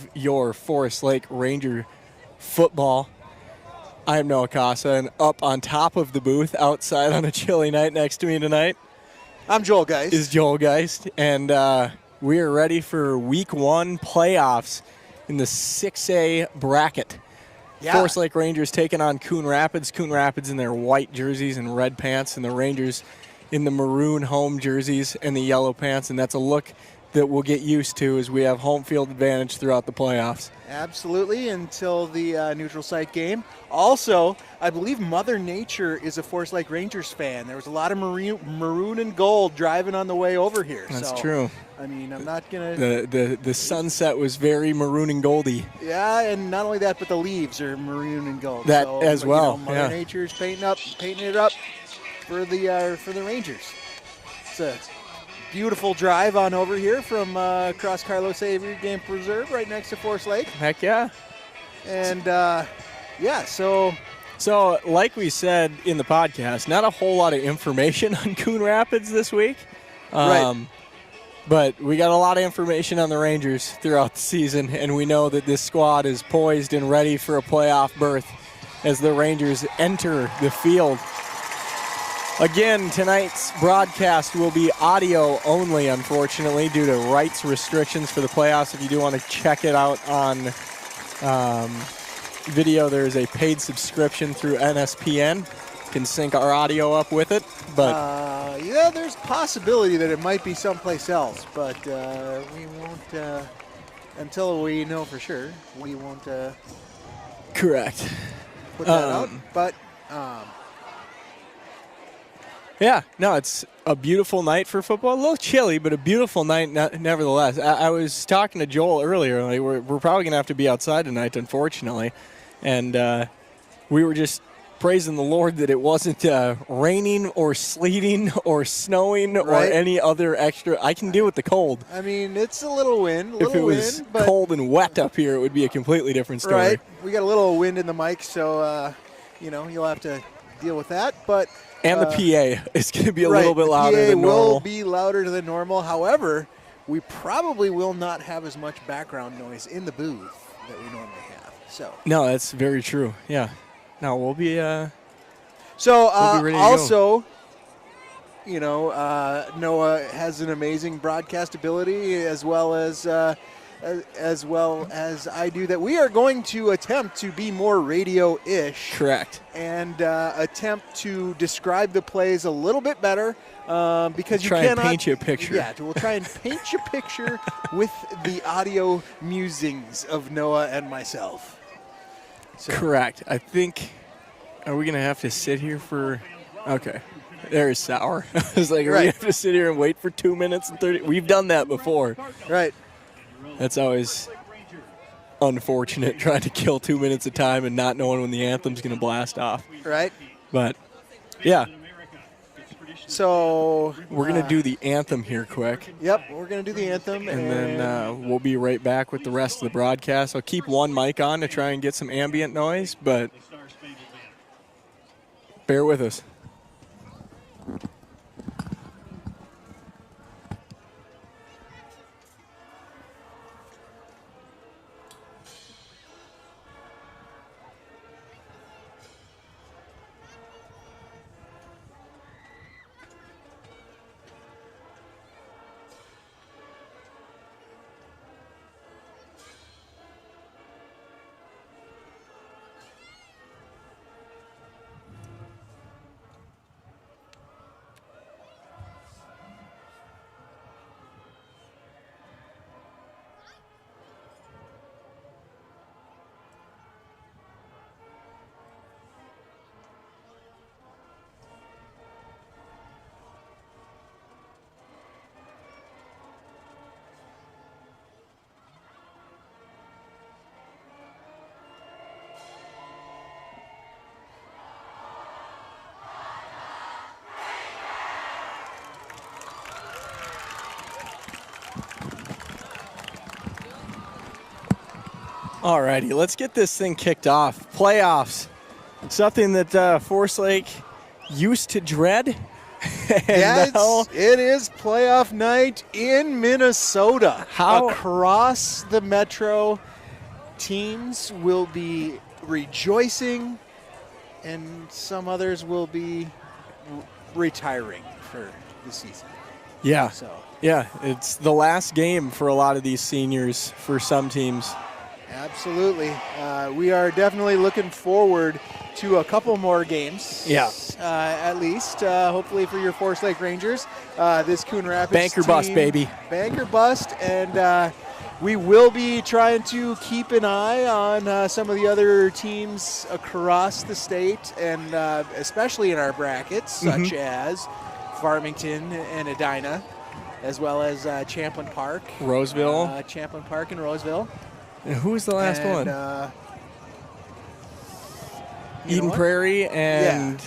of your Forest Lake Ranger football. I'm Noah Casa, and up on top of the booth outside on a chilly night next to me tonight I'm Joel Geist. is Joel Geist, and we are ready for Week 1 playoffs in the 6A bracket. Yeah. Forest Lake Rangers taking on Coon Rapids. Coon Rapids in their white jerseys and red pants, and the Rangers in the maroon home jerseys and the yellow pants, and that's a look that we'll get used to as we have home field advantage throughout the playoffs. Absolutely, until the neutral site game. Also, I believe Mother Nature is a Forest Lake Rangers fan. There was a lot of maroon and gold driving on the way over here. That's true. I mean, I'm not going to... The sunset was very maroon and goldy. Yeah, and not only that, but the leaves are maroon and gold. That as well, Mother Nature's painting it up for the Rangers. It's a beautiful drive on over here from across Carlos Avery Game Preserve right next to Forest Lake. Heck yeah. And, so like we said in the podcast, not a whole lot of information on Coon Rapids this week. Right. But we got a lot of information on the Rangers throughout the season, and we know that this squad is poised and ready for a playoff berth as the Rangers enter the field. Again, tonight's broadcast will be audio only, unfortunately, due to rights restrictions for the playoffs. If you do want to check it out on video, there is a paid subscription through NSPN. You can sync our audio up with it. But there's a possibility that it might be someplace else, but we won't, until we know for sure, we won't correct. Put that out. But... yeah, no, it's a beautiful night for football. A little chilly, but a beautiful night nevertheless. I was talking to Joel earlier. Like, we're probably going to have to be outside tonight, unfortunately. And we were just praising the Lord that it wasn't raining or sleeting or snowing or any other extra. I can deal with the cold. I mean, it's a little wind. If it was cold and wet up here, it would be a completely different story. Right. We got a little wind in the mic, so, you'll have to deal with that. But... And the PA is going to be a little bit louder than normal. The PA will be louder than normal. However, we probably will not have as much background noise in the booth that we normally have. So no, that's very true. Yeah. No, we'll be. We'll be ready also, Noah has an amazing broadcast ability as well as I do, that we are going to attempt to be more radio-ish. Correct. And attempt to describe the plays a little bit better because you cannot paint you a picture. Yeah, we'll try and paint you a picture with the audio musings of Noah and myself. So. Correct. I think, are we going to have to sit here for, okay. There's sour. I was like, are we going to have to sit here and wait for 2 minutes and 30? We've done that before. Right. That's always unfortunate, trying to kill 2 minutes of time and not knowing when the anthem's going to blast off. Right. But, yeah. So we're going to do the anthem here quick. Yep, we're going to do the anthem. And then we'll be right back with the rest of the broadcast. I'll keep one mic on to try and get some ambient noise, but bear with us. All righty, let's get this thing kicked off. Playoffs, something that Forest Lake used to dread Yes, it is playoff night in Minnesota. Across the metro, teams will be rejoicing, and some others will be retiring for the season. Yeah. Yeah, it's the last game for a lot of these seniors for some teams. Absolutely. We are definitely looking forward to a couple more games. Yeah. At least, hopefully for your Forest Lake Rangers. This Coon Rapids Banker team, bust, baby. Banker bust, and we will be trying to keep an eye on some of the other teams across the state, and especially in our brackets, such as Farmington and Edina, as well as Champlin Park. Roseville. Champlin Park and Roseville. And who was the last one? Eden Prairie and...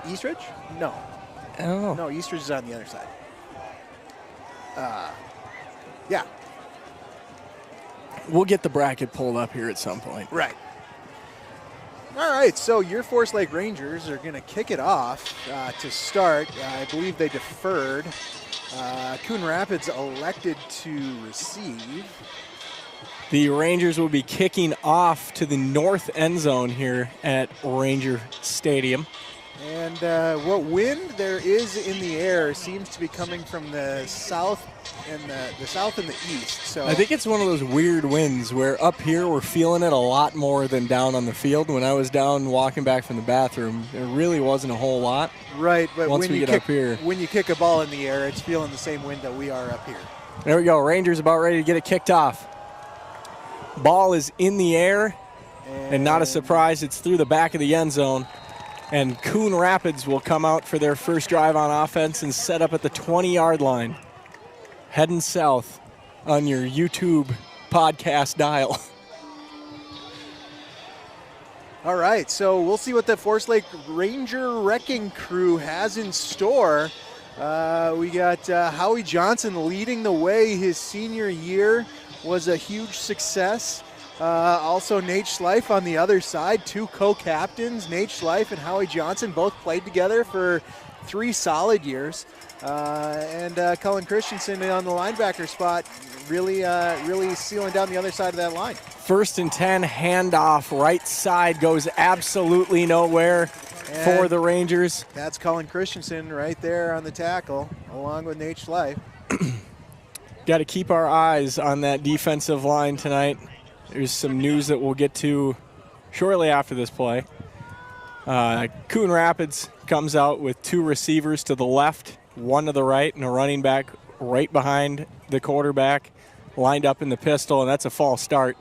Eastridge? No. I don't know. No, Eastridge is on the other side. Yeah. We'll get the bracket pulled up here at some point. Right. All right, so your Forest Lake Rangers are going to kick it off to start. I believe they deferred. Coon Rapids elected to receive. The Rangers will be kicking off to the north end zone here at Ranger Stadium. And what wind there is in the air seems to be coming from the south and the south and the east. So I think it's one of those weird winds where up here we're feeling it a lot more than down on the field. When I was down walking back from the bathroom, there really wasn't a whole lot. Right, but once we get up here, when you kick a ball in the air, it's feeling the same wind that we are up here. There we go. Rangers about ready to get it kicked off. Ball is in the air, and not a surprise, it's through the back of the end zone. And Coon Rapids will come out for their first drive on offense and set up at the 20-yard line. Heading south on your YouTube podcast dial. All right, so we'll see what the Forest Lake Ranger Wrecking Crew has in store. We got Howie Johnson leading the way. His senior year was a huge success. Also, Nate Schleif on the other side, two co-captains. Nate Schleif and Howie Johnson both played together for 3 solid years. And Cullen Christensen on the linebacker spot, really sealing down the other side of that line. 1st and 10, handoff, right side goes absolutely nowhere for the Rangers. That's Cullen Christensen right there on the tackle, along with Nate Schleif. Got to keep our eyes on that defensive line tonight. There's some news that we'll get to shortly after this play. Coon Rapids comes out with 2 receivers to the left, 1 to the right, and a running back right behind the quarterback, lined up in the pistol, and that's a false start.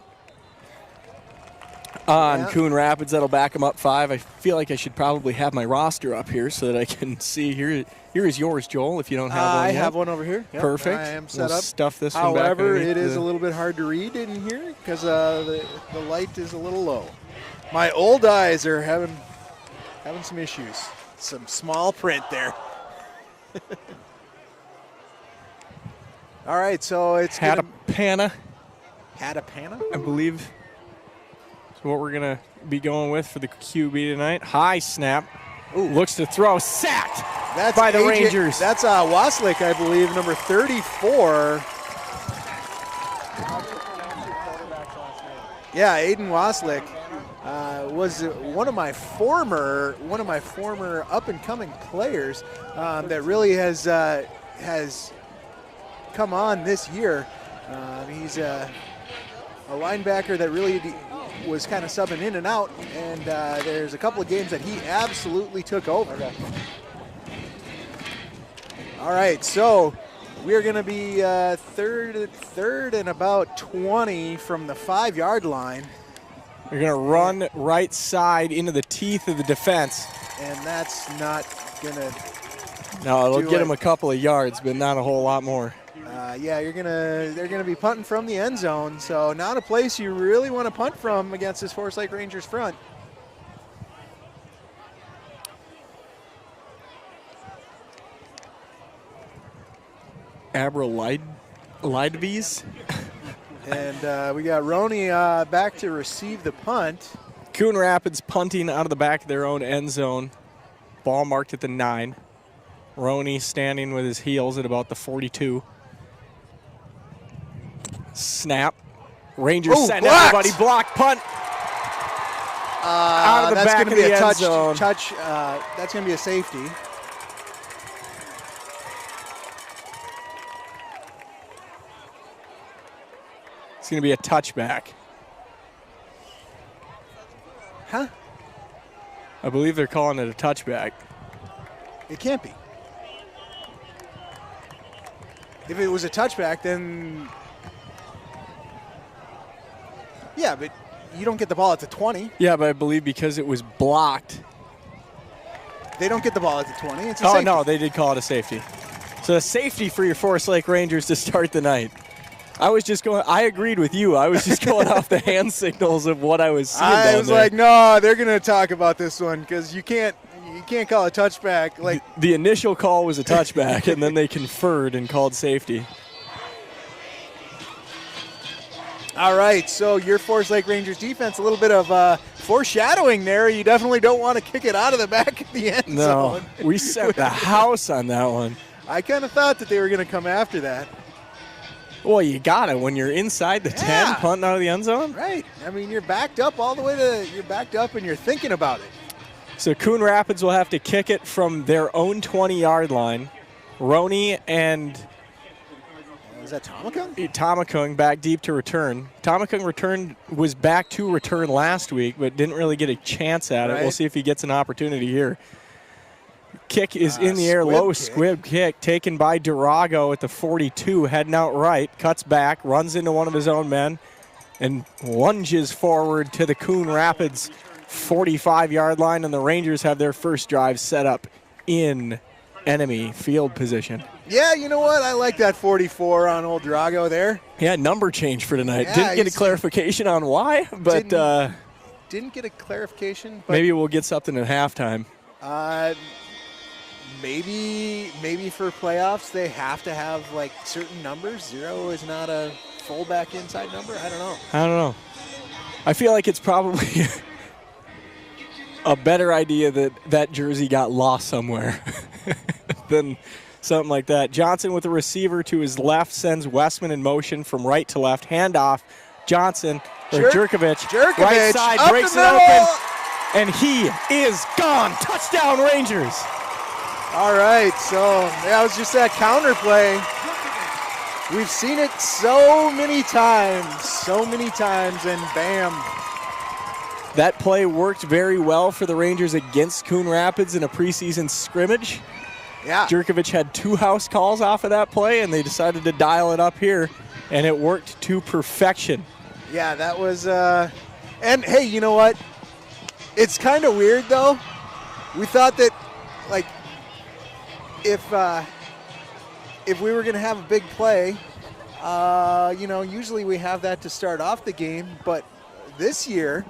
On Coon Rapids, that'll back them up 5. I feel like I should probably have my roster up here so that I can see. Here is yours, Joel, if you don't have one I yet. have one over here. Yep, Perfect. I am set we'll up. Stuff this However, one back underneath it is a little bit hard to read in here because the light is a little low. My old eyes are having some issues. Some small print there. All right, so it's Hatapana, Hatapana, I believe. That's what we're going to be going with for the QB tonight. High snap. Ooh. Looks to throw. Sacked by the Rangers. That's Waslick, I believe, number 34. Yeah, Aiden Waslick was one of my former up-and-coming players that really has come on this year. He's a linebacker that really was kind of subbing in and out, and there's a couple of games that he absolutely took over. Okay. All right, so we're going to be third and about 20 from the 5-yard line. We're going to run right side into the teeth of the defense. And that's not going to No, it'll get them a couple of yards, but not a whole lot more. Yeah, they're gonna be punting from the end zone, so not a place you really want to punt from against this Forest Lake Rangers front. Abra Lidevies. And we got Roney back to receive the punt. Coon Rapids punting out of the back of their own end zone. ball marked at the 9. Roney standing with his heels at about the 42. Snap. Rangers send everybody. Blocked punt. Out of the back of the end zone. That's going to be a safety. It's going to be a touchback. Huh? I believe they're calling it a touchback. It can't be. If it was a touchback, then yeah, but you don't get the ball at the 20. Yeah, but I believe because it was blocked. They don't get the ball at the 20. It's a safety. No, they did call it a safety. So a safety for your Forest Lake Rangers to start the night. I agreed with you. I was just going off the hand signals of what I was seeing I was like, no, they're going to talk about this one because you can't call a touchback. Like the initial call was a touchback, and then they conferred and called safety. All right, so your Forest Lake Rangers defense, a little bit of foreshadowing there. You definitely don't want to kick it out of the back of the end zone. No, we set the house on that one. I kind of thought that they were going to come after that. Well, you got it when you're inside the 10, punting out of the end zone. Right. I mean, you're backed up all the way to – you're backed up and you're thinking about it. So Coon Rapids will have to kick it from their own 20-yard line. Roney and – is that Tomakung? Tomakung back deep to return. Tomakung was back to return last week, but didn't really get a chance at it. We'll see if he gets an opportunity here. Kick is in the air, low squib kick taken by Durago at the 42, heading out right, cuts back, runs into one of his own men, and lunges forward to the Coon Rapids 45-yard line, and the Rangers have their first drive set up in enemy field position. Yeah, you know what? I like that 44 on old Durago there. Yeah, number change for tonight. Didn't get a clarification on why, but didn't get a clarification. But maybe we'll get something at halftime. Maybe for playoffs they have to have like certain numbers. 0 is not a fullback inside number. I don't know. I feel like it's probably a better idea that that jersey got lost somewhere than something like that. Johnson with the receiver to his left sends Westman in motion from right to left. Handoff. Johnson or Jerkovic. Right side breaks it open, and he is gone. Touchdown Rangers. All right, so that was just that counter play. We've seen it so many times, and bam. That play worked very well for the Rangers against Coon Rapids in a preseason scrimmage. Yeah. Jerkovic had 2 house calls off of that play, and they decided to dial it up here, and it worked to perfection. Yeah, that was and hey, you know what? It's kind of weird, though. We thought that, like, if we were going to have a big play, usually we have that to start off the game. But this year,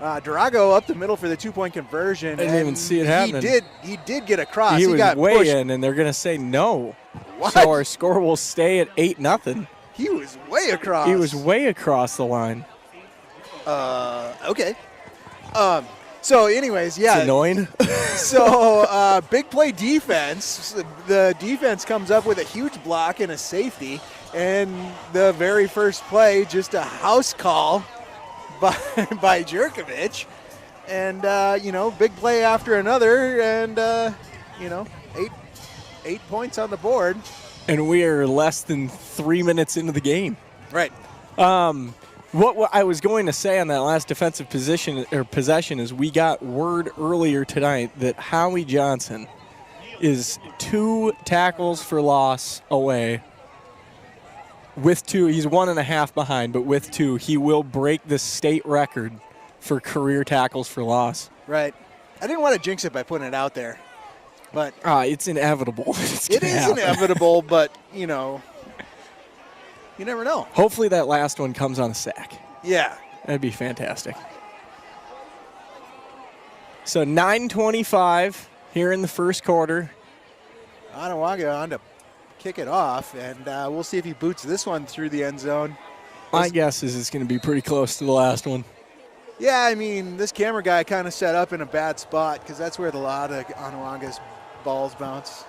Durago up the middle for the 2-point conversion. I didn't even see it happening. He did get across. He was got way pushed. in, and they're going to say no. What? So our score will stay at 8-0. He was way across. He was way across the line. Okay. So, anyways, yeah. It's annoying. So, big play defense. The defense comes up with a huge block and a safety. And the very first play, just a house call by Jerkovic. And, big play after another. And, 8 points on the board. And we are less than 3 minutes into the game. Right. What I was going to say on that last defensive possession is we got word earlier tonight that Howie Johnson is 2 tackles for loss away. With 2, he's 1.5 behind, but with 2, he will break the state record for career tackles for loss. Right. I didn't want to jinx it by putting it out there, but it's inevitable. It is inevitable, but you never know. Hopefully that last one comes on a sack. Yeah. That'd be fantastic. So 9:25 here in the first quarter. Onawaga on to kick it off, and we'll see if he boots this one through the end zone. My guess is it's going to be pretty close to the last one. Yeah, I mean, this camera guy kind of set up in a bad spot because that's where a lot of Onawanga's balls bounce.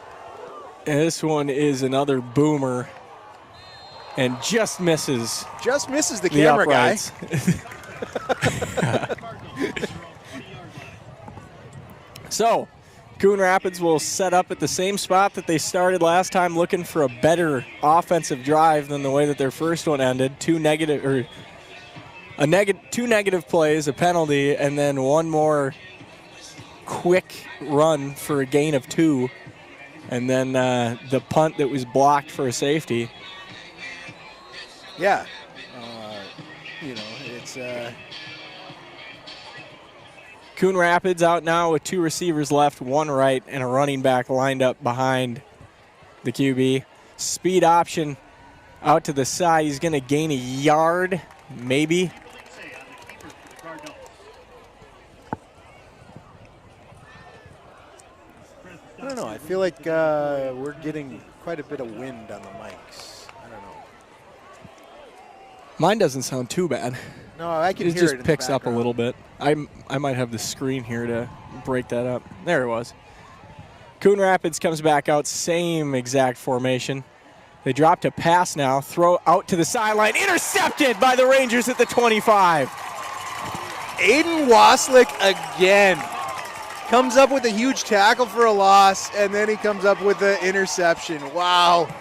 And this one is another boomer and just misses. Just misses the camera guy. So, Coon Rapids will set up at the same spot that they started last time, looking for a better offensive drive than the way that their first one ended. Two negative plays, a penalty, and then one more quick run for a gain of 2, and then the punt that was blocked for a safety. Yeah, it's. Coon Rapids out now with 2 receivers left, 1 right, and a running back lined up behind the QB. Speed option out to the side. He's going to gain a yard, maybe. I don't know. I feel like we're getting quite a bit of wind on the mics. I don't know. Mine doesn't sound too bad. No, I can hear it. It just in the picks up a background. little bit. I might have the screen here to break that up. There it was. Coon Rapids comes back out, same exact formation. They dropped a pass now, throw out to the sideline, intercepted by the Rangers at the 25. Aiden Waslick again comes up with a huge tackle for a loss, and then he comes up with the interception. Wow.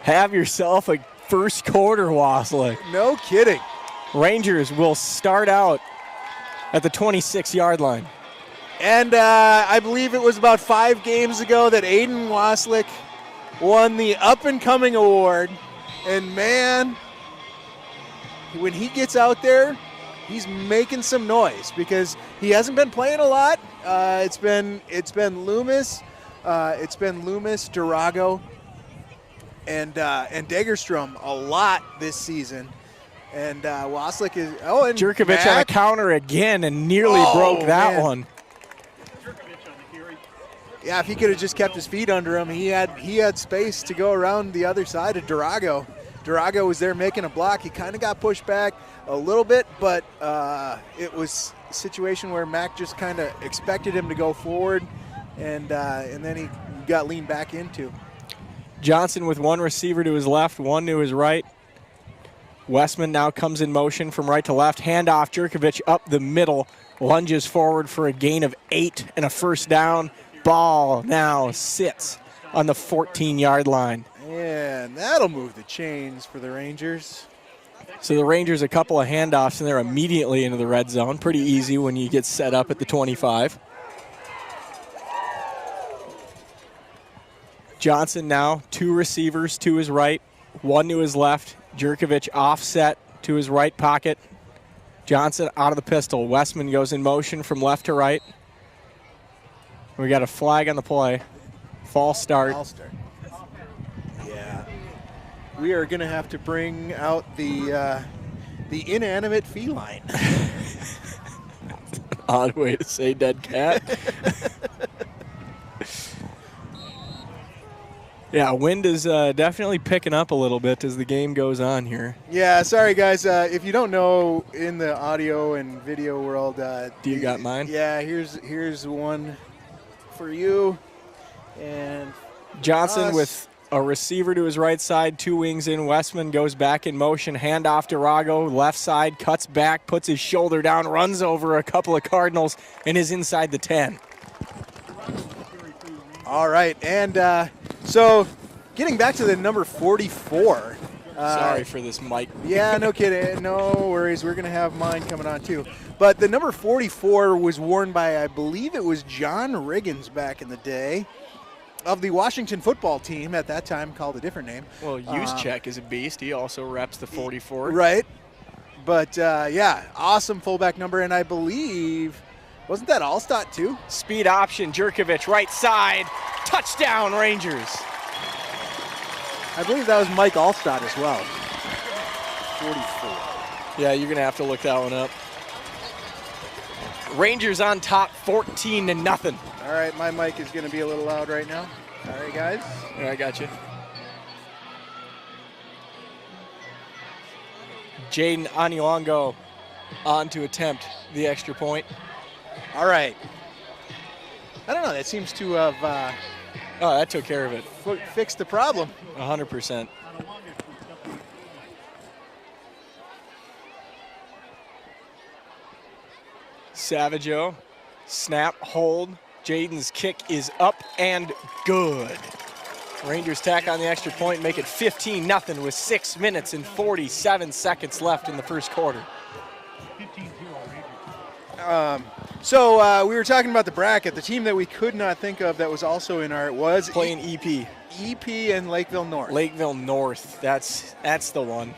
Have yourself a first quarter, Waslick. No kidding. Rangers will start out at the 26-yard line. And I believe it was about 5 games ago that Aiden Waslick won the up-and-coming award. And, man, when he gets out there, he's making some noise because he hasn't been playing a lot. It's been Loomis, Durago, and Dagerstrom a lot this season. And Waslick is and Jerkovich on a counter again and nearly broke that one. Yeah, if he could have just kept his feet under him, he had space to go around the other side of Durago. Durago was there making a block. He kind of got pushed back a little bit, but it was a situation where Mac just kind of expected him to go forward, and then he got leaned back into. Johnson with 1 receiver to his left, 1 to his right. Westman now comes in motion from right to left. Handoff, Jerkovich up the middle, lunges forward for a gain of 8 and a first down. Ball now sits on the 14-yard line. And that'll move the chains for the Rangers. So the Rangers, a couple of handoffs, and they're immediately into the red zone. Pretty easy when you get set up at the 25. Johnson now, 2 receivers to his right, 1 to his left. Jerkovich offset to his right pocket. Johnson out of the pistol. Westman goes in motion from left to right. We got a flag on the play. False start. Yeah. We are going to have to bring out the inanimate feline. Odd way to say dead cat. Yeah, wind is definitely picking up a little bit as the game goes on here. Yeah, sorry guys. If you don't know, in the audio and video world, do you got mine? Yeah, here's one for you. And Johnson with a receiver to his right side, 2 wings in. Westman goes back in motion, handoff to Rago, left side, cuts back, puts his shoulder down, runs over a couple of Cardinals, and is inside the 10. All right, and so getting back to the number 44. Sorry for this mic. Yeah, no kidding. No worries. We're going to have mine coming on too. But the number 44 was worn by, I believe it was John Riggins back in the day of the Washington football team at that time, called a different name. Well, Juszczyk is a beast. He also reps the 44. Right. But, yeah, awesome fullback number. And I believe, wasn't that Allstott too? Speed option, Jerkovich, right side. Touchdown, Rangers. I believe that was Mike Allstott as well. 44. Yeah, you're going to have to look that one up. Rangers on top 14-0. All right, my mic is going to be a little loud right now. All right, guys. All right, I got you. Jaden Aniolongo on to attempt the extra point. All right. I don't know. That seems to have Oh, that took care of it. fixed the problem. 100%. Savageau, snap, hold. Jaden's kick is up and good. Rangers tack on the extra point, make it 15-0 with 6 minutes and 47 seconds left in the first quarter. So we were talking about the bracket. The team that we could not think of that was also in our was Playing EP. EP and Lakeville North. Lakeville North, that's the one.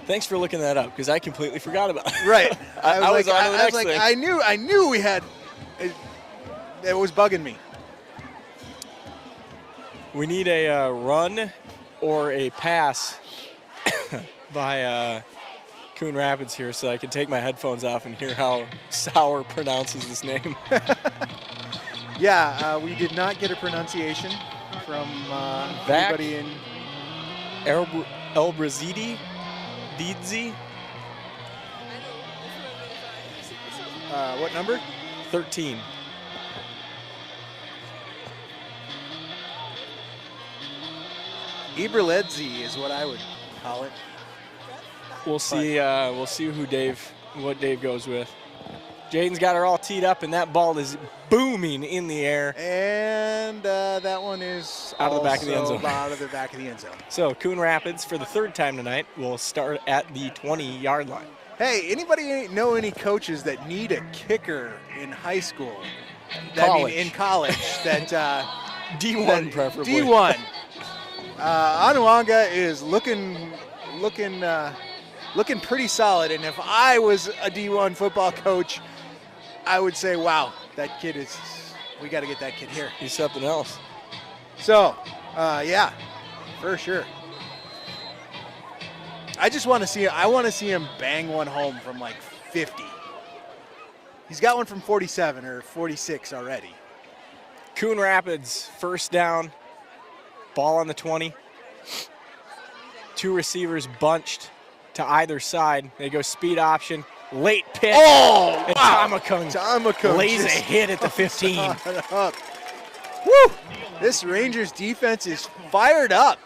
Thanks for looking that up because I completely forgot about it. Right. I was on to the next thing. I knew we had. It was bugging me. We need a run or a pass by Coon Rapids here so I can take my headphones off and hear how Sauer pronounces this name. Yeah, we did not get a pronunciation from anybody in. El Brazidi? Deedzi? What number? 13. Iberledzi is what I would call it. We'll see. We'll see what Dave goes with. Jaden's got her all teed up, and that ball is booming in the air. And that one is out of the back of the end zone. Out of the back of the end zone. So Coon Rapids, for the third time tonight, will start at the 20-yard line. Hey, anybody know any coaches that need a kicker in high school? College. In college. That D1 preferably. D1. Onuanga is looking pretty solid, and if I was a D1 football coach, I would say, wow, that kid is, we got to get that kid here. He's something else. So, yeah, for sure. I just want to see him bang one home from like 50. He's got one from 47 or 46 already. Coon Rapids, first down, ball on the 20. Two receivers bunched to either side. They go speed option, late pitch. Oh, and wow. Tamakung lays a hit at the 15. Woo! This Rangers defense is fired up.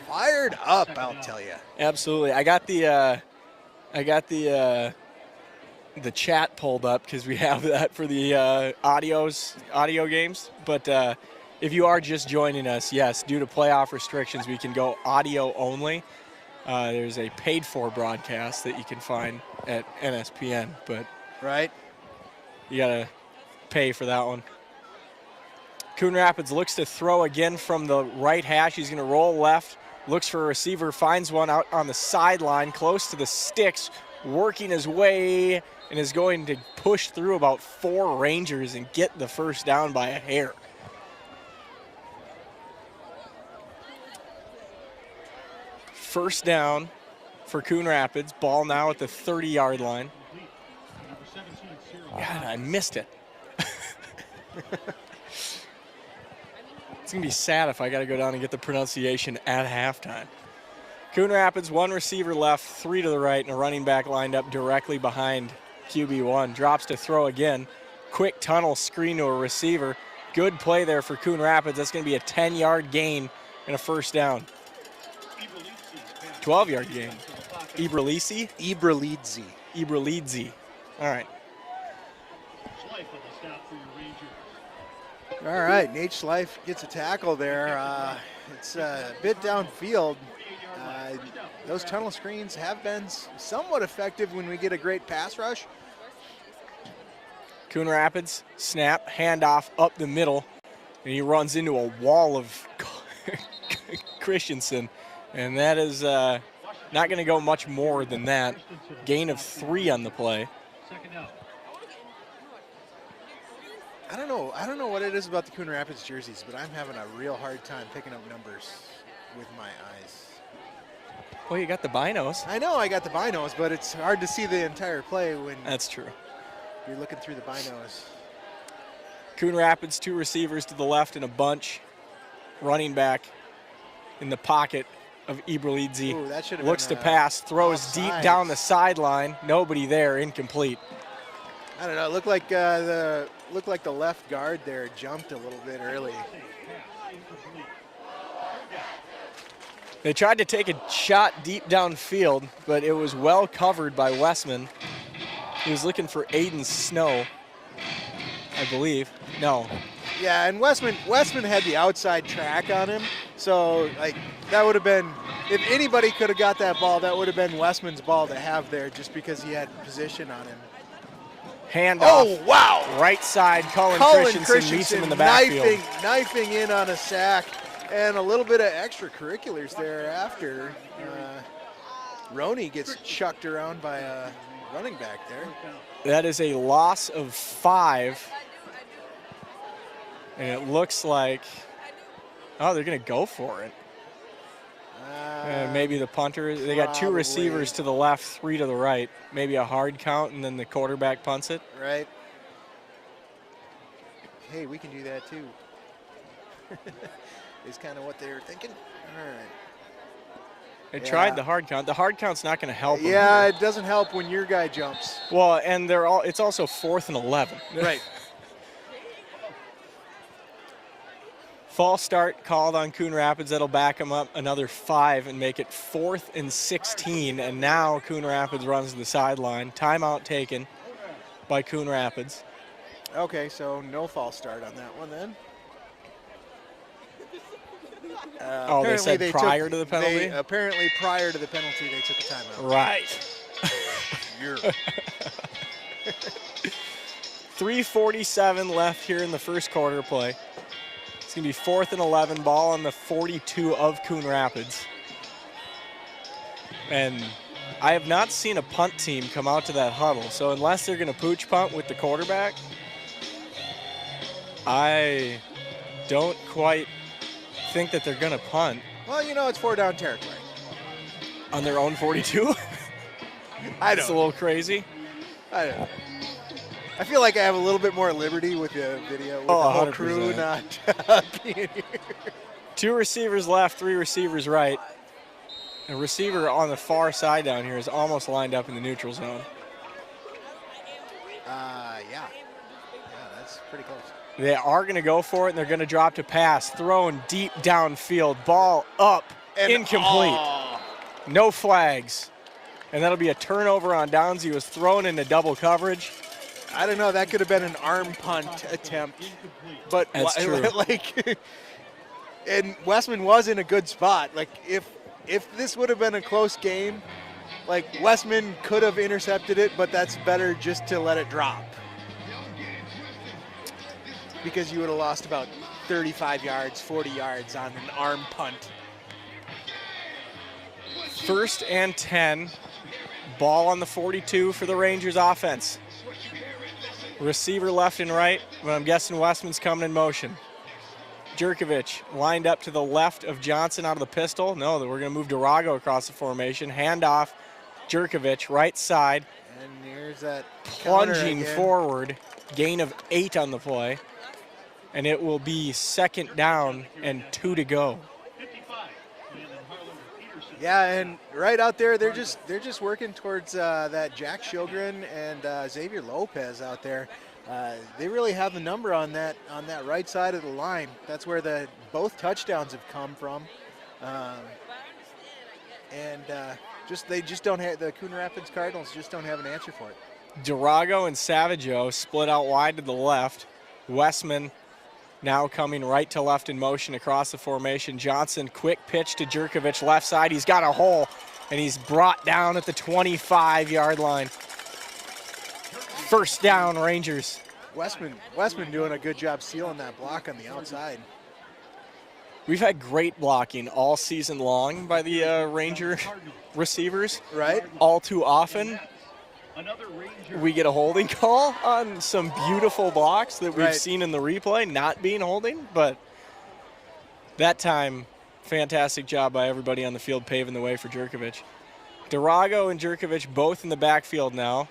Fired up, I'll tell you. Absolutely. I got the chat pulled up because we have that for the audio games. But if you are just joining us, yes, due to playoff restrictions, we can go audio only. There's a paid-for broadcast that you can find at NSPN, but right, you gotta pay for that one. Coon Rapids looks to throw again from the right hash. He's gonna roll left, looks for a receiver, finds one out on the sideline, close to the sticks, working his way, and is going to push through about 4 Rangers and get the first down by a hair. First down for Coon Rapids. Ball now at the 30-yard line. God, I missed it. It's going to be sad if I got to go down and get the pronunciation at halftime. Coon Rapids, 1 receiver left, 3 to the right, and a running back lined up directly behind QB1. Drops to throw again. Quick tunnel screen to a receiver. Good play there for Coon Rapids. That's going to be a 10-yard gain and a first down. 12-yard gain. Ibralisi? Ibralidzi. All right. All right, Nate Schleif gets a tackle there. It's a bit downfield. Those tunnel screens have been somewhat effective when we get a great pass rush. Coon Rapids, snap, handoff up the middle, and he runs into a wall of Christensen. And that is not going to go much more than that. Gain of 3 on the play. I don't know what it is about the Coon Rapids jerseys, but I'm having a real hard time picking up numbers with my eyes. Well, you got the binos. I know I got the binos, but it's hard to see the entire play when that's true. You're looking through the binos. Coon Rapids, 2 receivers to the left in a bunch. Running back in the pocket of Ibrahidze. Ooh, that should have Looks been to pass, throws offsides. deep down the sideline. Nobody there, incomplete. I don't know. It looked like the left guard there jumped a little bit early. They tried to take a shot deep downfield, but it was well covered by Westman. He was looking for Aiden Snow, I believe. No. Yeah, and Westman had the outside track on him, so like that would have been, if anybody could have got that ball, that would have been Westman's ball to have there, just because he had position on him. Handoff. Oh wow! Right side, Cullen Christensen meets him in the backfield. Knifing in on a sack, and a little bit of extracurriculars there after. Roney gets chucked around by a running back there. That is a loss of 5. And it looks like, oh, they're going to go for it. Maybe the punter. They got 2 receivers to the left, 3 to the right. Maybe a hard count, and then the quarterback punts it. Right. Hey, we can do that too. Is kind of what they were thinking. All right. They tried the hard count. The hard count's not going to help them. Yeah, it doesn't help when your guy jumps. Well, and it's also 4th and 11. Right. False start called on Coon Rapids. That'll back them up another 5 and make it 4th and 16. And now Coon Rapids runs to the sideline. Timeout taken by Coon Rapids. Okay, so no false start on that one then. They said prior to the penalty? Apparently prior to the penalty, they took a timeout. Right. 3:47 left here in the first quarter play. It's going to be 4th and 11, ball on the 42 of Coon Rapids. And I have not seen a punt team come out to that huddle. So unless they're going to pooch punt with the quarterback, I don't quite think that they're going to punt. Well, you know, it's 4 down territory. On their own 42? It's a little crazy. I don't know. I feel like I have a little bit more liberty with the video, with the whole 100%. crew not being here. 2 receivers left, 3 receivers right. A receiver on the far side down here is almost lined up in the neutral zone. Yeah, that's pretty close. They are going to go for it, and they're going to drop to pass. Throwing deep downfield. Ball up. And incomplete. No flags. And that'll be a turnover on downs. He was thrown into double coverage. I don't know. That could have been an arm punt attempt. But that's true. And Westman was in a good spot. Like, if this would have been a close game, like, Westman could have intercepted it, but that's better just to let it drop. Because you would have lost about 35 yards, 40 yards on an arm punt. 1st and 10. Ball on the 42 for the Rangers offense. Receiver left and right, but I'm guessing Westman's coming in motion. Jerkovich lined up to the left of Johnson out of the pistol. No, we're going to move Durago across the formation. Handoff, Jerkovich, right side. And here's that plunging forward. Gain of 8 on the play. And it will be 2nd down and 2 to go. Yeah, and right out there, they're just working towards that Jack Shilgren and Xavier Lopez out there. They really have the number on that right side of the line. That's where both touchdowns have come from, they just don't have, the Coon Rapids Cardinals just don't have an answer for it. Durago and Savaggio split out wide to the left. Westman now coming right to left in motion across the formation. Johnson, quick pitch to Jerkovich, left side. He's got a hole, and he's brought down at the 25-yard line. 1st down, Rangers. Westman doing a good job sealing that block on the outside. We've had great blocking all season long by the Ranger receivers. Right. All too often, we get a holding call on some beautiful blocks that we've seen in the replay, not being holding, but that time, fantastic job by everybody on the field paving the way for Jerkovich. Durago and Jerkovich both in the backfield now.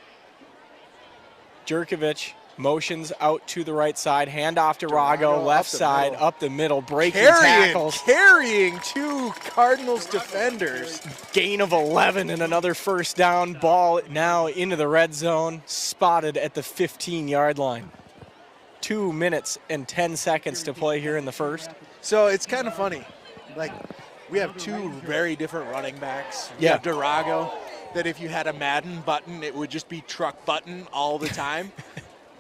Jerkovich Motions out to the right side, handoff to Rago, left side, up the middle, breaking tackles. Carrying 2 Cardinals defenders. Gain of 11 and another first down. Ball now into the red zone, spotted at the 15-yard line. 2 minutes and 10 seconds to play here in the first. So it's kind of funny. Like, we have 2 very different running backs. You have Durago, that if you had a Madden button, it would just be truck button all the time.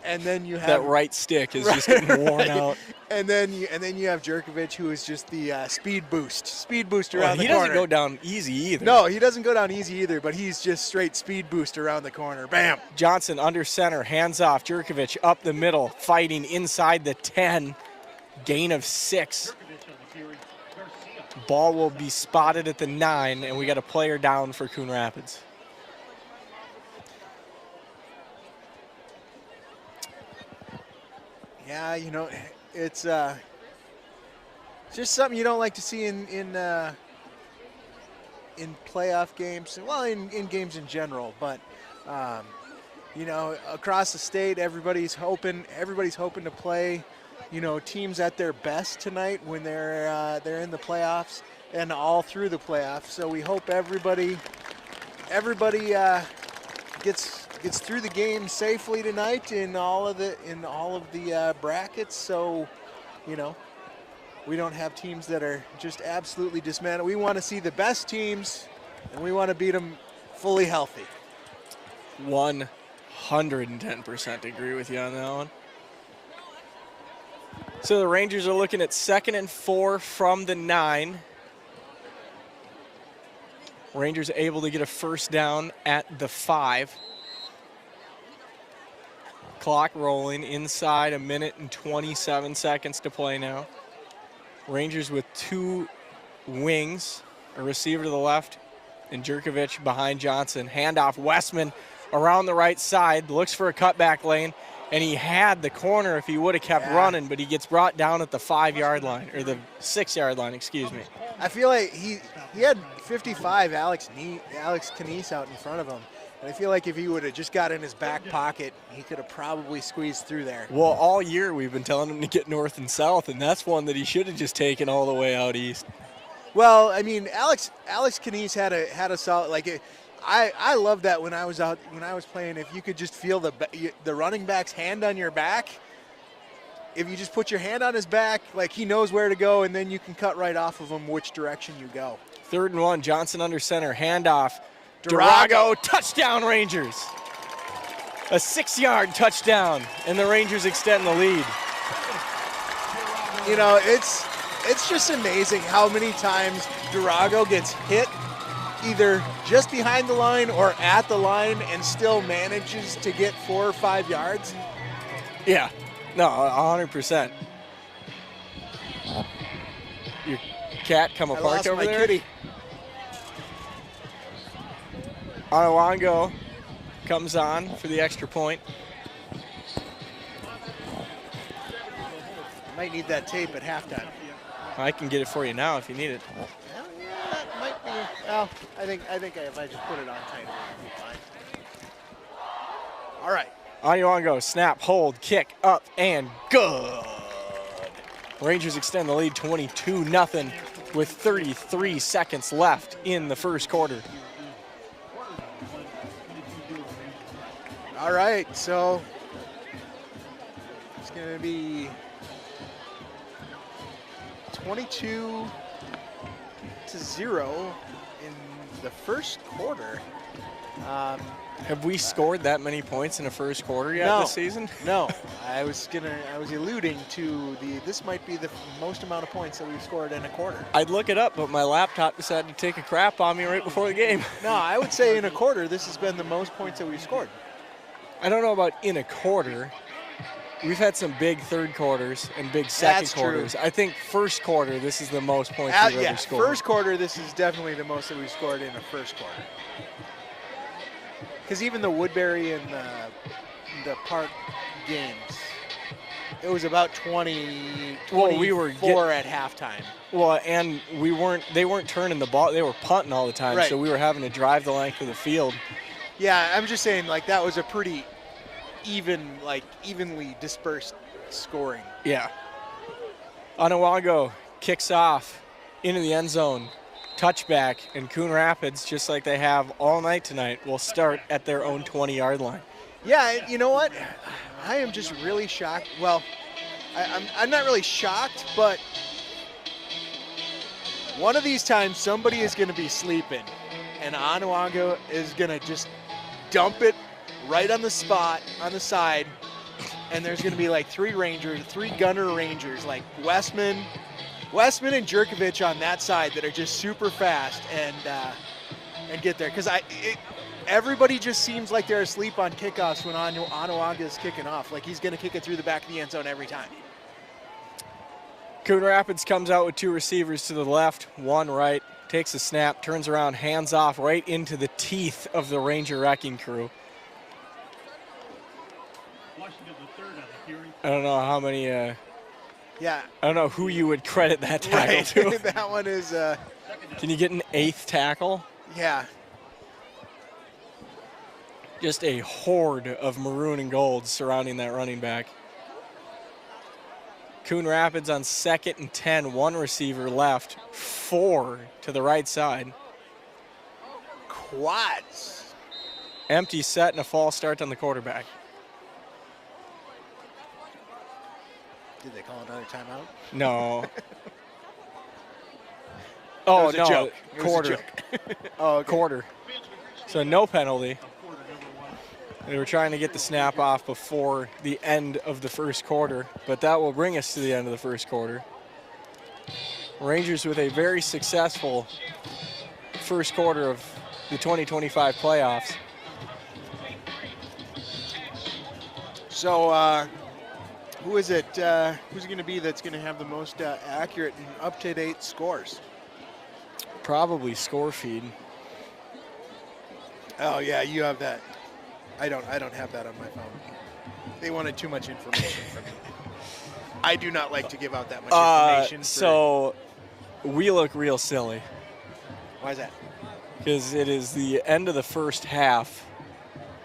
And then you have that right stick is just getting worn out. And then you have Jerkovic, who is just the speed boost around the corner. He doesn't go down easy either. No, he doesn't go down easy either, but he's just straight speed boost around the corner. Bam. Johnson under center, hands off. Jerkovic up the middle, fighting inside the 10. Gain of 6. Ball will be spotted at the 9, and we got a player down for Coon Rapids. Yeah, it's just something you don't like to see in playoff games. Well, in games in general, but across the state, everybody's hoping to play, teams at their best tonight when they're in the playoffs and all through the playoffs. So we hope everybody gets through the game safely tonight in all of the brackets. So, we don't have teams that are just absolutely dismantled. We want to see the best teams, and we want to beat them fully healthy. 110% agree with you on that one. So the Rangers are looking at 2nd and 4 from the 9. Rangers able to get a first down at the 5. Clock rolling inside, 1 minute and 27 seconds to play now. Rangers with 2 wings, a receiver to the left, and Jerkovic behind Johnson. Handoff, Westman around the right side, looks for a cutback lane, and he had the corner if he would have kept running, but he gets brought down at the 5-yard line, or the 6-yard line, excuse me. I feel like he had 55 Alex Canese out in front of him. And I feel like if he would have just got in his back pocket, he could have probably squeezed through there. Well, all year we've been telling him to get north and south, and that's one that he should have just taken all the way out east. Well, I mean, Alex Canese had a solid, like, I love that when I was playing. If you could just feel the running back's hand on your back, if you just put your hand on his back, like, he knows where to go, and then you can cut right off of him which direction you go. 3rd and 1, Johnson under center, handoff. Durago, touchdown Rangers. A 6-yard touchdown, and the Rangers extend the lead. It's just amazing how many times Durago gets hit either just behind the line or at the line and still manages to get 4 or 5 yards. Yeah, no, 100%. Your cat come apart over there? Kitty. Arwango comes on for the extra point. Might need that tape at halftime. I can get it for you now if you need it. Well, yeah, that might be. Well, I think if I just put it on tight, it'll be fine. All right. Arwango, snap, hold, kick, up, and good. Rangers extend the lead 22-0 with 33 seconds left in the first quarter. All right, so it's going to be 22-0 in the first quarter. Have we scored that many points in the first quarter yet this season? No, I was alluding to this might be the most amount of points that we've scored in a quarter. I'd look it up, but my laptop decided to take a crap on me right before the game. No, I would say in a quarter this has been the most points that we've scored. I don't know about in a quarter. We've had some big third quarters and big second quarters. True. I think first quarter, this is the most points we've ever scored. First quarter, this is definitely the most that we've scored in a first quarter. Because even the Woodbury and the Park games, it was about 24 at halftime. Well, and they weren't turning the ball. They were punting all the time, right. So we were having to drive the length of the field. Yeah, I'm just saying, like, that was a pretty evenly dispersed scoring. Yeah. Onawago kicks off into the end zone. Touchback, and Coon Rapids, just like they have all night tonight, will start at their own 20-yard line. Yeah, you know what? I am just really shocked. Well, I'm not really shocked, but one of these times somebody is going to be sleeping, and Onawago is going to just dump it right on the spot, on the side, and there's going to be like three gunner rangers, like Westman and Jerkovich on that side that are just super fast and get there. Because everybody just seems like they're asleep on kickoffs when Onawaga is kicking off. Like he's going to kick it through the back of the end zone every time. Coon Rapids comes out with 2 receivers to the left, 1 right, takes a snap, turns around, hands off right into the teeth of the Ranger wrecking crew. I don't know how many. Yeah. I don't know who you would credit that tackle to. That one is. Can you get an 8th tackle? Yeah. Just a horde of maroon and gold surrounding that running back. Coon Rapids on 2nd and 10, 1 receiver left, 4 to the right side. Quads. Empty set and a false start on the quarterback. Did they call another timeout? No. Oh, no. Joke. Quarter. Oh, okay. Quarter. So no penalty. They were trying to get the snap off before the end of the first quarter, but that will bring us to the end of the first quarter. Rangers with a very successful first quarter of the 2025 playoffs. So, who is it? Who's it going to be that's going to have the most accurate and up-to-date scores? Probably score feed. Oh yeah, you have that. I don't have that on my phone. They wanted too much information from me. I do not like to give out that much information. So we look real silly. Why is that? Because it is the end of the first half,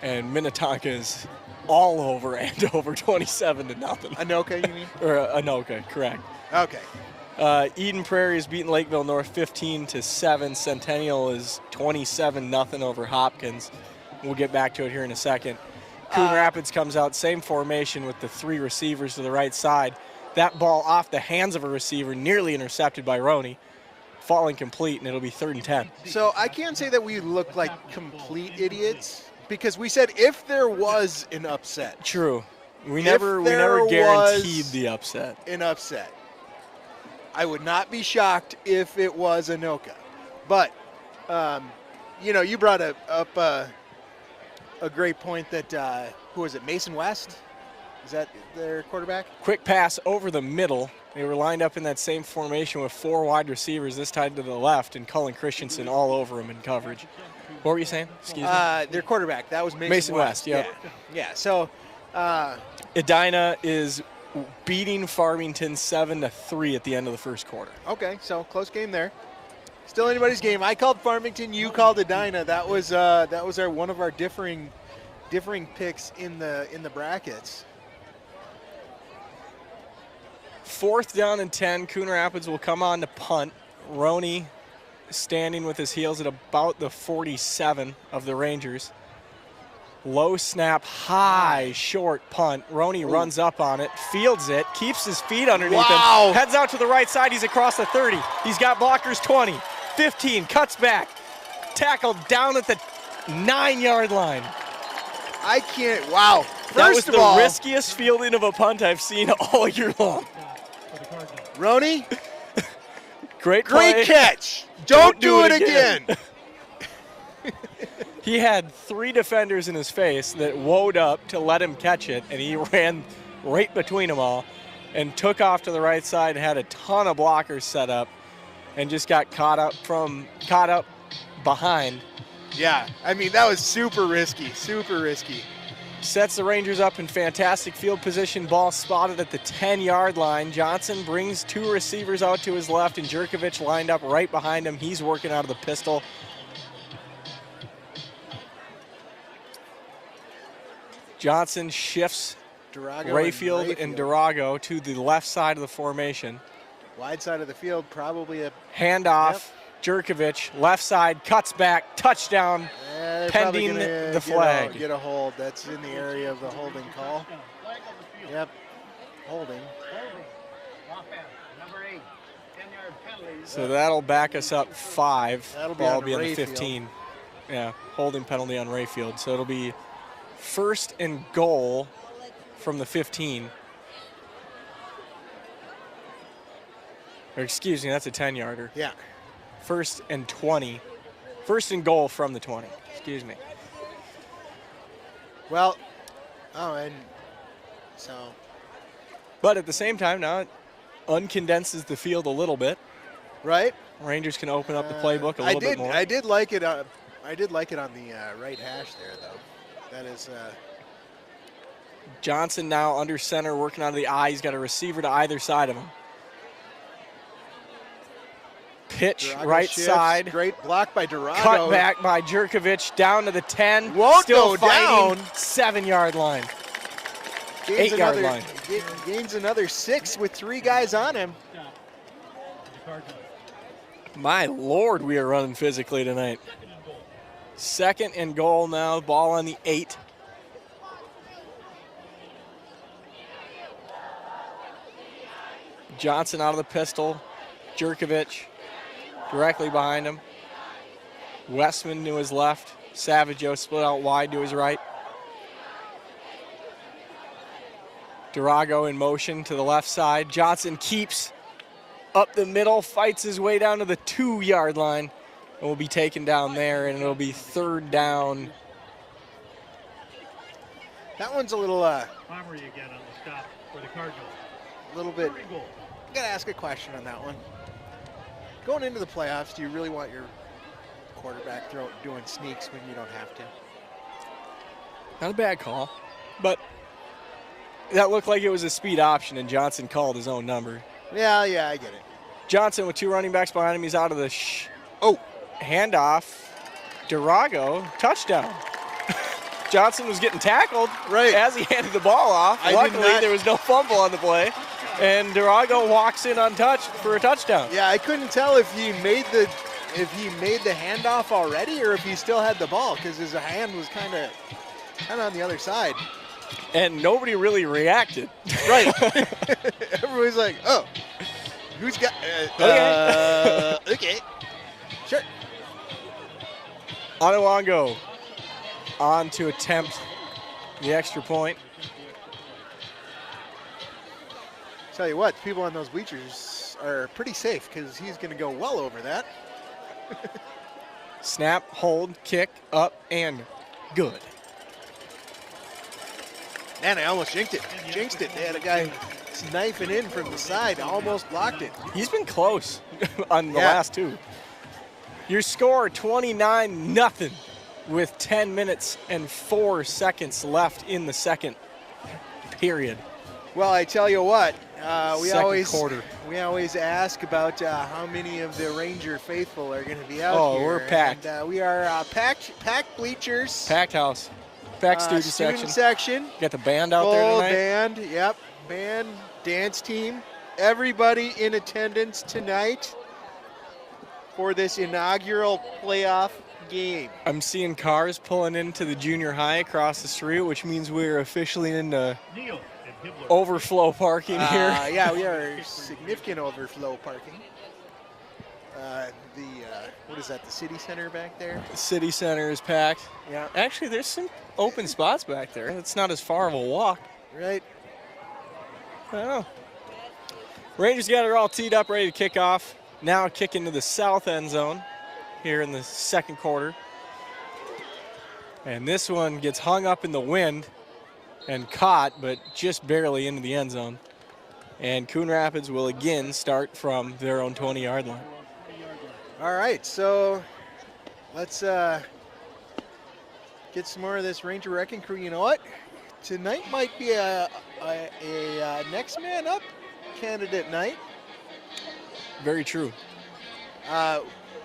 and Minnetonka is all over Andover, 27-0. Anoka, you mean? Or Anoka, correct. Okay. Eden Prairie is beating Lakeville North 15-7. Centennial is 27-0 over Hopkins. We'll get back to it here in a second. Coon Rapids comes out, same formation with the 3 receivers to the right side. That ball off the hands of a receiver, nearly intercepted by Roney, falling complete, and it'll be 3rd and 10. So I can't say that we look like complete idiots because we said if there was an upset. True. We never guaranteed the upset. An upset. I would not be shocked if it was Anoka. But, you brought up a great point that, who was it, Mason West? Is that their quarterback? Quick pass over the middle. They were lined up in that same formation with 4 wide receivers, this time to the left, and Cullen Christensen all over him in coverage. What were you saying? Excuse me? Their quarterback, that was Mason West. Yeah. Yeah, so. Edina is beating Farmington 7-3 at the end of the first quarter. Okay, so close game there. Still anybody's game. I called Farmington, you called Edina. That was one of our differing picks in the brackets. 4th down and 10. Coon Rapids will come on to punt. Roney standing with his heels at about the 47 of the Rangers. Low snap, high, short punt. Roney runs up on it, fields it, keeps his feet underneath him, heads out to the right side. He's across the 30. He's got blockers 20, 15, cuts back, tackled down at the 9-yard line. I can't, wow. That was the riskiest fielding of a punt I've seen all year long. Roney, great catch. Don't do it again. He had 3 defenders in his face that woed up to let him catch it, and he ran right between them all and took off to the right side and had a ton of blockers set up and just got caught up behind. Yeah, I mean, that was super risky. Sets the Rangers up in fantastic field position. Ball spotted at the 10-yard line. Johnson brings 2 receivers out to his left, and Jerkovich lined up right behind him. He's working out of the pistol. Johnson shifts Durago Rayfield and Durago to the left side of the formation. Wide side of the field, probably a Handoff. Jerkovich, left side, cuts back, touchdown, pending the flag. Get a hold. That's in the area of the holding call. Yep, holding. So that'll back us up 5. That'll be Ball on be on the Rayfield. 15. Yeah, holding penalty on Rayfield. So it'll be first and goal from the 15. Or excuse me, that's a 10-yarder. Yeah. First and 20. First and goal from the 20. Excuse me. Well, and so. But at the same time, now it uncondenses the field a little bit. Right. Rangers can open up the playbook a little bit more. I did like it. I did like it on the right hash there, though. That is. Johnson now under center, working out of the eye. He's got a receiver to either side of him. Pitch Durago right shifts. side. Great block by Durago. Cut back by Jerkovich down to the 10. Won't Still go fighting. down. 7-yard line. Gains 8-yard line. Gains another 6 with 3 guys on him. My Lord, we are running physically tonight. Second and goal now. Ball on the 8. Johnson out of the pistol. Jerkovich directly behind him. Westman to his left. Savageau split out wide to his right. Durago in motion to the left side. Johnson keeps up the middle, fights his way down to the 2-yard line, and will be taken down there, and it'll be third down. That one's a little. Palmer again on the stop for the Cardinals. A little bit. I gotta ask a question on that one. Going into the playoffs, do you really want your quarterback doing sneaks when you don't have to? Not a bad call, but that looked like it was a speed option, and Johnson called his own number. Yeah, I get it. Johnson with 2 running backs behind him. He's out of the handoff. Durago, touchdown. Johnson was getting tackled as he handed the ball off. Luckily, there was no fumble on the play, and Durago walks in untouched for a touchdown. Yeah, I couldn't tell if he made the handoff already or if he still had the ball because his hand was kind of on the other side. And nobody really reacted. Right. Everybody's like, oh, who's got okay. Sure. Onewongo on to attempt the extra point. Tell you what, people on those bleachers are pretty safe because he's going to go well over that. Snap, hold, kick, up, and good. Man, I almost jinxed it. They had a guy sniping in from the side, almost blocked it. He's been close on the last 2. Your score, 29-0 with 10 minutes and 4 seconds left in the second period. Well, I tell you what, we always ask about how many of the Ranger faithful are going to be out here. Oh, we're packed. And, we are packed bleachers. Packed house. Packed student section. Got the band out there Full tonight. band, yep. Band, dance team. Everybody in attendance tonight for this inaugural playoff game. I'm seeing cars pulling into the junior high across the street, which means we're officially into overflow parking here. Yeah, we are significant overflow parking. What is that, the city center back there? The city center is packed. Yeah. Actually, there's some open spots back there. It's not as far of a walk. Right. I don't know. Rangers got it all teed up, ready to kick off. Now kick into the south end zone here in the second quarter. And this one gets hung up in the wind and caught, but just barely into the end zone. And Coon Rapids will again start from their own 20-yard line. All right, so let's get some more of this Ranger Wrecking Crew. You know what? Tonight might be a next man up candidate night. Very true.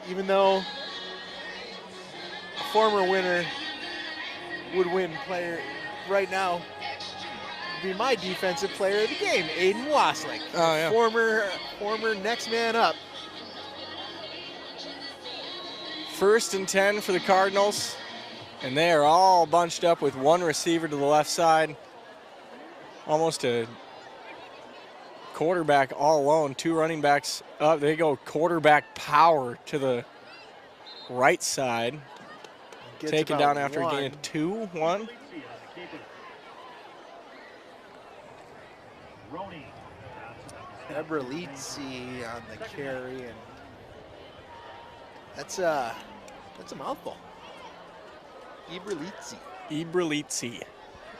Even though a former winner would win player right now be my defensive player of the game, Aiden Waslick. Oh, yeah. Former next man up. 1st and 10 for the Cardinals, and they are all bunched up with one receiver to the left side. Almost a quarterback all alone, 2 running backs up. They go quarterback power to the right side. Taken down after a gain of 2, 1. Eberlizzi on the carry, and that's a mouthful. Eberlizzi.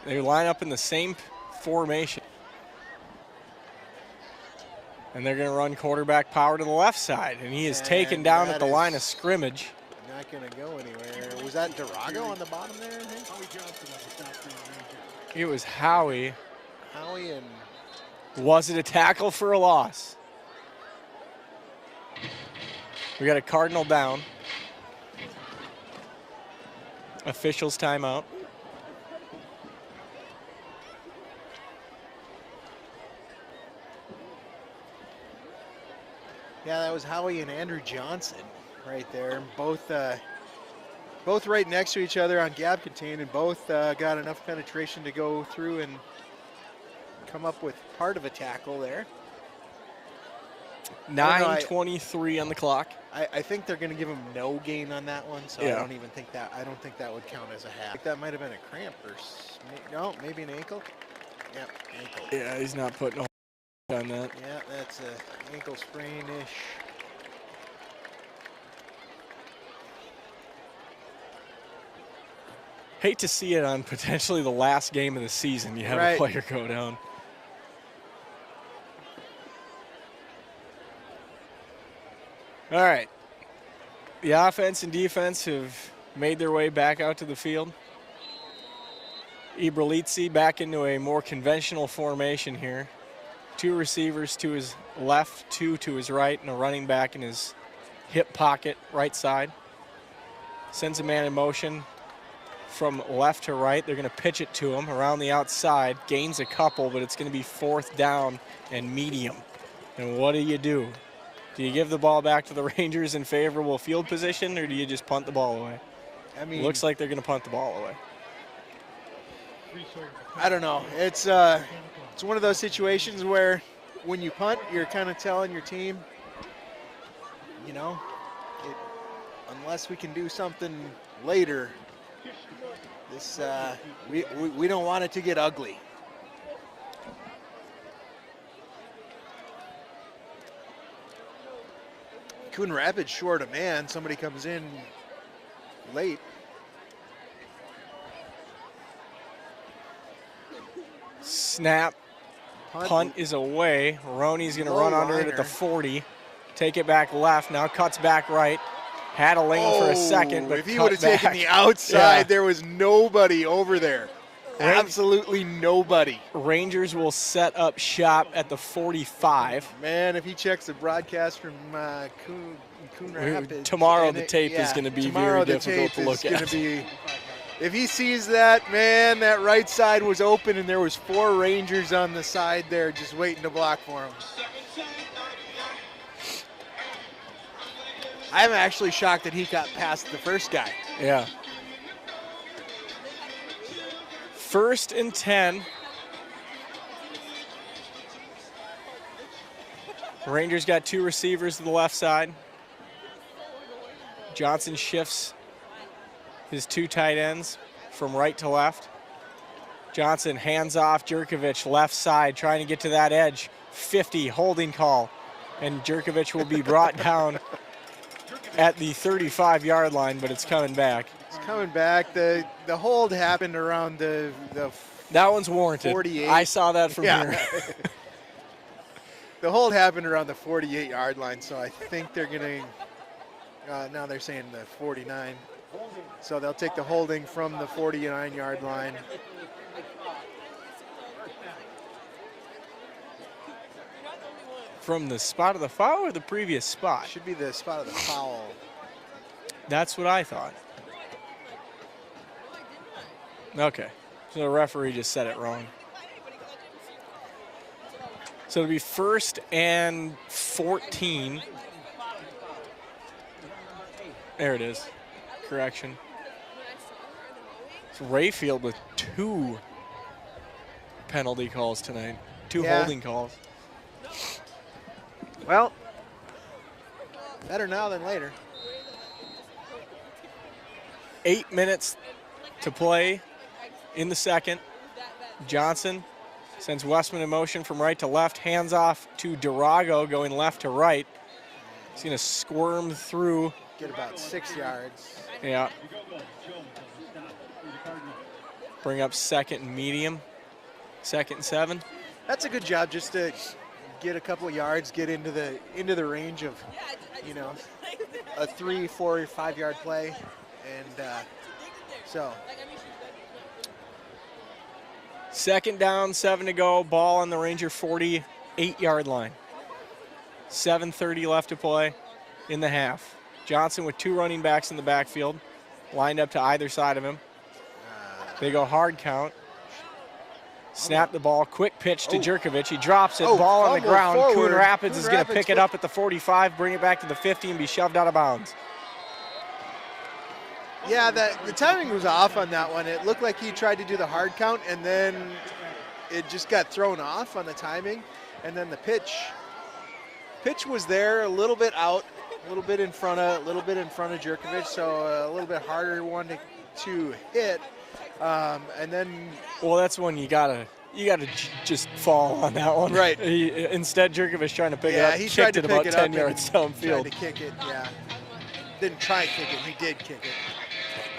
They line up in the same formation. And they're going to run quarterback power to the left side, and he is taken down at the line of scrimmage. Not going to go anywhere. Was that Durago on the bottom there, I think? It was Howie. Howie and... Was it a tackle for a loss? We got a Cardinal down. Officials timeout. Yeah, that was Howie and Andrew Johnson right there. Both right next to each other on gap contain, and both got enough penetration to go through and come up with part of a tackle there. 9:23 on the clock. I think they're going to give him no gain on that one, so Yeah. I don't think that would count as a half. That might have been a cramp or no, maybe an ankle. Yep, ankle. Yeah, he's not putting a on that. Yeah, that's a ankle sprain-ish. Hate to see it on potentially the last game of the season. You have a player go down. All right. The offense and defense have made their way back out to the field. Eberlizzi back into a more conventional formation here. 2 receivers to his left, 2 to his right, and a running back in his hip pocket, right side. Sends a man in motion from left to right. They're going to pitch it to him around the outside. Gains a couple, but it's going to be 4th down and medium. And what do? Do you give the ball back to the Rangers in favorable field position, or do you just punt the ball away? I mean, looks like they're going to punt the ball away. I don't know. It's one of those situations where when you punt, you're kind of telling your team, you know, unless we can do something later, this we don't want it to get ugly. Coon Rapids short a man. Somebody comes in late. Snap. Punt is away. Roney's going to run under it at the 40. Take it back left. Now cuts back right. Had a lane for a second, but if he would have taken the outside, there was nobody over there. Absolutely nobody. Rangers will set up shop at the 45. Man, if he checks the broadcast from Coon Rapids. Tomorrow the tape is going to be very difficult to look at. If he sees that, man, that right side was open and there was 4 Rangers on the side there just waiting to block for him. I'm actually shocked that he got past the first guy. Yeah. 1st and 10. Rangers got 2 receivers to the left side. Johnson shifts his 2 tight ends from right to left. Johnson hands off Jerkovich left side, trying to get to that edge. 50 holding call, and Jerkovich will be brought down at the 35-yard line, but it's coming back. It's coming back. The hold happened around the that one's warranted. 48. I saw that from here. The hold happened around the 48-yard line, so I think they're going to, now they're saying the 49. So they'll take the holding from the 49-yard line. From the spot of the foul or the previous spot? Should be the spot of the foul. That's what I thought. Okay. So the referee just said it wrong. So it'll be 1st and 14. There it is. Correction. It's Rayfield with 2 penalty calls tonight. 2 holding calls. Well, better now than later. 8 minutes to play in the second. Johnson sends Westman in motion from right to left. Hands off to Durago going left to right. He's going to squirm through. Get about 6 yards. Yeah. Bring up 2nd and medium. 2nd and 7. That's a good job just to get a couple of yards, get into the range of, you know, a 3, 4, 5 yard play. And so. 2nd down, 7 to go. Ball on the Ranger 48-yard line. 7:30 left to play in the half. Johnson with 2 running backs in the backfield, lined up to either side of him. They go hard count. Snap the ball, quick pitch to Jerkovich. He drops it, ball on the ground. Forward. Coon Rapids is going to pick it up at the 45, bring it back to the 50, and be shoved out of bounds. Yeah, the timing was off on that one. It looked like he tried to do the hard count, and then it just got thrown off on the timing. And then the pitch was there, a little bit out, a little bit in front of Jerkovich, so a little bit harder one to hit. And then, well, that's when you gotta just fall on that one. Right. Instead, Jerkovich trying to pick it up. He kicked tried to it pick about it 10 up yards and downfield. tried to kick it. Yeah, didn't try and kick it. He did kick it.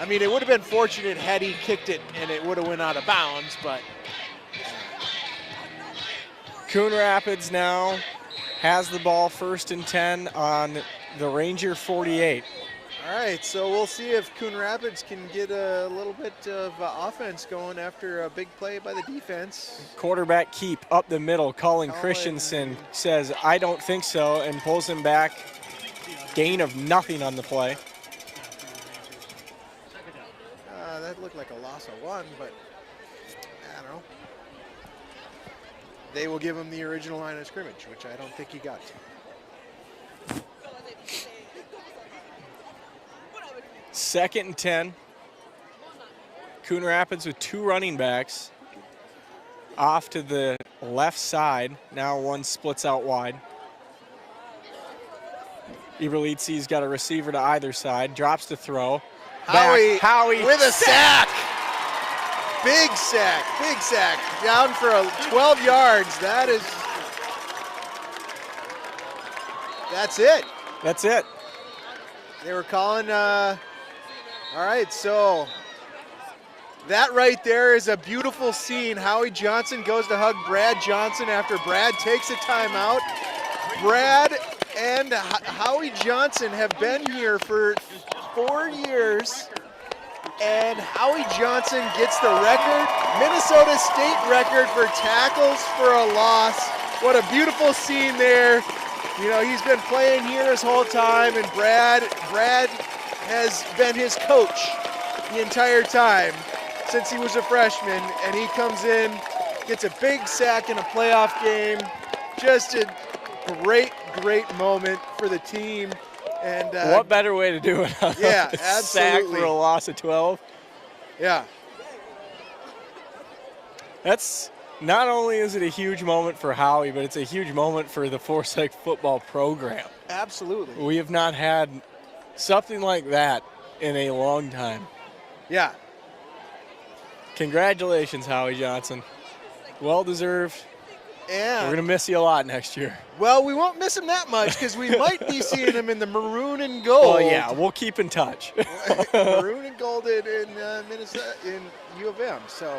I mean, it would have been fortunate had he kicked it and it would have went out of bounds, but. Coon Rapids now has the ball 1st and 10 on the Ranger 48. All right, so we'll see if Coon Rapids can get a little bit of offense going after a big play by the defense. Quarterback keep up the middle. Colin Christensen says, I don't think so, and pulls him back. Gain of nothing on the play. That looked like a loss of 1, but I don't know. They will give him the original line of scrimmage, which I don't think he got. 2nd and 10. Coon Rapids with 2 running backs. Off to the left side. Now one splits out wide. Iberlitzi's got a receiver to either side. Drops to throw. Howie with a sack. Big sack. Down for 12 yards. That's it. That's it. They were calling, all right, so that right there is a beautiful scene. Howie Johnson goes to hug Brad Johnson after Brad takes a timeout. Brad and Howie Johnson have been here for 4 years, and Howie Johnson gets the record, Minnesota State record for tackles for a loss. What a beautiful scene there. You know, he's been playing here his whole time, and Brad has been his coach the entire time since he was a freshman, and he comes in, gets a big sack in a playoff game. Just a great moment for the team. And what better way to do it? Yeah, Sack absolutely. for a loss of 12. Yeah. That's not only is it a huge moment for Howie, but it's a huge moment for the Forsyth football program. Absolutely. We have not had something like that in a long time. Yeah. Congratulations, Howie Johnson. Well deserved. And we're going to miss you a lot next year. Well, we won't miss him that much because we might be seeing him in the maroon and gold. Well, yeah, we'll keep in touch. Maroon and gold in Minnesota, in U of M. So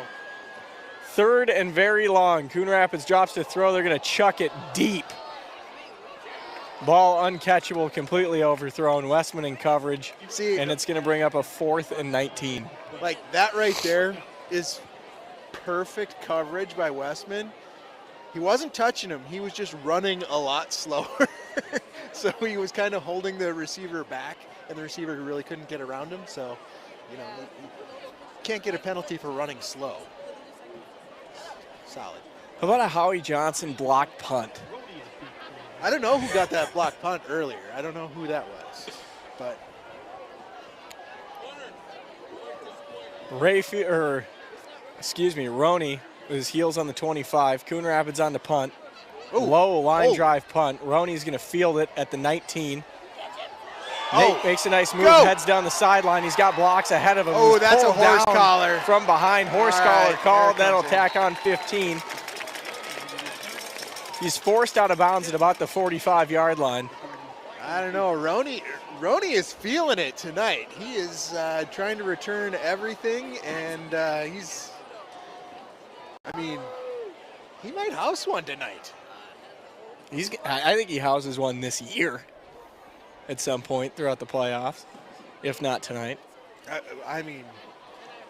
3rd and very long. Coon Rapids drops to throw. They're going to chuck it deep. Ball uncatchable, completely overthrown. Westman in coverage. See, and it's going to bring up a 4th and 19. Like that right there is perfect coverage by Westman. He wasn't touching him. He was just running a lot slower. So he was kind of holding the receiver back, and the receiver really couldn't get around him. So, you know, you can't get a penalty for running slow. solid. How about a Howie Johnson blocked punt? I don't know who got that block punt earlier. I don't know who that was, but Roney with his heels on the 25. Coon Rapids on the punt. Ooh. Low line Oh. drive punt. Roney's going to field it at the 19. Oh. Nate makes a nice move, Go. heads down the sideline. He's got blocks ahead of him. Oh, He's that's a pulled horse down collar. from behind. Horse All collar right, called. there it That'll comes in. tack on 15. He's forced out of bounds at about the 45-yard line. I don't know. Roney is feeling it tonight. He is trying to return everything, and he might house one tonight. I think he houses one this year at some point throughout the playoffs, if not tonight. I mean,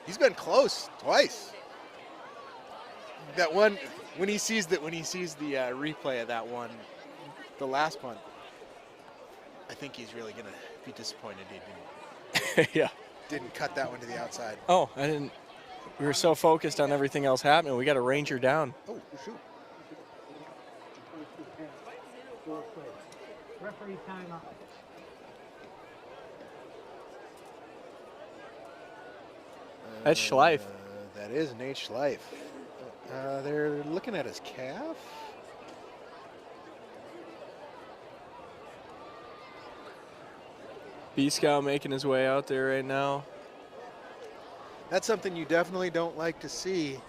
he's been close twice. That one, when he sees the replay of that one, the last one, I think he's really gonna be disappointed he Yeah. didn't cut that one to the outside. Oh, I didn't. We were so focused on everything else happening. We got a Ranger down. Oh shoot! Referee timeout. That's Schleif. That is Nate Schleif. They're looking at his calf. B-Scout making his way out there right now. That's something you definitely don't like to see.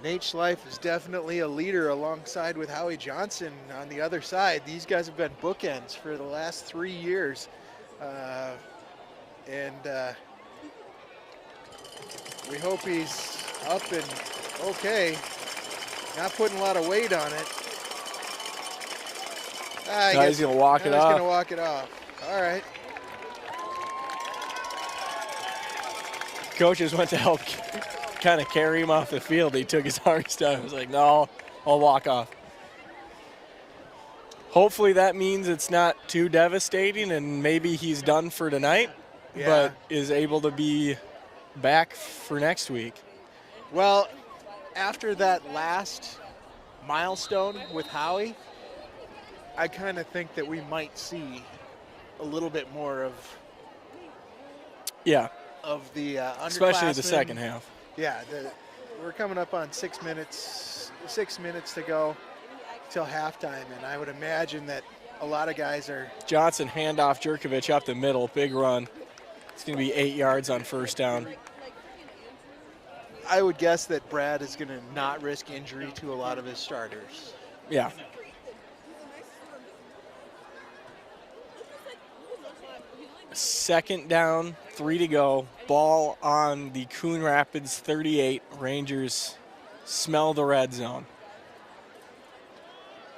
Nate Schleif is definitely a leader alongside with Howie Johnson on the other side. These guys have been bookends for the last 3 years. We hope he's up and okay. Not putting a lot of weight on it. He's going to walk it He's off. going to walk it off. All right. Coaches went to help kind of carry him off the field. He took his arms down. I was like, no, I'll walk off. Hopefully that means it's not too devastating and maybe he's done for tonight, but is able to be back for next week. Well, after that last milestone with Howie, I kind of think that we might see a little bit more of the underclassmen. Especially the second half. Yeah, we're coming up on 6 minutes. 6 minutes to go till halftime, and I would imagine that a lot of guys are. Johnson handoff, Jerkovich up the middle, big run. It's going to be 8 yards on first down. I would guess that Brad is going to not risk injury to a lot of his starters. Yeah. Second down, 3 to go. Ball on the Coon Rapids 38. Rangers smell the red zone.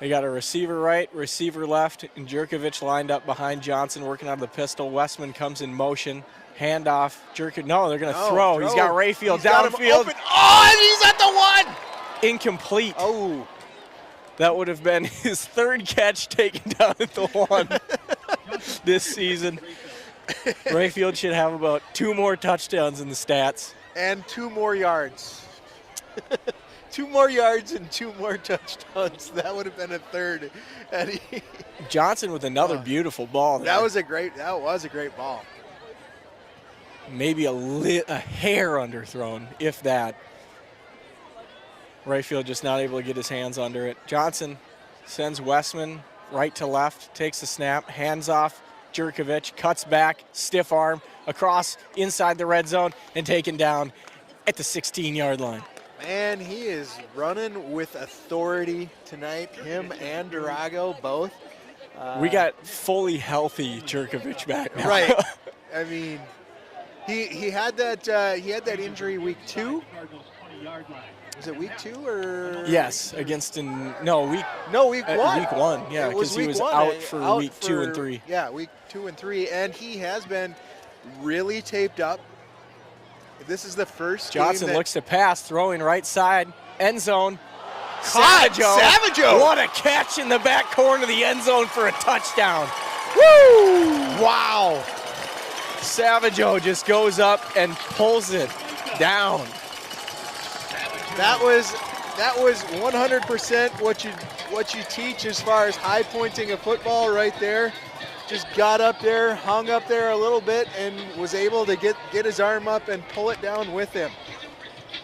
They got a receiver right, receiver left, and Jerkovich lined up behind Johnson working out of the pistol. Westman comes in motion. Handoff. No, they're going to throw. He's got Rayfield downfield. Oh, and he's at the 1! Incomplete. Oh. That would have been his third catch taken down at the 1 this season. Rayfield should have about 2 more touchdowns in the stats. And 2 more yards. 2 more yards and 2 more touchdowns. That would have been a third. Johnson with another beautiful ball there. That was a great ball. Maybe a hair underthrown, if that. Rayfield just not able to get his hands under it. Johnson sends Westman right to left, takes the snap, hands off. Jerkovich cuts back, stiff arm, across inside the red zone, and taken down at the 16-yard line. Man, he is running with authority tonight, him and Durago both. We got fully healthy Jerkovich back now. Right. I mean, he had that injury week 2. Was it week 2 or? Yes, against week 1. Week 1. Yeah, because he was out for week 2 and 3. Yeah, week 2 and 3, and he has been really taped up. This is the first Johnson game looks to pass, throwing right side, end zone. Savageau! What a catch in the back corner of the end zone for a touchdown. Woo! Wow. Savageau just goes up and pulls it down. That was 100% what you teach as far as high pointing a football right there. Just got up there, hung up there a little bit, and was able to get his arm up and pull it down with him.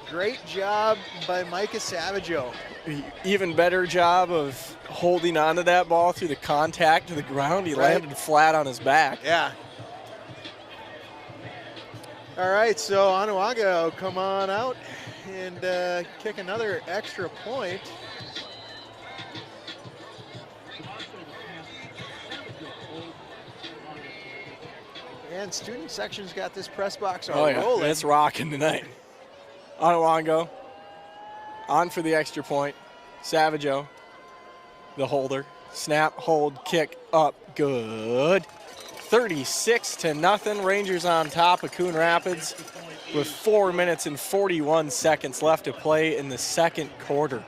Great job by Micah Savageau. Even better job of holding onto that ball through the contact to the ground. He landed flat on his back. Yeah. All right, so Onawaga will come on out and kick another extra point. And student section's got this press box rolling. It's rocking tonight. Onawango on for the extra point. Savageau, the holder. Snap, hold, kick, up, good. 36-0. Rangers on top of Coon Rapids with 4 minutes and 41 seconds left to play in the second quarter.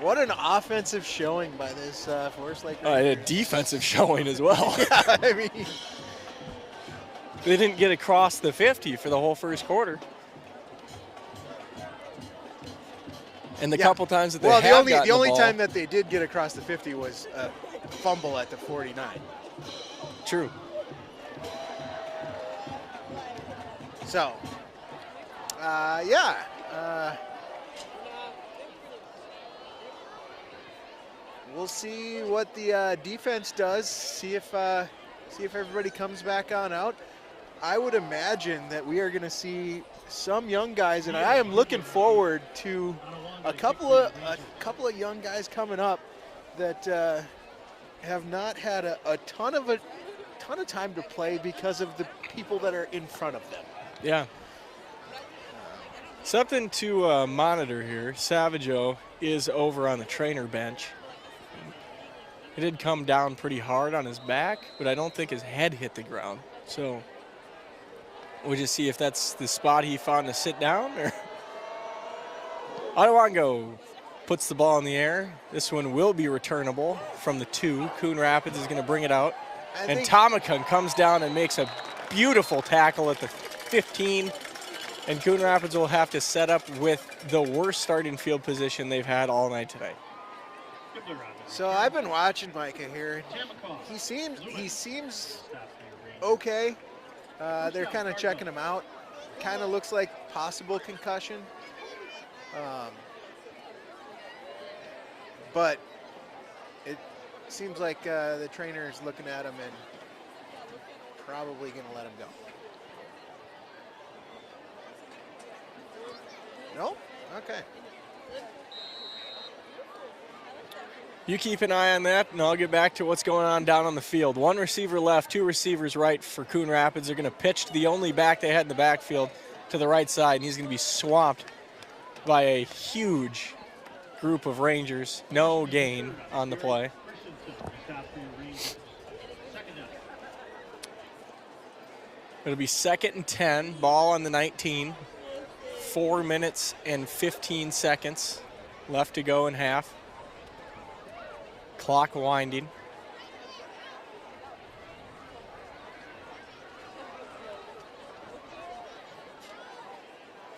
What an offensive showing by this Forest Lake A defensive showing as well. Yeah, I mean, they didn't get across the 50 for the whole first quarter. And the couple times that they the only time that they did get across the 50 was a fumble at the 49. True. So, we'll see what the defense does. See if everybody comes back on out. I would imagine that we are going to see some young guys, and I am looking forward to a couple of young guys coming up that have not had a ton of time to play because of the people that are in front of them. Yeah. Something to monitor here. Savageau is over on the trainer bench. It did come down pretty hard on his back, but I don't think his head hit the ground. So we'll just see if that's the spot he found to sit down. Or Onawango puts the ball in the air. This one will be returnable from the 2. Coon Rapids is going to bring it out. And Tomakun comes down and makes a beautiful tackle at the 15. And Coon Rapids will have to set up with the worst starting field position they've had all night today. So I've been watching Micah here. He seems okay. They're kind of checking him out. Kind of looks like possible concussion. But it seems like the trainer is looking at him and probably going to let him go. No? Okay. You keep an eye on that, and I'll get back to what's going on down on the field. 1 receiver left, 2 receivers right for Coon Rapids. They're going to pitch to the only back they had in the backfield to the right side, and he's going to be swamped by a huge group of Rangers. No gain on the play. It'll be 2nd and 10, ball on the 19. 4 minutes and 15 seconds left to go in half. Clock winding.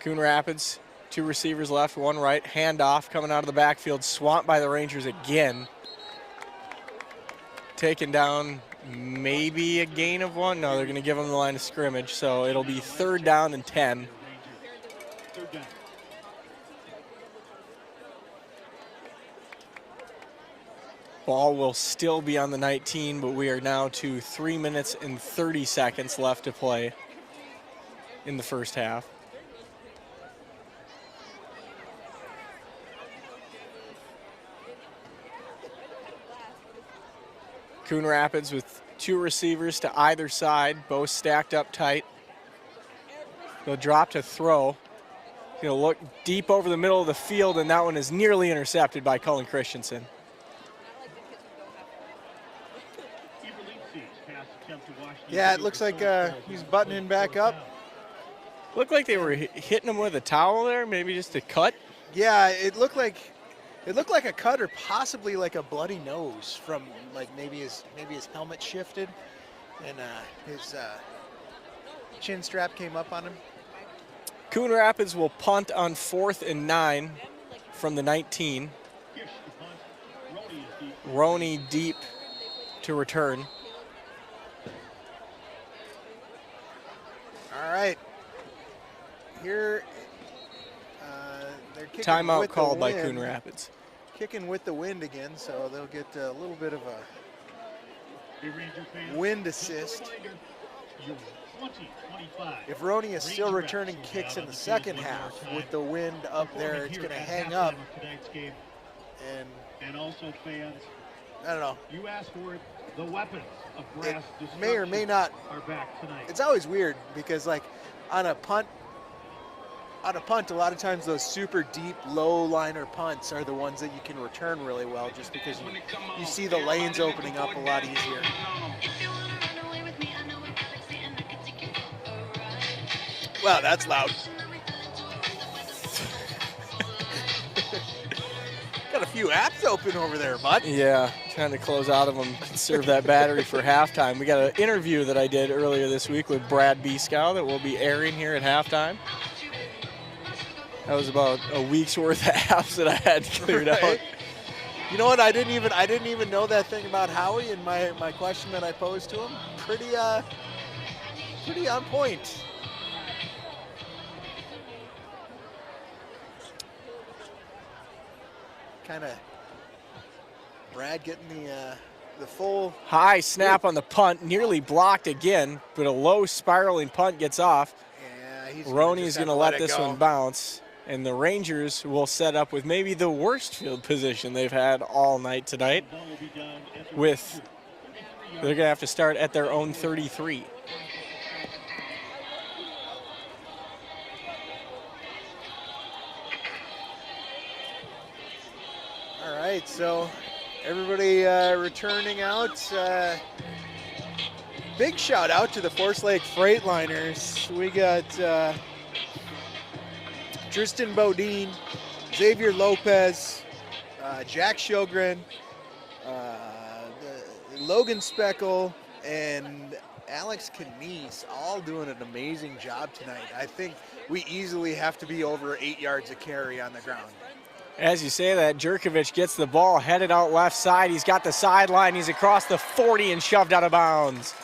Coon Rapids, 2 receivers left, 1 right. Handoff coming out of the backfield, swamped by the Rangers again. Taken down, maybe a gain of 1. No, they're going to give them the line of scrimmage, so it'll be 3rd down and 10. Ball will still be on the 19, but we are now to 3 minutes and 30 seconds left to play in the first half. Coon Rapids with 2 receivers to either side, both stacked up tight. They'll drop to throw. He'll look deep over the middle of the field, and that one is nearly intercepted by Cullen Christensen. Yeah, it looks like he's buttoning back up. Looked like they were hitting him with a towel there, maybe just a cut. Yeah, it looked like a cut or possibly like a bloody nose from like maybe his helmet shifted and his chin strap came up on him. Coon Rapids will punt on 4th and 9 from the 19. Roney deep to return. All right. Here, they're kicking Timeout with called the by wind. Coon Rapids. Kicking with the wind again, so they'll get a little bit of a wind assist. If Roney is still returning kicks in the second half with the wind up there, it's going to hang up. And also fans, I don't know. you asked for it. The weapons of grass It may or may not. are back tonight. It's always weird because, like, on a punt, a lot of times those super deep, low liner punts are the ones that you can return really well, just because you see the lanes opening up a lot easier. Wow, that's loud. Got a few apps open over there, bud. Yeah, trying to close out of them, conserve that battery for halftime. We got an interview that I did earlier this week with Brad Beeskow that will be airing here at halftime. That was about a week's worth of apps that I had cleared out. You know what? I didn't even know that thing about Howie and my question that I posed to him. Pretty on point. Kind of Brad getting the full High snap on the punt, nearly blocked again, but a low spiraling punt gets off. Yeah, Roney's going to let this one bounce, and the Rangers will set up with maybe the worst field position they've had all night tonight. They're going to have to start at their own 33. All right, so everybody returning out. Big shout out to the Forest Lake Freightliners. We got Tristan Bodine, Xavier Lopez, Jack Sjogren, Logan Speckle, and Alex Canese, all doing an amazing job tonight. I think we easily have to be over 8 yards of carry on the ground. As you say that, Jerkovic gets the ball headed out left side. He's got the sideline. He's across the 40 and shoved out of bounds.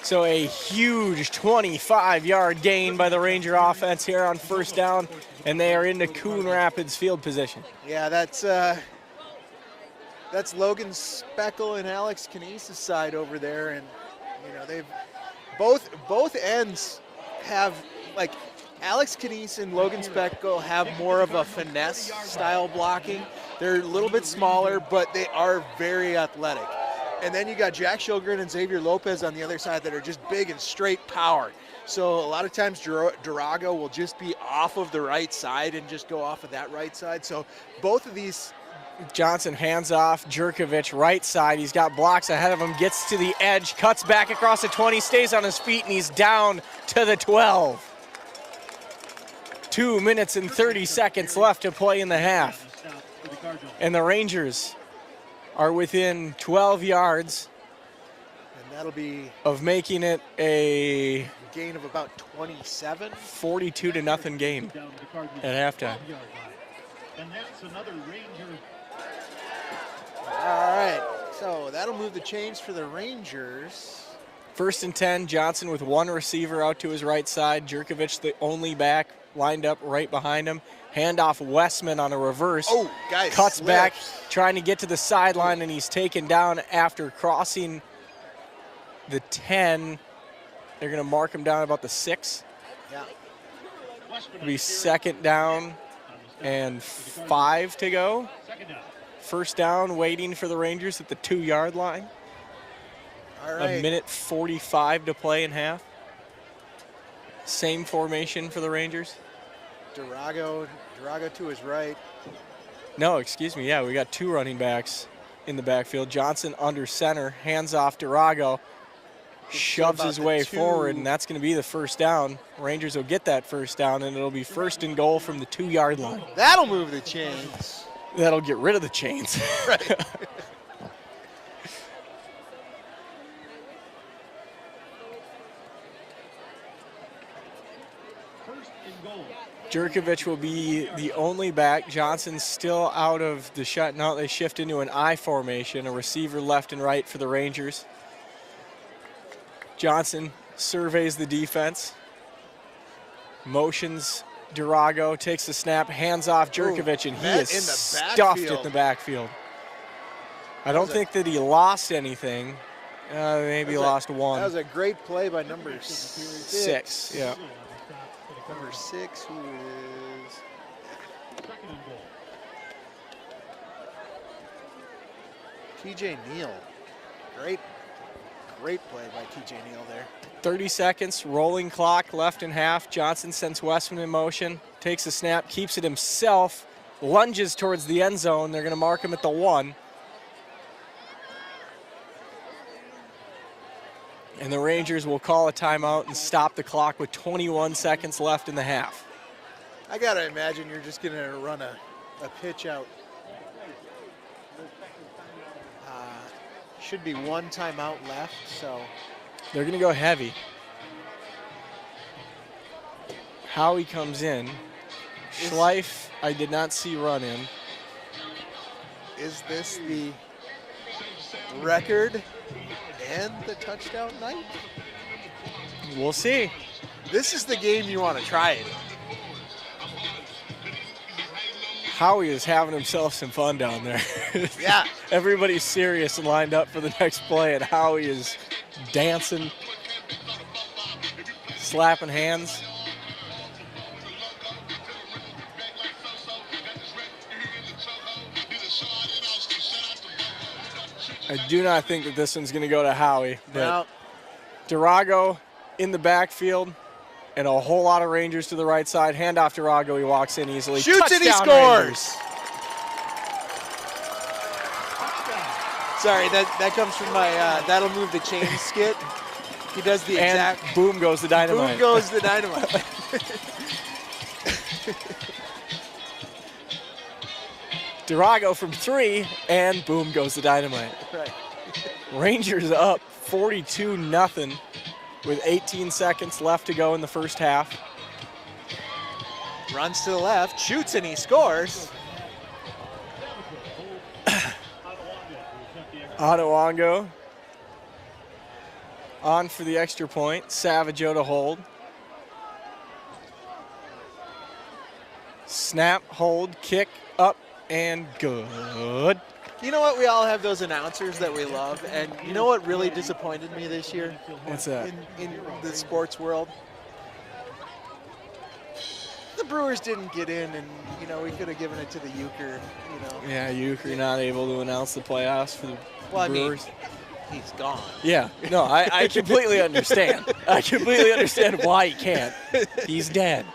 So a huge 25-yard gain by the Ranger offense here on first down, and they are into Coon Rapids field position. Yeah, that's Logan Speckle and Alex Canese's side over there, and you know they've both ends have, like, Alex Canese and Logan Speckle have more of a finesse style blocking. They're a little bit smaller, but they are very athletic. And then you got Jack Sjogren and Xavier Lopez on the other side that are just big and straight power. So a lot of times Durago will just be off of the right side and just go off of that right side. So both of these. Johnson hands off, Jerkovic right side. He's got blocks ahead of him, gets to the edge, cuts back across the 20, stays on his feet, and he's down to the 12. 2 minutes and 30 seconds left to play in the half. And the Rangers are within 12 yards and that'll be of making it a gain of about 27. 42-0 game at halftime. And that's another Ranger. All right, so that'll move the chains for the Rangers. 1st and 10, Johnson with one receiver out to his right side. Jerkovic, the only back, lined up right behind him. Handoff Westman on a reverse. Oh, guys, cuts slips. back, trying to get to the sideline, and he's taken down after crossing the 10. They're going to mark him down about the 6. Yeah. It'll be 2nd down and 5 to go. First down, waiting for the Rangers at the 2-yard line. All right. A minute 45 to play in half. Same formation for the Rangers. Durago to his right. No, excuse me. Yeah, we got 2 running backs in the backfield. Johnson under center, hands off Durago, shoves his way forward, and that's going to be the first down. Rangers will get that first down, and it'll be 1st and goal from the 2-yard line. That'll move the chains. That'll get rid of the chains. Right. First and goal Jerkovich will be the only back. Johnson's still out of the shut. Now they shift into an I formation, a receiver left and right for the Rangers. Johnson surveys the defense. Motions Durago, takes the snap, hands off Jerkovich, and he is stuffed in the backfield. I don't think that he lost anything. Maybe lost one. That was a great play by number 6. Yeah. Number 6, who is Second and goal. TJ Neal. Great play by TJ Neal there. 30 seconds, rolling clock, left and half. Johnson sends Westman in motion, takes a snap, keeps it himself, lunges towards the end zone. They're going to mark him at the 1. And the Rangers will call a timeout and stop the clock with 21 seconds left in the half. I got to imagine you're just going to run a pitch out. Should be 1 timeout left, so. They're going to go heavy. Howie comes in. Schleif, I did not see run in. Is this the record and the touchdown night? We'll see. This is the game you want to try it in. Howie is having himself some fun down there. Yeah. Everybody's serious and lined up for the next play, and Howie is dancing, slapping hands. I do not think that this one's going to go to Howie, but Now, Durago in the backfield and a whole lot of Rangers to the right side. Hand off Durago, he walks in easily. shoots and he Touchdown, scores. Rangers. Sorry, that comes from my That'll Move the Chain skit. He does the And exact. boom goes the dynamite. Boom goes the dynamite. Durago from 3, and boom goes the dynamite. Right. Rangers up 42-0 with 18 seconds left to go in the first half. Runs to the left, shoots and he scores. Ottawongo on for the extra point. Savageau to hold. Snap, hold, kick, up, and good. You know what? We all have those announcers that we love, and you know what really disappointed me this year What's that? in the sports world? The Brewers didn't get in, and you know we could have given it to the Euchre. You know. Yeah, you're not able to announce the playoffs for the Brewers. He's gone. Yeah, no, I completely understand. I completely understand why he can't. He's dead.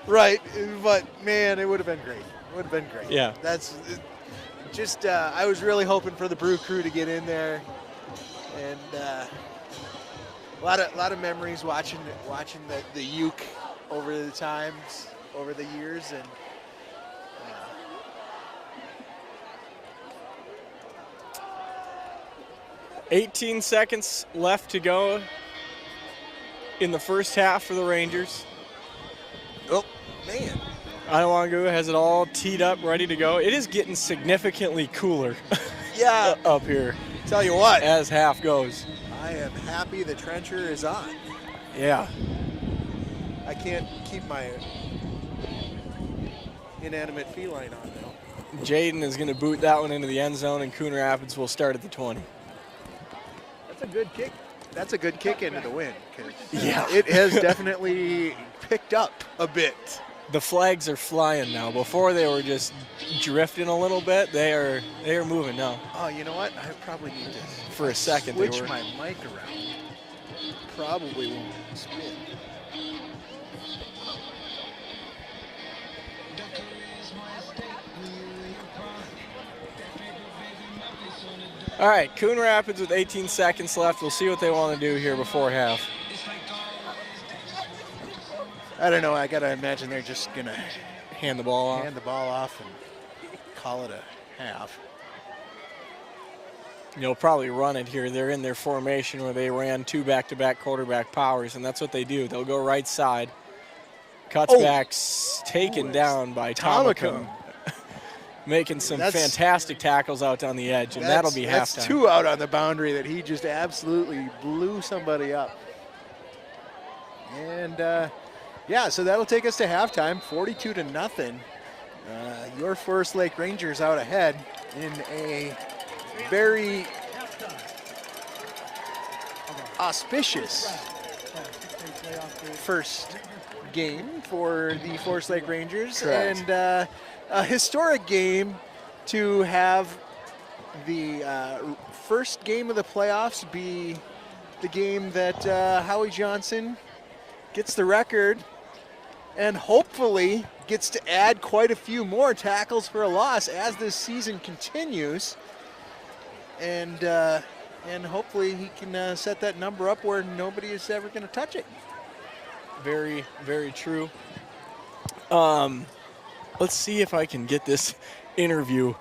Right, but man, it would have been great. It would have been great. Yeah. That's just. I was really hoping for the Brew Crew to get in there, and a lot of memories watching the Uke over the times, over the years, and. 18 seconds left to go in the first half for the Rangers. Oh, man. Ottawongo has it all teed up, ready to go. It is getting significantly cooler Yeah. up here Tell you what, as half goes. I am happy the trencher is on. Yeah. I can't keep my inanimate feline on now. Jaden is going to boot that one into the end zone, and Coon Rapids will start at the 20. That's a good kick. That's a good kick into the wind. 'Cause, Yeah. it has definitely picked up a bit. The flags are flying now. Before they were just drifting a little bit. They are moving now. Oh, you know what? I probably need to For a second, they switch were. my mic around. Probably won't spin. All right, Coon Rapids with 18 seconds left. We'll see what they want to do here before half. I don't know. I got to imagine they're just going to Hand the ball off. hand the ball off and call it a half. You'll probably run it here. They're in their formation where they ran 2 back-to-back quarterback powers, and that's what they do. They'll go right side. Cuts back, taken down by Tomacone. Tomacone. Making some That's- fantastic tackles out on the edge, and that'll be That's halftime. 2 out on the boundary that he just absolutely blew somebody up. And so that'll take us to halftime, 42-0. Your Forest Lake Rangers out ahead in a very auspicious first game for the Forest Lake Rangers. Correct. And a historic game to have the first game of the playoffs be the game that Howie Johnson gets the record and hopefully gets to add quite a few more tackles for a loss as this season continues. And hopefully he can set that number up where nobody is ever going to touch it. Very, very true. Let's see if I can get this interview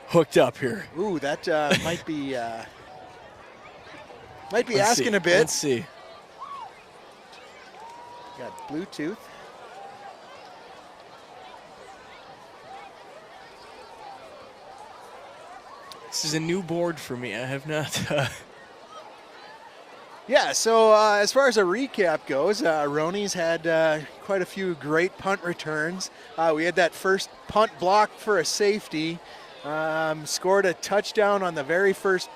hooked up here. Ooh, that might be Let's asking see. a bit. Let's see. Got Bluetooth. This is a new board for me. I have not. Yeah, so as far as a recap goes, Roni's had quite a few great punt returns. We had that first punt block for a safety, scored a touchdown on the very first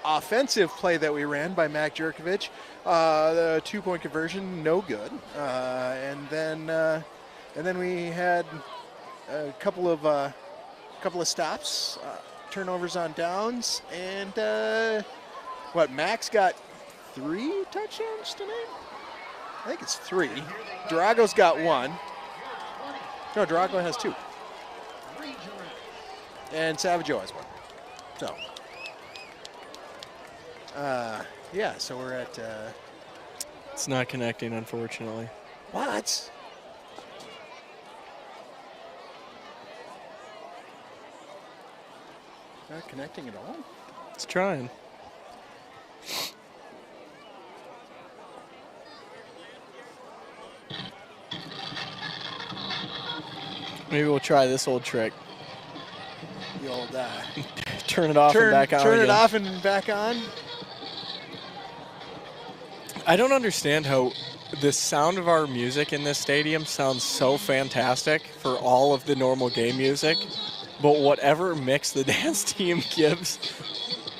offensive play that we ran by Mac Jerkovich. The 2-point conversion, no good. And then we had a couple of stops, turnovers on downs, and Max got 3 touchdowns tonight? I think it's 3. Drago's got 1. No, Drago has 2. And Savageau has 1. So, so we're at... It's not connecting, unfortunately. What? Not connecting at all? It's trying. Maybe we'll try this old trick. The old Turn it off and back on turn again. it off and back on. I don't understand how the sound of our music in this stadium sounds so fantastic for all of the normal game music, but whatever mix the dance team gives,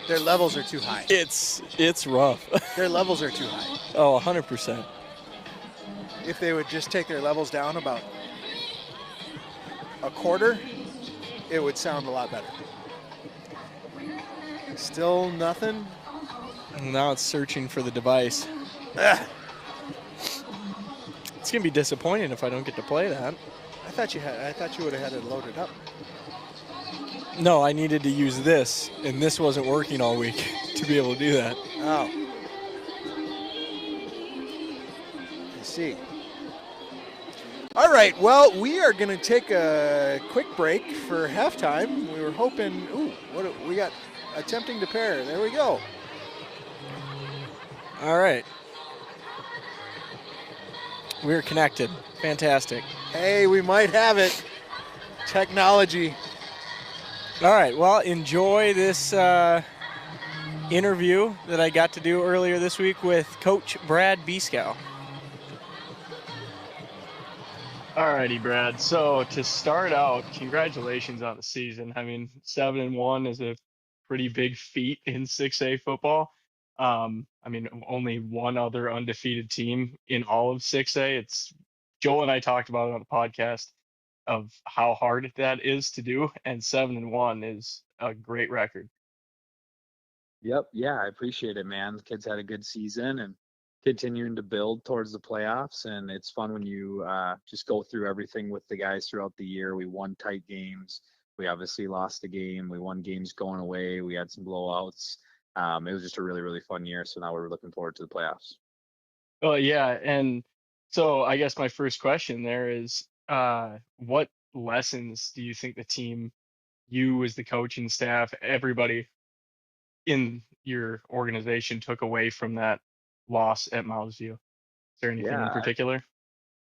Their levels are too high. it's rough. Their levels are too high. Oh, 100%. If they would just take their levels down about a quarter, it would sound a lot better. Still nothing. Now it's searching for the device. Ugh. It's gonna be disappointing if I don't get to play that. I thought you would have had it loaded up. No, I needed to use this, and this wasn't working all week to be able to do that. Oh. I see. All right, well, we are going to take a quick break for halftime. We were hoping, we got attempting to pair. There we go. All right. We're connected. Fantastic. Hey, we might have it. Technology. All right, well, enjoy this interview that I got to do earlier this week with Coach Brad Beeskow. Alrighty, Brad. So to start out, congratulations on the season. I mean, 7-1 is a pretty big feat in 6A football. Only one other undefeated team in all of 6A. It's Joel and I talked about it on the podcast of how hard that is to do, and 7-1 is a great record. Yep. Yeah, I appreciate it, man. The kids had a good season and continuing to build towards the playoffs. And it's fun when you just go through everything with the guys throughout the year. We won tight games. We obviously lost a game. We won games going away. We had some blowouts. It was just a really, really fun year. So now we're looking forward to the playoffs. Oh, yeah. And so I guess my first question there is, what lessons do you think the team, you as the coaching staff, everybody in your organization took away from that loss at Mounds View? Is there anything in particular?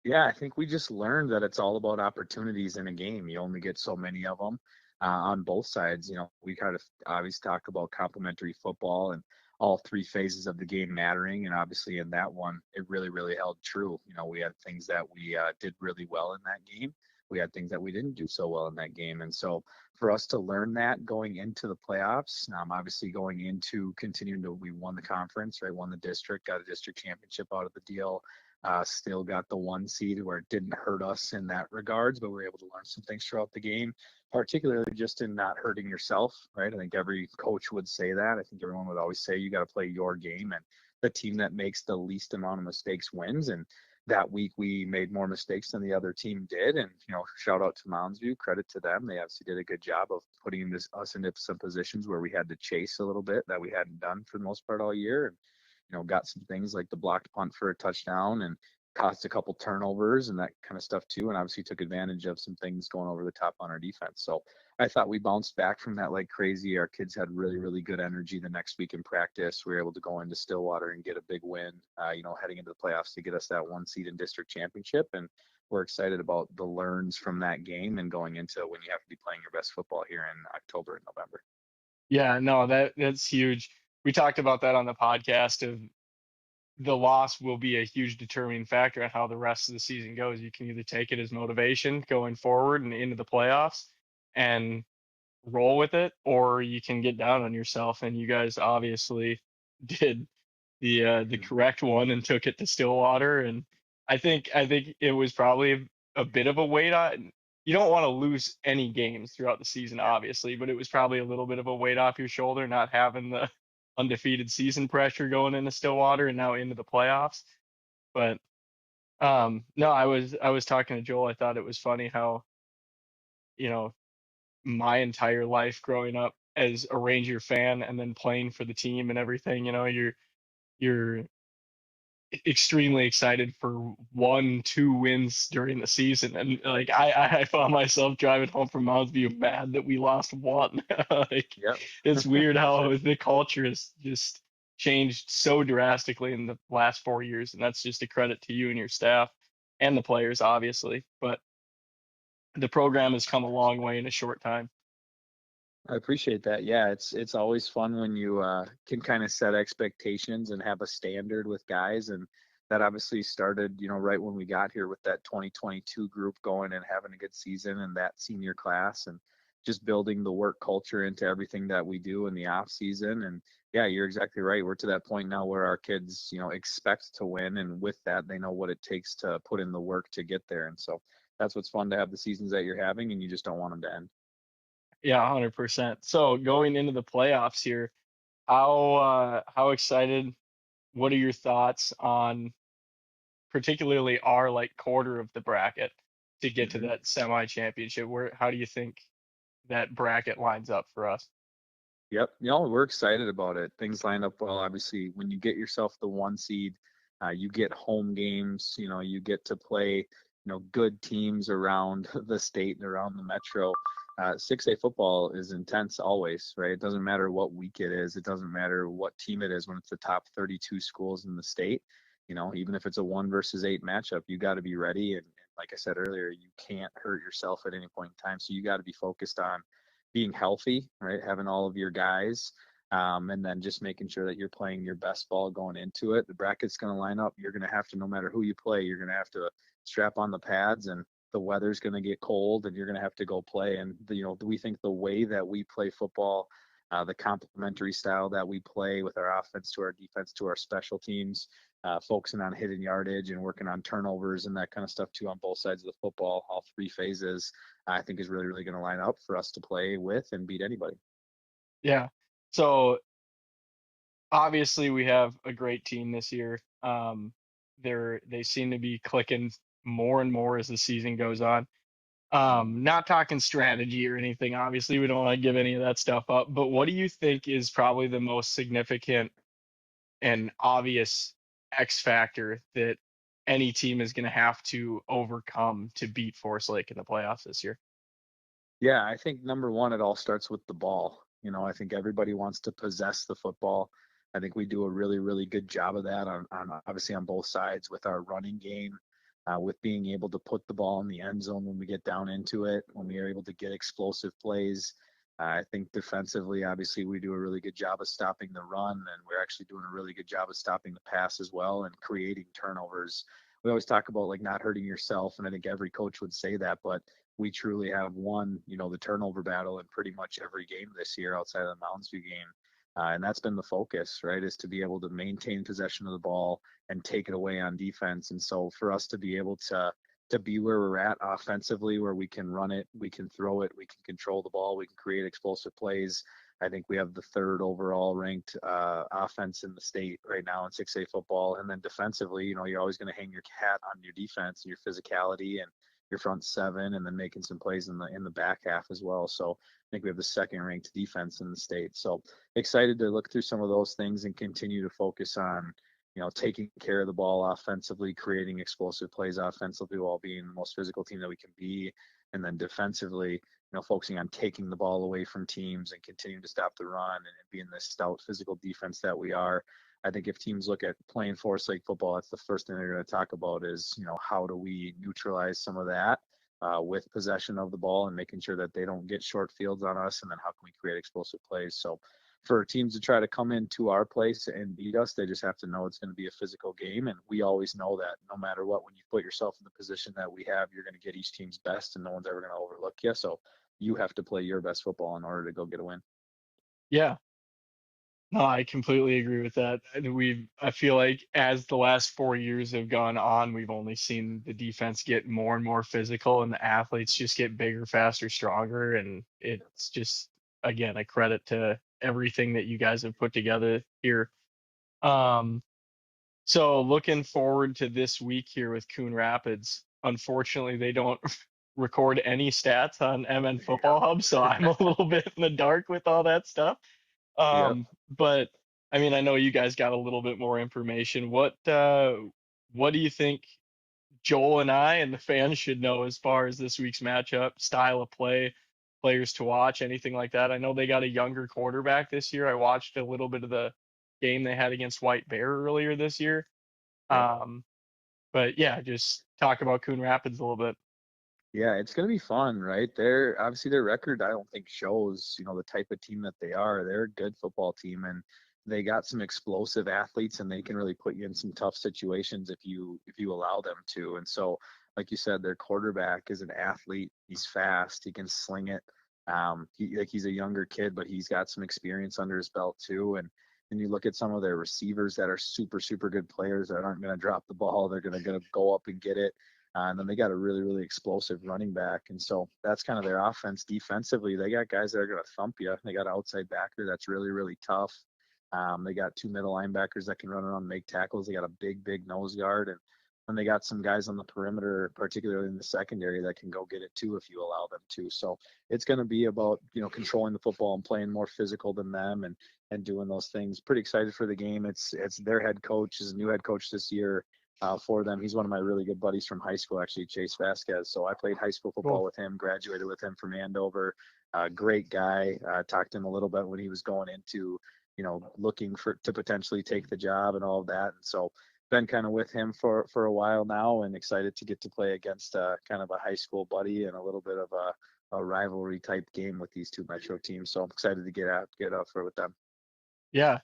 Yeah, I think we just learned that it's all about opportunities in a game. You only get so many of them on both sides. We kind of obviously talk about complementary football and all three phases of the game mattering. And obviously, in that one, it really, really held true. We had things that we did really well in that game. We had things that we didn't do so well in that game. And so for us to learn that going into the playoffs, obviously going into continuing to, we won the conference, right? Won the district, got a district championship out of the deal, still got the 1 seed where it didn't hurt us in that regards, but we were able to learn some things throughout the game, particularly just in not hurting yourself, right? I think every coach would say that. I think everyone would always say you got to play your game, and the team that makes the least amount of mistakes wins. And that week we made more mistakes than the other team did. And, shout out to Mounds View, credit to them. They obviously did a good job of putting us into some positions where we had to chase a little bit that we hadn't done for the most part all year. And got some things like the blocked punt for a touchdown and cost a couple turnovers and that kind of stuff too. And obviously took advantage of some things going over the top on our defense. So I thought we bounced back from that like crazy. Our kids had really, really good energy the next week in practice. We were able to go into Stillwater and get a big win, heading into the playoffs to get us that 1 seed in district championship. And we're excited about the learns from that game and going into when you have to be playing your best football here in October and November. Yeah, no, that's huge. We talked about that on the podcast of the loss will be a huge determining factor on how the rest of the season goes. You can either take it as motivation going forward and into the playoffs and roll with it, or you can get down on yourself. And you guys obviously did the correct one and took it to Stillwater. And I think it was probably a bit of a weight on. You don't want to lose any games throughout the season, obviously, but it was probably a little bit of a weight off your shoulder not having the undefeated season pressure going into Stillwater and now into the playoffs. But no, I was talking to Joel. I thought it was funny how, you know, my entire life growing up as a Ranger fan and then playing for the team and everything, you're extremely excited for 1, 2 wins during the season. And like I found myself driving home from Mounds View mad that we lost one. Like Yep. it's weird how the culture has just changed so drastically in the last 4 years. And that's just a credit to you and your staff and the players, obviously. But the program has come a long way in a short time. I appreciate that. Yeah, it's always fun when you can kind of set expectations and have a standard with guys, and that obviously started, right when we got here with that 2022 group going and having a good season and that senior class and just building the work culture into everything that we do in the off season. And yeah, you're exactly right. We're to that point now where our kids, expect to win, and with that, they know what it takes to put in the work to get there. And so that's what's fun to have the seasons that you're having, and you just don't want them to end. Yeah, 100%. So going into the playoffs here, how excited? What are your thoughts on particularly our like quarter of the bracket to get to Mhm. that semi-championship? Where how do you think that bracket lines up for us? Yep. We're excited about it. Things line up well. Obviously, when you get yourself the 1 seed, you get home games. You get to play, good teams around the state and around the metro. 6A football is intense always, right? It doesn't matter what week it is. It doesn't matter what team it is when it's the top 32 schools in the state. Even if it's a 1 versus 8 matchup, you got to be ready. And like I said earlier, you can't hurt yourself at any point in time. So you got to be focused on being healthy, right? Having all of your guys, and then just making sure that you're playing your best ball going into it. The bracket's going to line up. You're going to have to, no matter who you play, you're going to have to strap on the pads, and the weather's going to get cold, and you're going to have to go play. And we think the way that we play football, the complementary style that we play with our offense to our defense to our special teams, focusing on hidden yardage and working on turnovers and that kind of stuff too on both sides of the football, all three phases, I think is really, really going to line up for us to play with and beat anybody. Yeah. So obviously we have a great team this year. They seem to be clicking more and more as the season goes on. Not talking strategy or anything. Obviously, we don't want to give any of that stuff up. But what do you think is probably the most significant and obvious X factor that any team is going to have to overcome to beat Forest Lake in the playoffs this year? Yeah, I think number one, it all starts with the ball. I think everybody wants to possess the football. I think we do a really, really good job of that on obviously on both sides with our running game. with being able to put the ball in the end zone when we get down into it, when we are able to get explosive plays. I think defensively, obviously, we do a really good job of stopping the run, and we're actually doing a really good job of stopping the pass as well and creating turnovers. We always talk about like not hurting yourself, and I think every coach would say that, but we truly have won, the turnover battle in pretty much every game this year outside of the Mounds View game. And that's been the focus, right? Is to be able to maintain possession of the ball and take it away on defense. And so for us to be able to be where we're at offensively, where we can run it, we can throw it, we can control the ball, we can create explosive plays. I think we have the third overall ranked offense in the state right now in 6A football. And then defensively, you're always going to hang your hat on your defense and your physicality and your front seven, and then making some plays in the back half as well. So I think we have the second ranked defense in the state. So excited to look through some of those things and continue to focus on taking care of the ball offensively, creating explosive plays offensively while being the most physical team that we can be. And then defensively, focusing on taking the ball away from teams and continuing to stop the run and being the stout physical defense that we are. I think if teams look at playing Forest Lake football, that's the first thing they're going to talk about is, how do we neutralize some of that with possession of the ball and making sure that they don't get short fields on us, and then how can we create explosive plays. So for teams to try to come into our place and beat us, they just have to know it's going to be a physical game. And we always know that no matter what, when you put yourself in the position that we have, you're going to get each team's best and no one's ever going to overlook you. So you have to play your best football in order to go get a win. Yeah. No, I completely agree with that. I feel like as the last 4 years have gone on, we've only seen the defense get more and more physical and the athletes just get bigger, faster, stronger. And it's just, again, a credit to everything that you guys have put together here. Um, so looking forward to this week here with Coon Rapids. Unfortunately, they don't record any stats on MN Football Hub, so I'm a little bit in the dark with all that stuff. Yep. But I mean, I know you guys got a little bit more information. What do you think Joel and I and the fans should know as far as this week's matchup, style of play, players to watch, anything like that? I know they got a younger quarterback this year. I watched a little bit of the game they had against White Bear earlier this year. Yep. But yeah, just talk about Coon Rapids a little bit. Yeah, it's going to be fun, right? They're obviously their record, I don't think shows, the type of team that they are. They're a good football team, and they got some explosive athletes, and they can really put you in some tough situations if you allow them to. And so, like you said, their quarterback is an athlete. He's fast. He can sling it. He's a younger kid, but he's got some experience under his belt too. And you look at some of their receivers that are super, super good players that aren't going to drop the ball. They're going to go up and get it. And then they got a really, really explosive running back. And so that's kind of their offense. Defensively, they got guys that are going to thump you. They got an outside backer that's really, really tough. They got two middle linebackers that can run around and make tackles. They got a big, big nose guard. And then they got some guys on the perimeter, particularly in the secondary, that can go get it too if you allow them to. So it's going to be about, controlling the football and playing more physical than them and doing those things. Pretty excited for the game. It's their head coach, is a new head coach this year. For them. He's one of my really good buddies from high school, actually, Chase Vasquez. So I played high school football Cool. with him, graduated with him from Andover. Great guy. Talked to him a little bit when he was going into, looking to potentially take the job and all of that. And so been kind of with him for a while now, and excited to get to play against kind of a high school buddy and a little bit of a rivalry type game with these two Metro teams. So I'm excited to get out for with them. Yeah.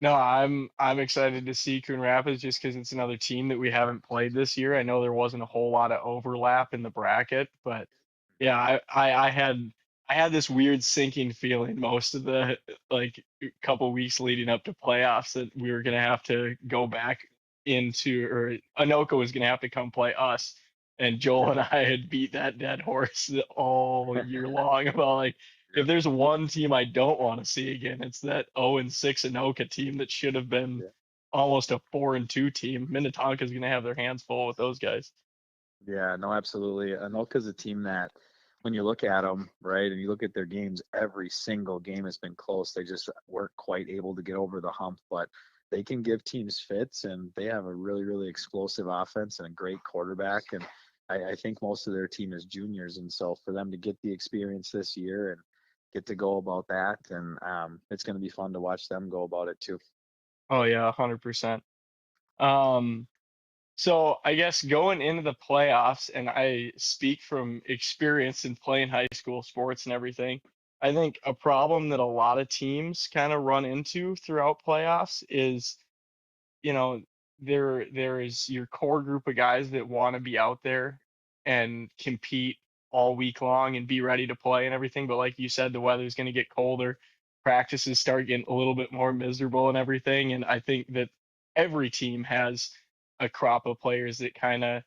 No, I'm excited to see Coon Rapids just because it's another team that we haven't played this year. I know there wasn't a whole lot of overlap in the bracket, but yeah, I had this weird sinking feeling most of the like couple weeks leading up to playoffs that we were gonna have to go back into, or Anoka was gonna have to come play us. And Joel and I had beat that dead horse all year long about like, if there's one team I don't want to see again, it's that 0-6 Anoka team that should have been Yeah. almost a 4-2 team. Minnetonka's going to have their hands full with those guys. Yeah, no, absolutely. Anoka's a team that when you look at them, right, and you look at their games, every single game has been close. They just weren't quite able to get over the hump, but they can give teams fits, and they have a really, really explosive offense and a great quarterback. And I think most of their team is juniors, and so for them to get the experience this year and get to go about that, and it's going to be fun to watch them go about it too. Oh yeah, 100%. Um, So I guess going into the playoffs, and I speak from experience in playing high school sports and everything, I think a problem that a lot of teams kind of run into throughout playoffs is, you know, there is your core group of guys that want to be out there and compete all week long and be ready to play and everything. But like you said, the weather's going to get colder, practices start getting a little bit more miserable and everything. And I think that every team has a crop of players that kind of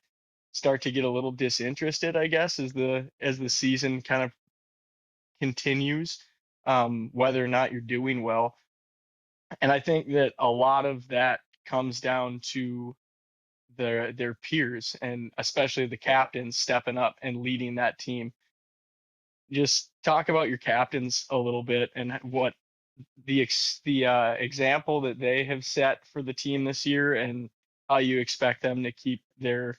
start to get a little disinterested, I guess, as the season kind of continues, whether or not you're doing well. And I think that a lot of that comes down to their peers and especially the captains stepping up and leading that team. Just talk about your captains a little bit and what the example that they have set for the team this year and how you expect them to keep their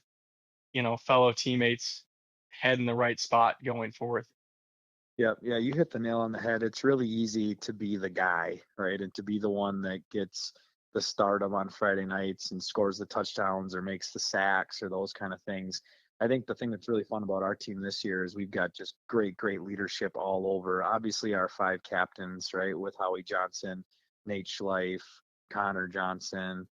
fellow teammates head in the right spot going forward. Yeah, you hit the nail on the head. It's really easy to be the guy, right? And to be the one that gets the stardom on Friday nights and scores the touchdowns or makes the sacks or those kind of things. I think the thing that's really fun about our team this year is we've got just great leadership all over. Obviously, our 5 captains, right, with Howie Johnson, Nate Schleif, Connor Johnson,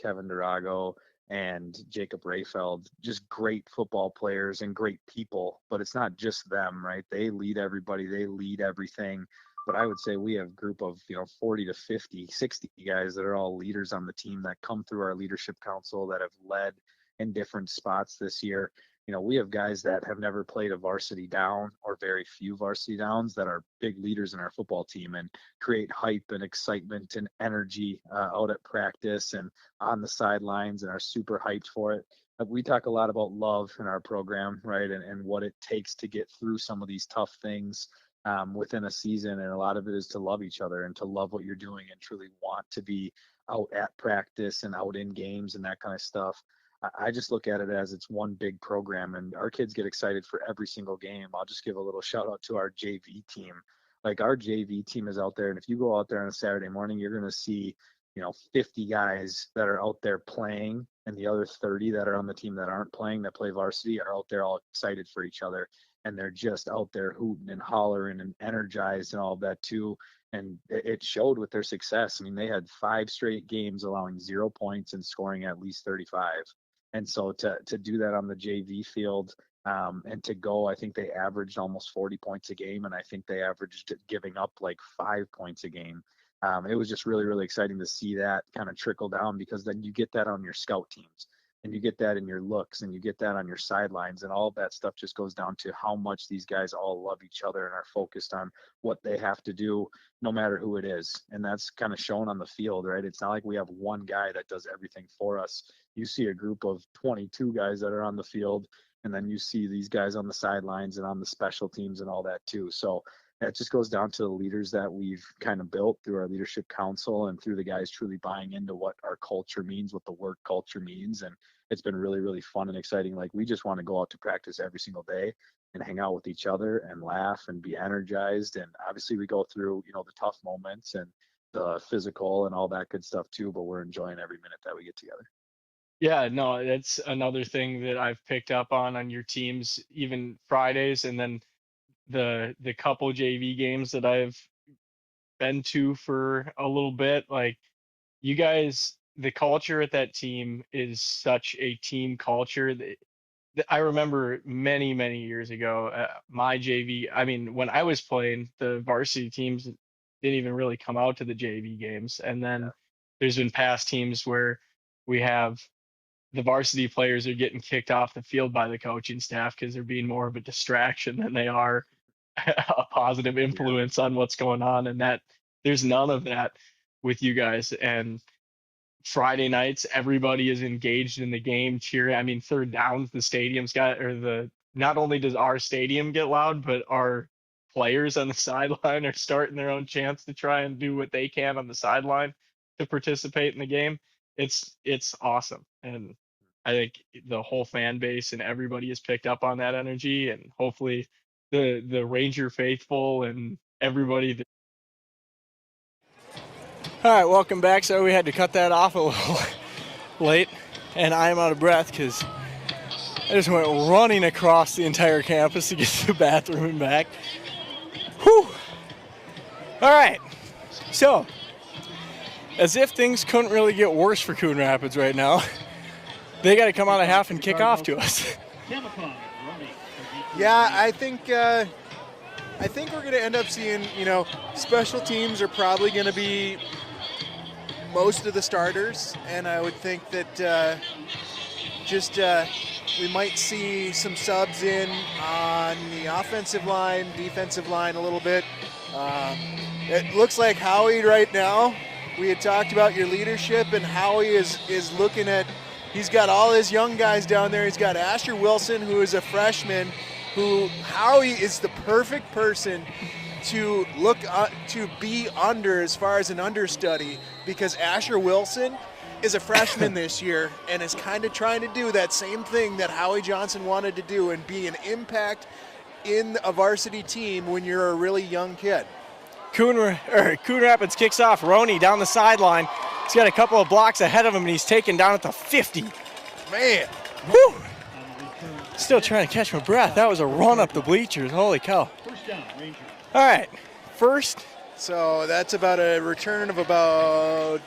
Kevin Durago, and Jacob Rayfeld, just great football players and great people. But it's not just them, right? They lead everybody, they lead everything. But I would say we have a group of 40 to 50, 60 guys that are all leaders on the team that come through our leadership council that have led in different spots this year. We have guys that have never played a varsity down or very few varsity downs that are big leaders in our football team and create hype and excitement and energy out at practice and on the sidelines and are super hyped for it. We talk a lot about love in our program, right? And what it takes to get through some of these tough things within a season. And a lot of it is to love each other and to love what you're doing and truly want to be out at practice and out in games and that kind of stuff. I just look at it as it's one big program, and our kids get excited for every single game. I'll just give a little shout out to our JV team. Like our JV team is out there, and if you go out there on a Saturday morning, you're going to see, 50 guys that are out there playing, and the other 30 that are on the team that aren't playing, that play varsity, are out there all excited for each other, and they're just out there hooting and hollering and energized and all of that too. And it showed with their success. I mean, they had 5 straight games allowing 0 points and scoring at least 35. And so to do that on the JV field and to go, I think they averaged almost 40 points a game, and I think they averaged giving up like 5 points a game. It was just really exciting to see that kind of trickle down, because then you get that on your scout teams and you get that in your looks and you get that on your sidelines, and all of that stuff just goes down to how much these guys all love each other and are focused on what they have to do no matter who it is. And that's kind of shown on the field, right? It's not like we have one guy that does everything for us. You see a group of 22 guys that are on the field, and then you see these guys on the sidelines and on the special teams and all that too. So that just goes down to the leaders that we've kind of built through our leadership council and through the guys truly buying into what our culture means, what the work culture means. And it's been really fun and exciting. Like, we just want to go out to practice every single day and hang out with each other and laugh and be energized. And obviously we go through, the tough moments and the physical and all that good stuff too, but we're enjoying every minute that we get together. Yeah, no, that's another thing that I've picked up on your teams, even Fridays, and then the couple JV games that I've been to for a little bit. Like, you guys, the culture at that team is such a team culture that I remember many years ago, my JV. I mean, when I was playing, the varsity teams didn't even really come out to the JV games, and then there's been past teams where we have the varsity players are getting kicked off the field by the coaching staff because they're being more of a distraction than they are a positive influence on what's going on. And that there's none of that with you guys. And Friday nights, everybody is engaged in the game, cheering. I mean, third downs, the stadium's got, or not only does our stadium get loud, but our players on the sideline are starting their own chants to try and do what they can on the sideline to participate in the game. It's awesome. And I think the whole fan base and everybody has picked up on that energy, and hopefully the Ranger faithful and everybody. All right, welcome back. So we had to cut that off a little late. and I'm out of breath because I just went running across the entire campus to get to the bathroom and back. Whew. All right. So, as if things couldn't really get worse for Coon Rapids right now, they got to come out of half and kick off to us. Yeah, I think we're going to end up seeing, special teams are probably going to be most of the starters, and I would think that we might see some subs in on the offensive line, defensive line a little bit. It looks like Howie right now, we had talked about your leadership, and Howie is looking at, he's got all his young guys down there. He's got Asher Wilson, who is a freshman, who Howie is the perfect person to look to be under as far as an understudy, because Asher Wilson is a freshman this year and is kind of trying to do that same thing that Howie Johnson wanted to do and be an impact in a varsity team when you're a really young kid. Coon Rapids kicks off. Roney down the sideline. He's got a couple of blocks ahead of him, and he's taken down at the 50. Man. Whew. Still trying to catch my breath. That was a run up the bleachers. Holy cow. First down, Ranger. All right. First. So that's about a return of about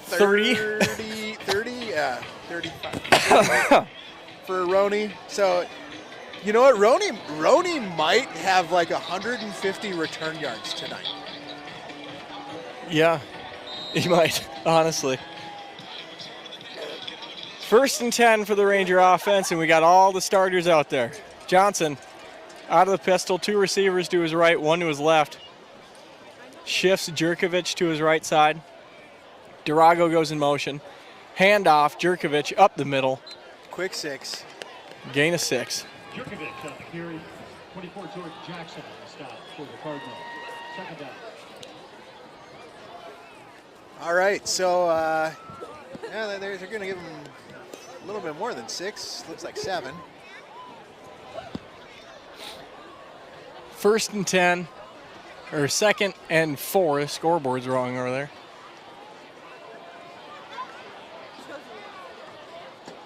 30? 30, yeah, 35 for Roney. So, you know what, Roney might have like 150 return yards tonight. Yeah, he might, honestly. First and 10 for the Ranger offense, and we got all the starters out there. Johnson out of the pistol, 2 receivers to his right, 1 to his left. Shifts Jerkovic to his right side. Durago goes in motion. Handoff, Jerkovic up the middle. Quick 6. Gain of 6. Jerkovic on the carry. 24 George Jackson on the stop for the Cardinals. Second down. All right, so they're going to give him a little bit more than 6. Looks like 7. First and 10, or second and 4. The scoreboard's wrong over there.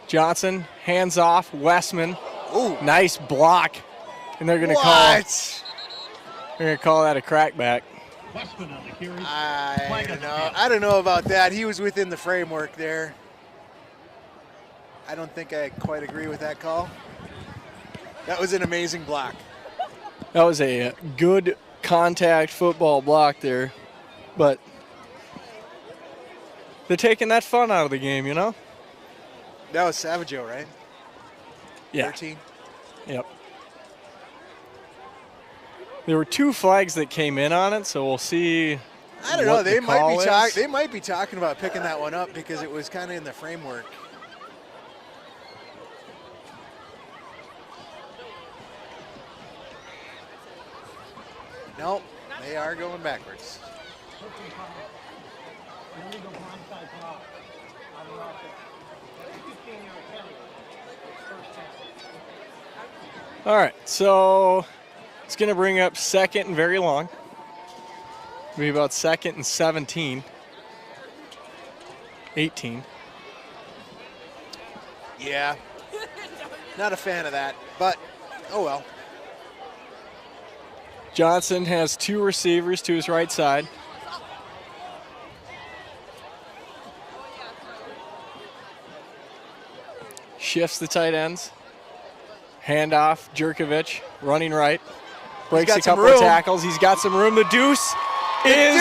Johnson, hands off, Westman. Ooh. Nice block. And they're going to call that a crackback. Westman on the carry. I don't know about that. He was within the framework there. I don't think I quite agree with that call. That was an amazing block. That was a good contact football block there. But they're taking that fun out of the game, you know? That was Savageau, right? Yeah. 13. Yep. There were 2 flags that came in on it, so we'll see. I don't know. what They the call is. they might be talking about picking that one up because it was kind of in the framework. Nope, they are going backwards. All right, so it's going to bring up second and very long. Be about second and 17. 18. Yeah, not a fan of that, but oh well. Johnson has 2 receivers to his right side. Shifts the tight ends. Handoff, Jerkovic, running right. Breaks a couple of tackles. He's got some room. The deuce is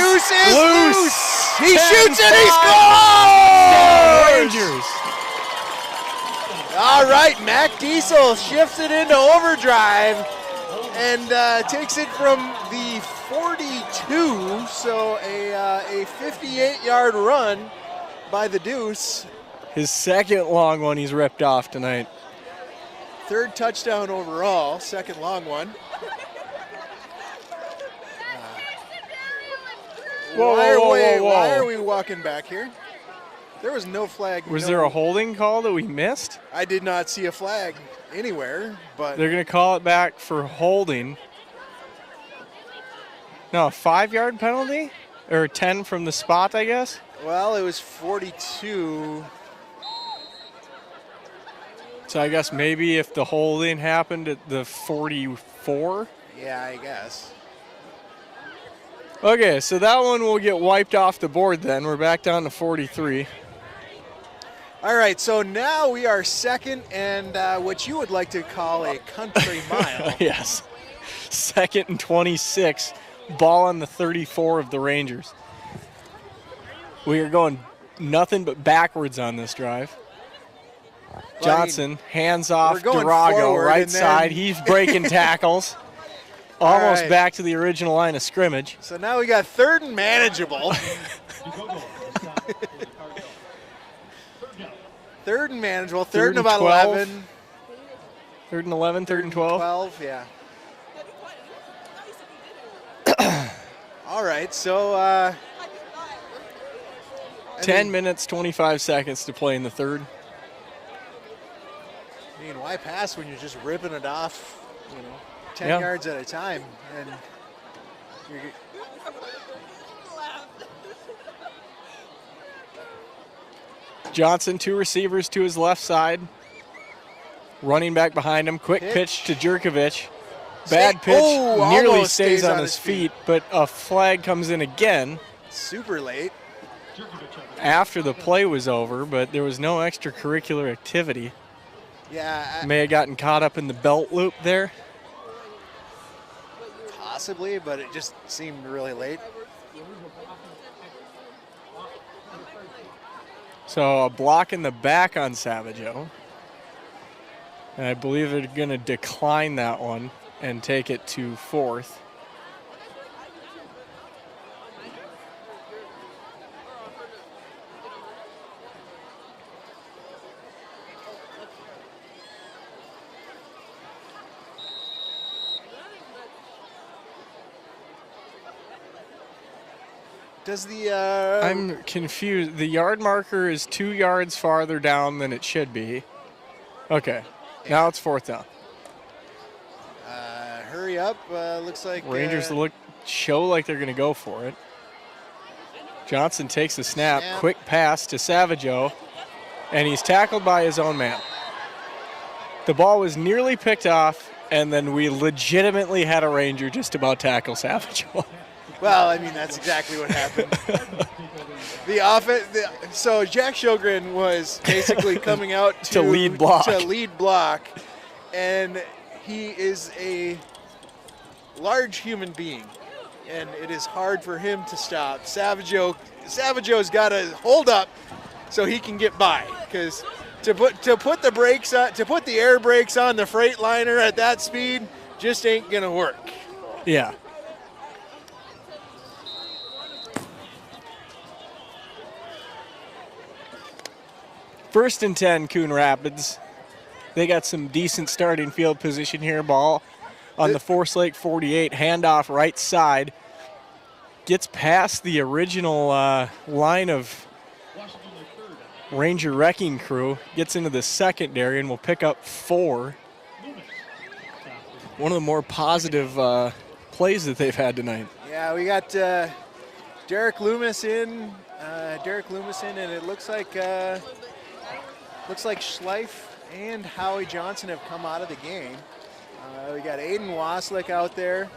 loose. He shoots and he scores! Rangers. All right, Mac Diesel shifts it into overdrive and takes it from the 42, so a 58-yard run by the Deuce. His second long one he's ripped off tonight. 3rd touchdown overall, 2nd long one. Why are we walking back here? There was no flag. Was there a holding call that we missed? I did not see a flag anywhere, but they're going to call it back for holding. No, a 5-yard penalty? Or 10 from the spot, I guess? Well, it was 42. So I guess maybe if the holding happened at the 44. Yeah, I guess. Okay, so that one will get wiped off the board then. We're back down to 43. All right, so now we are second and what you would like to call a country mile. Yes. 2nd and 26. Ball on the 34 of the Rangers. We are going nothing but backwards on this drive. Johnson, hands off we're going Durago, forward right and then- side. He's breaking tackles. Almost right. back to the original line of scrimmage. So now we got 3rd and manageable. 3rd and manageable, 3rd and about 12. 11. 3rd and 11, 3rd and 12. 12, yeah. All right, so 10 minutes, 25 seconds to play in the third. I mean, why pass when you're just ripping it off, 10 Yeah. yards at a time? And you're, Johnson, 2 receivers to his left side. Running back behind him. Quick pitch to Jerkovic. Bad pitch. Nearly almost stays on his feet, but a flag comes in again super late. after the play was over, but there was no extracurricular activity. Yeah, May have gotten caught up in the belt loop there. possibly, but it just seemed really late. So a block in the back on Savageau. And I believe they're going to decline that one and take it to 4th. Does the I'm confused. The yard marker is 2 yards farther down than it should be. Okay. Now it's 4th down. hurry up? Looks like Rangers show like they're going to go for it. Johnson takes the snap. Quick pass to Savageau, and he's tackled by his own man. The ball was nearly picked off, and then we legitimately had a Ranger just about tackle Savageau. Well, I mean, that's exactly what happened. So Jack Sjogren was basically coming out To lead block. And he is a large human being, and it is hard for him to stop. Savageau's got to hold up so he can get by, because to put the brakes on, to put the air brakes on the Freightliner at that speed just ain't gonna work. Yeah. First and 10, Coon Rapids. They got some decent starting field position here. Ball on the Force Lake 48, handoff right side. Gets past the original line of Ranger wrecking crew. Gets into the secondary and will pick up 4. One of the more positive plays that they've had tonight. Yeah, we got Derek Loomis in. And it looks like Schleif and Howie Johnson have come out of the game. We got Aiden Waslick out there.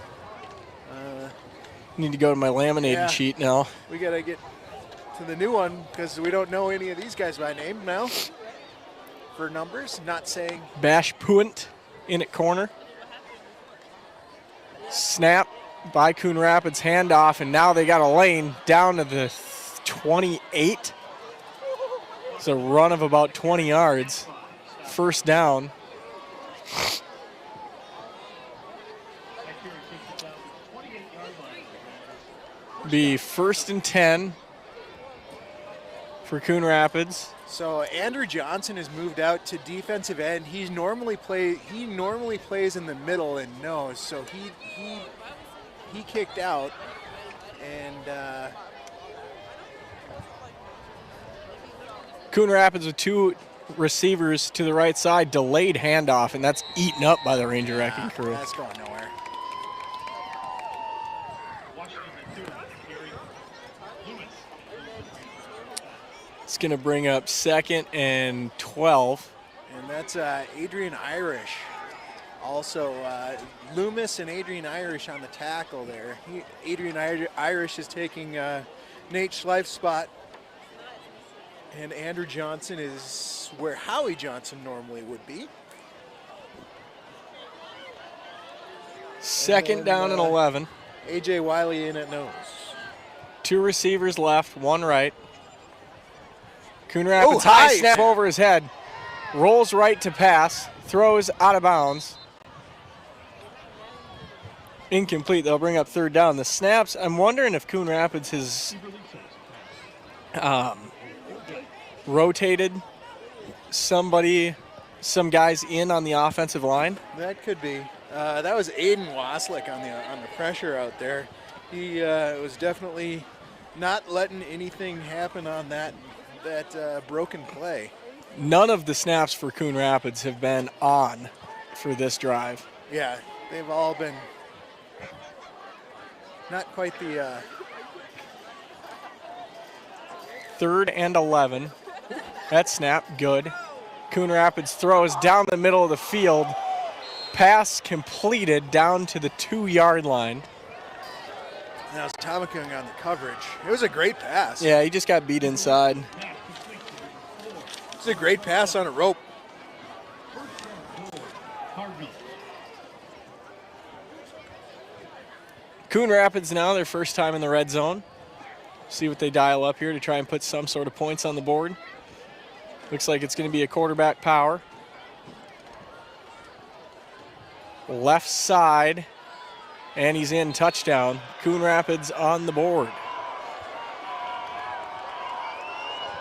Need to go to my laminated sheet now. We got to get to the new one because we don't know any of these guys by name now. For numbers, not saying. Bash Puent in at corner. Snap by Coon Rapids, handoff, and now they got a lane down to the 28. It's a run of about 20 yards. First down. Be 1st and 10 for Coon Rapids. So Andrew Johnson has moved out to defensive end. He normally plays in the middle and nose. So he kicked out, and Coon Rapids with 2 receivers to the right side, delayed handoff, and that's eaten up by the Ranger wrecking crew. That's going nowhere. It's going to bring up 2nd and 12. And that's Adrian Irish. Also, Loomis and Adrian Irish on the tackle there. Adrian Irish is taking Nate Schleif's spot. And Andrew Johnson is where Howie Johnson normally would be. Second down and 11. A.J. Wiley in at nose. 2 receivers left, 1 right. Coon Rapids high snap over his head. Rolls right to pass. Throws out of bounds. Incomplete. They'll bring up third down. The snaps, I'm wondering if Coon Rapids has rotated some guys in on the offensive line. That could be. That was Aiden Waslick on the pressure out there. He was definitely not letting anything happen on that broken play. None of the snaps for Coon Rapids have been on for this drive. Yeah, they've all been not quite the... Third and 11. That snap, good. Coon Rapids throws down the middle of the field. Pass completed down to the 2-yard line. That was Tomakung on the coverage. It was a great pass. Yeah, he just got beat inside. It's a great pass on a rope. Coon Rapids now, their first time in the red zone. See what they dial up here to try and put some sort of points on the board. Looks like it's going to be a quarterback power. Left side, and he's in, touchdown. Coon Rapids on the board.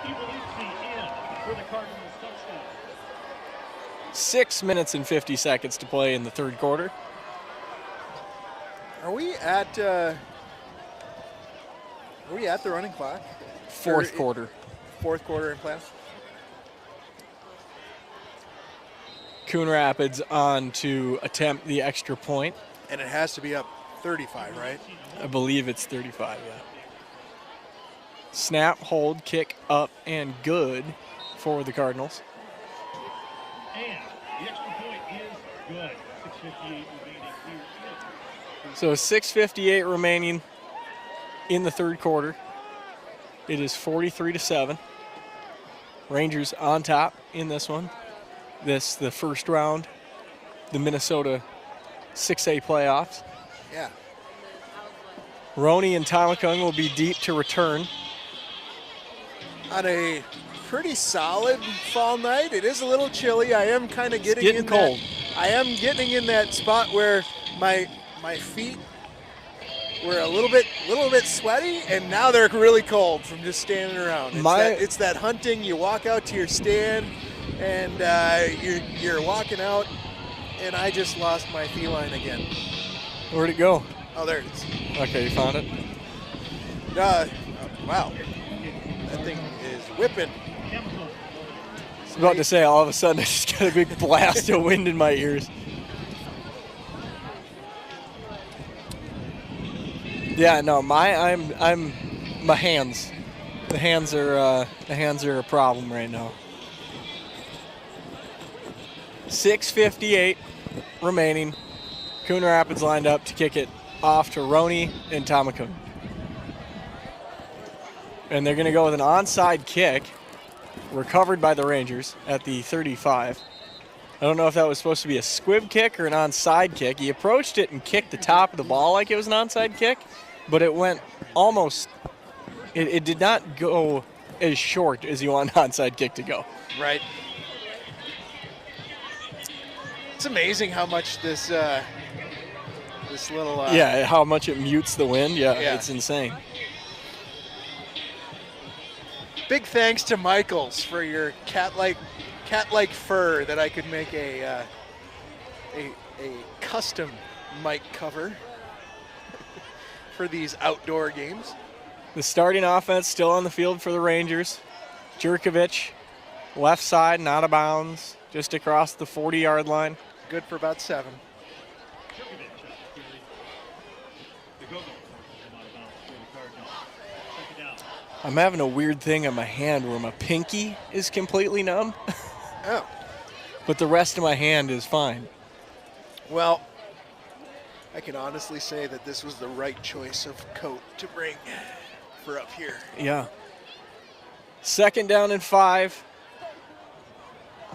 He believes the end for the Cardinals touchdown. 6 minutes and 50 seconds to play in the third quarter. Are we at the running clock? Fourth quarter. Fourth quarter in class? Coon Rapids on to attempt the extra point. And it has to be up 35, right? I believe it's 35, yeah. Snap, hold, kick, up, and good for the Cardinals. And the extra point is good. 6:58 remaining here. So 6:58 remaining in the third quarter. It is 43-7. Rangers on top in this one. This the first round, the Minnesota 6A playoffs. Yeah. Roney and Tomakung will be deep to return. On a pretty solid fall night. It is a little chilly. I am kind of getting cold. I am getting in that spot where my feet were a little bit sweaty, and now they're really cold from just standing around. It's that hunting. You walk out to your stand, and you're walking out, and I just lost my feline again. Where'd it go? Oh, there it is. Okay, you found it? Wow. That thing is whipping. I was about to say, all of a sudden, I just got a big blast of wind in my ears. Yeah, no, my hands. The hands are a problem right now. 6:58 remaining. Coon Rapids lined up to kick it off to Roney and Tomakung. And they're going to go with an onside kick, recovered by the Rangers at the 35. I don't know if that was supposed to be a squib kick or an onside kick. He approached it and kicked the top of the ball like it was an onside kick, but it went almost, it did not go as short as you want an onside kick to go. Right. It's amazing how much this little... yeah, how much it mutes the wind. Yeah, it's insane. Big thanks to Michaels for your cat-like fur that I could make a custom mic cover for these outdoor games. The starting offense still on the field for the Rangers. Jerkovic, left side, not out of bounds, just across the 40-yard line. Good for about 7. I'm having a weird thing on my hand where my pinky is completely numb. Oh. but the rest of my hand is fine. Well, I can honestly say that this was the right choice of coat to bring for up here. Yeah. 2nd down and 5.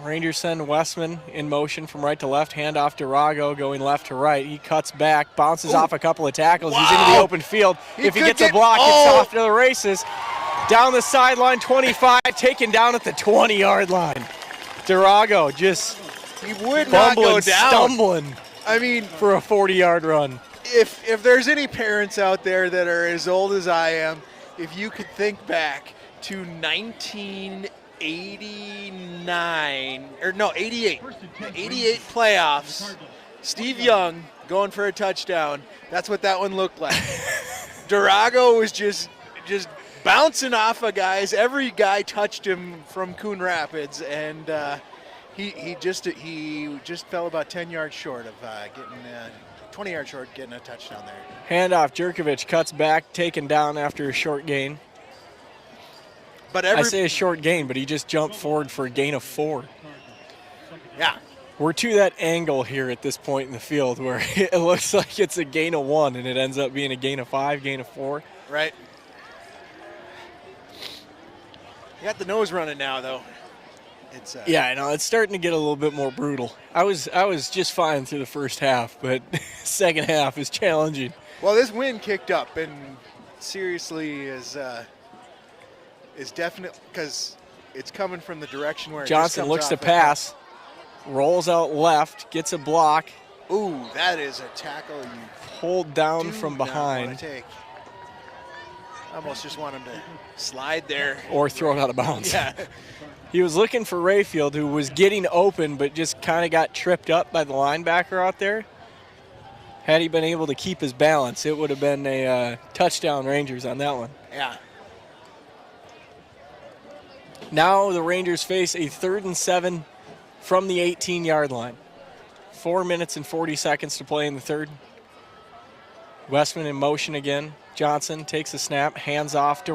Rangers send Westman in motion from right to left. Handoff to Rago going left to right. He cuts back, bounces off a couple of tackles. Wow. He's into the open field. If he gets a block, it's off to the races. Down the sideline, 25, taken down at the 20-yard line. Durago just He would not go down. stumbling I mean, for a 40-yard run. if there's any parents out there that are as old as I am, if you could think back to 1989, or no, 88, the 88 playoffs, Steve Young going for a touchdown, that's what that one looked like. Durago was just bouncing off of guys. Every guy touched him from Coon Rapids, and he just fell about 10 yards short of getting 20 yards short getting a touchdown there. Handoff, Jerkovich cuts back, taken down after a short gain. But I say a short gain, but he just jumped forward for a gain of 4. yeah, We're to that angle here at this point in the field where it looks like it's a gain of 1 and it ends up being a gain of 5, gain of 4. right. You got the nose running now, though. It's Yeah, I know it's starting to get a little bit more brutal. I was just fine through the first half, but second half is challenging. Well, this wind kicked up, and seriously is definite because it's coming from the direction where Johnson it just looks comes to off pass, rolls out left, gets a block, Ooh, that is a tackle you pulled down do from not wanna behind, take. Almost just want him to slide there. or throw it out of bounds. Yeah. He was looking for Rayfield, who was getting open, but just kind of got tripped up by the linebacker out there. Had he been able to keep his balance, it would have been a touchdown Rangers on that one. Yeah. Now the Rangers face a 3rd and 7 from the 18-yard line. 4 minutes and 40 seconds to play in the third. Westman in motion again. Johnson takes a snap, hands off to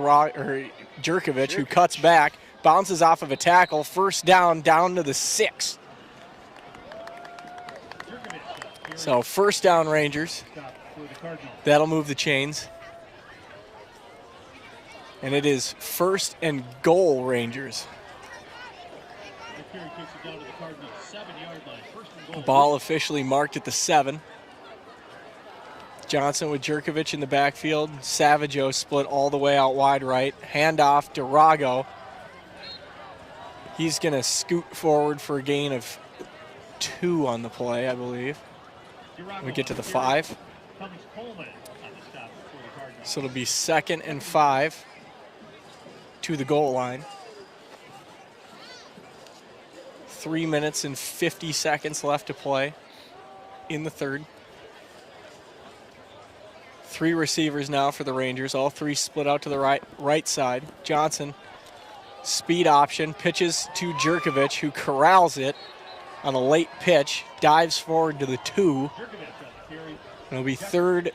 Jerkovich, who cuts back, bounces off of a tackle. 1st down to the 6. So 1st down Rangers. That'll move the chains. And it is 1st and goal Rangers. Ball officially marked at the 7. Johnson with Jerkovich in the backfield. Savageau split all the way out wide right. Handoff to Rago. He's going to scoot forward for a gain of 2 on the play, I believe. We get to the 5. So it'll be 2nd and 5 to the goal line. 3 minutes and 50 seconds left to play in the third. 3 receivers now for the Rangers. All 3 split out to the right side. Johnson, speed option, pitches to Jerkovich, who corrals it on a late pitch, dives forward to the 2. It'll be 3rd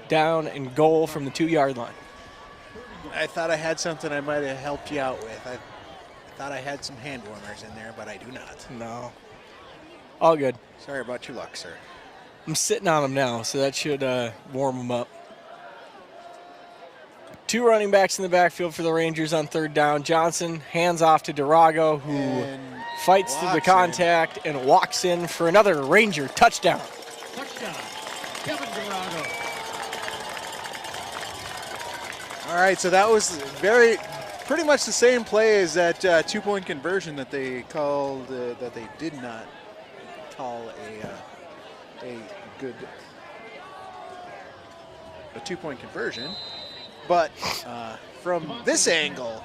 down and goal from the 2-yard line. I thought I had something I might have helped you out with. I thought I had some hand warmers in there, but I do not. No. All good. Sorry about your luck, sir. I'm sitting on them now, so that should warm them up. 2 running backs in the backfield for the Rangers on 3rd down. Johnson hands off to Durago, who And fights through the walks in. contact and walks in for another Ranger touchdown. Touchdown, Kevin Durago. All right, so that was pretty much the same play as that 2-point conversion that they called, that they did not call a 2-point conversion. But from this angle,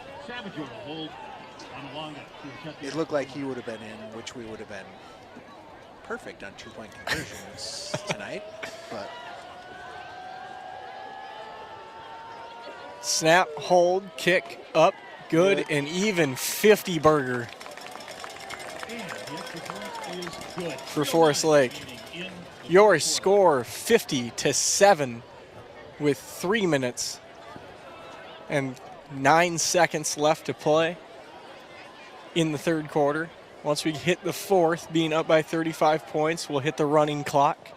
it looked like he would have been in, which we would have been perfect on 2-point conversions tonight. But Snap, hold, kick, up, good, and even 50 burger for Forest Lake. Your score 50-7 with 3 minutes and 9 seconds left to play in the third quarter. Once we hit the fourth, being up by 35 points, we'll hit the running clock.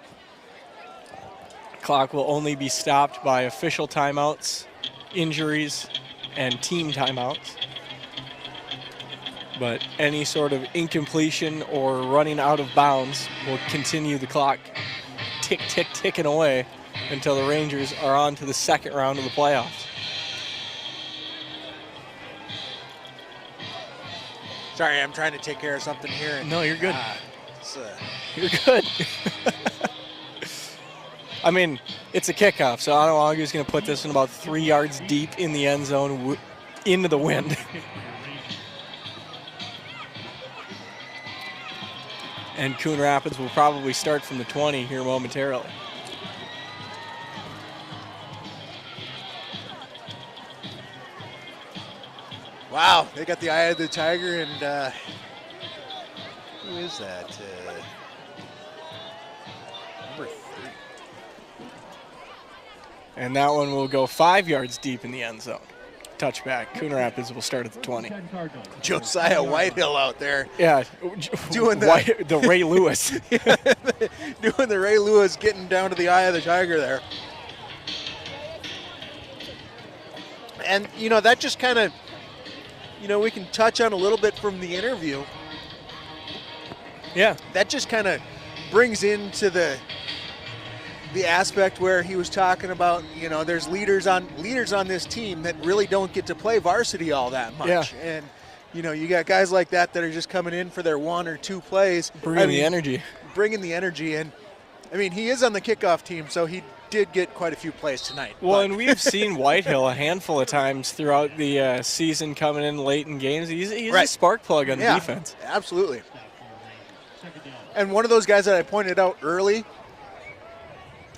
Clock will only be stopped by official timeouts, injuries, and team timeouts. But any sort of incompletion or running out of bounds will continue the clock tick, tick, ticking away until the Rangers are on to the second round of the playoffs. Sorry, I'm trying to take care of something here. No, you're good. It's, You're good. I mean, it's a kickoff, so Ottawa's going to put this in about 3 yards deep in the end zone into the wind. And Coon Rapids will probably start from the 20 here momentarily. wow, they got the eye of the tiger, and who is that? Number 3. And that one will go 5 yards deep in the end zone. Touchback. Coon Rapids will start at the 20. Josiah Whitehill out there. Yeah, Doing the- the Ray Lewis. Doing the Ray Lewis, getting down to the eye of the tiger there. And, that just kind of, we can touch on a little bit from the interview. Yeah. That just kind of brings into the aspect where he was talking about, there's leaders on this team that really don't get to play varsity all that much. Yeah. And, you got guys like that are just coming in for their 1 or 2 plays. Bringing the energy. Bringing the energy. And, he is on the kickoff team, so he did get quite a few plays tonight. Well, and we've seen Whitehill a handful of times throughout the season coming in late in games. He's Right. a spark plug on defense. Absolutely. And one of those guys that I pointed out early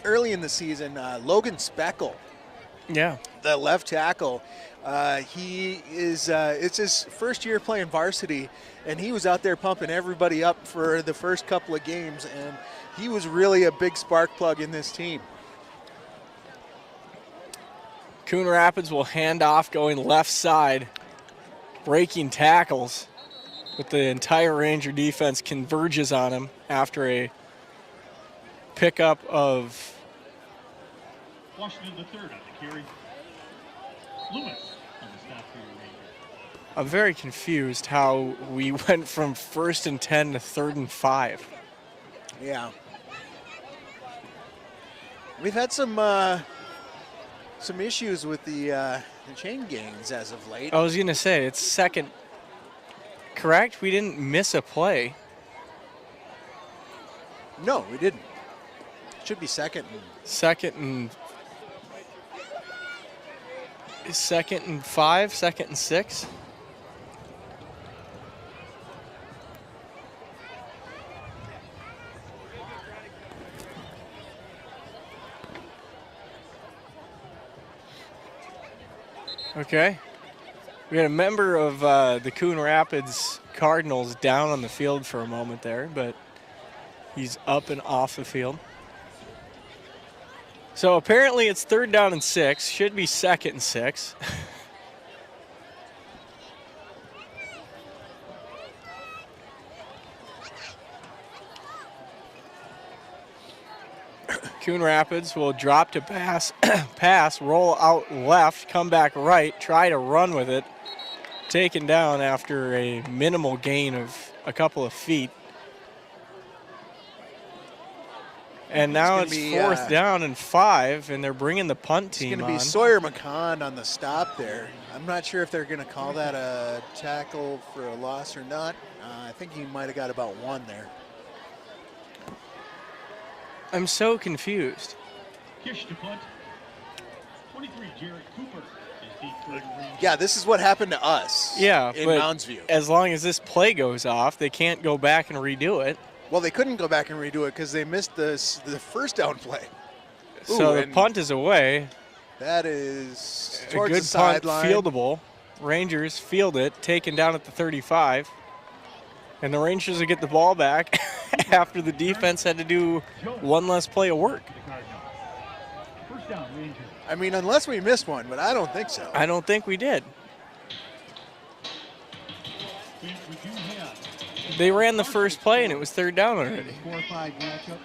in the season, Logan Speckle, Yeah. the left tackle. He is, it's his first year playing varsity, and he was out there pumping everybody up for the first couple of games, and he was really a big spark plug in this team. Coon Rapids will hand off going left side, breaking tackles, but the entire Ranger defense converges on him after a pickup of Washington the third on the carry. Lewis on the stop for your Rangers. I'm very confused how we went from 1st and 10 to 3rd and 5. Yeah. We've had some issues with the chain gangs as of late. I was going to say, it's second. Correct? We didn't miss a play. No, we didn't. It should be second. Second and 5, 2nd and 6. Okay. We had a member of the Coon Rapids Cardinals down on the field for a moment there, but he's up and off the field. So apparently it's 3rd down and 6. Should be 2nd and 6. Coon Rapids will drop to pass, roll out left, come back right, try to run with it. Taken down after a minimal gain of a couple of feet. And now it's 4th down and 5, and they're bringing the punt team on. It's going to be Sawyer McCon on the stop there. I'm not sure if they're going to call that a tackle for a loss or not. I think he might have got about 1 there. I'm so confused. Kish to punt. 23, Jared Cooper is deep for the Rangers. Yeah, this is what happened to us in Moundsview. As long as this play goes off, they can't go back and redo it. Well, they couldn't go back and redo it because they missed the first down play. So the punt is away. That is A towards good the punt, sideline. fieldable. Rangers field it, taken down at the 35. And the Rangers will get the ball back after the defense had to do one less play of work. First down, Rangers. I mean, unless we missed one, but I don't think so. I don't think we did. We do have They ran the first play, and it was third down already. 4-5 matchup.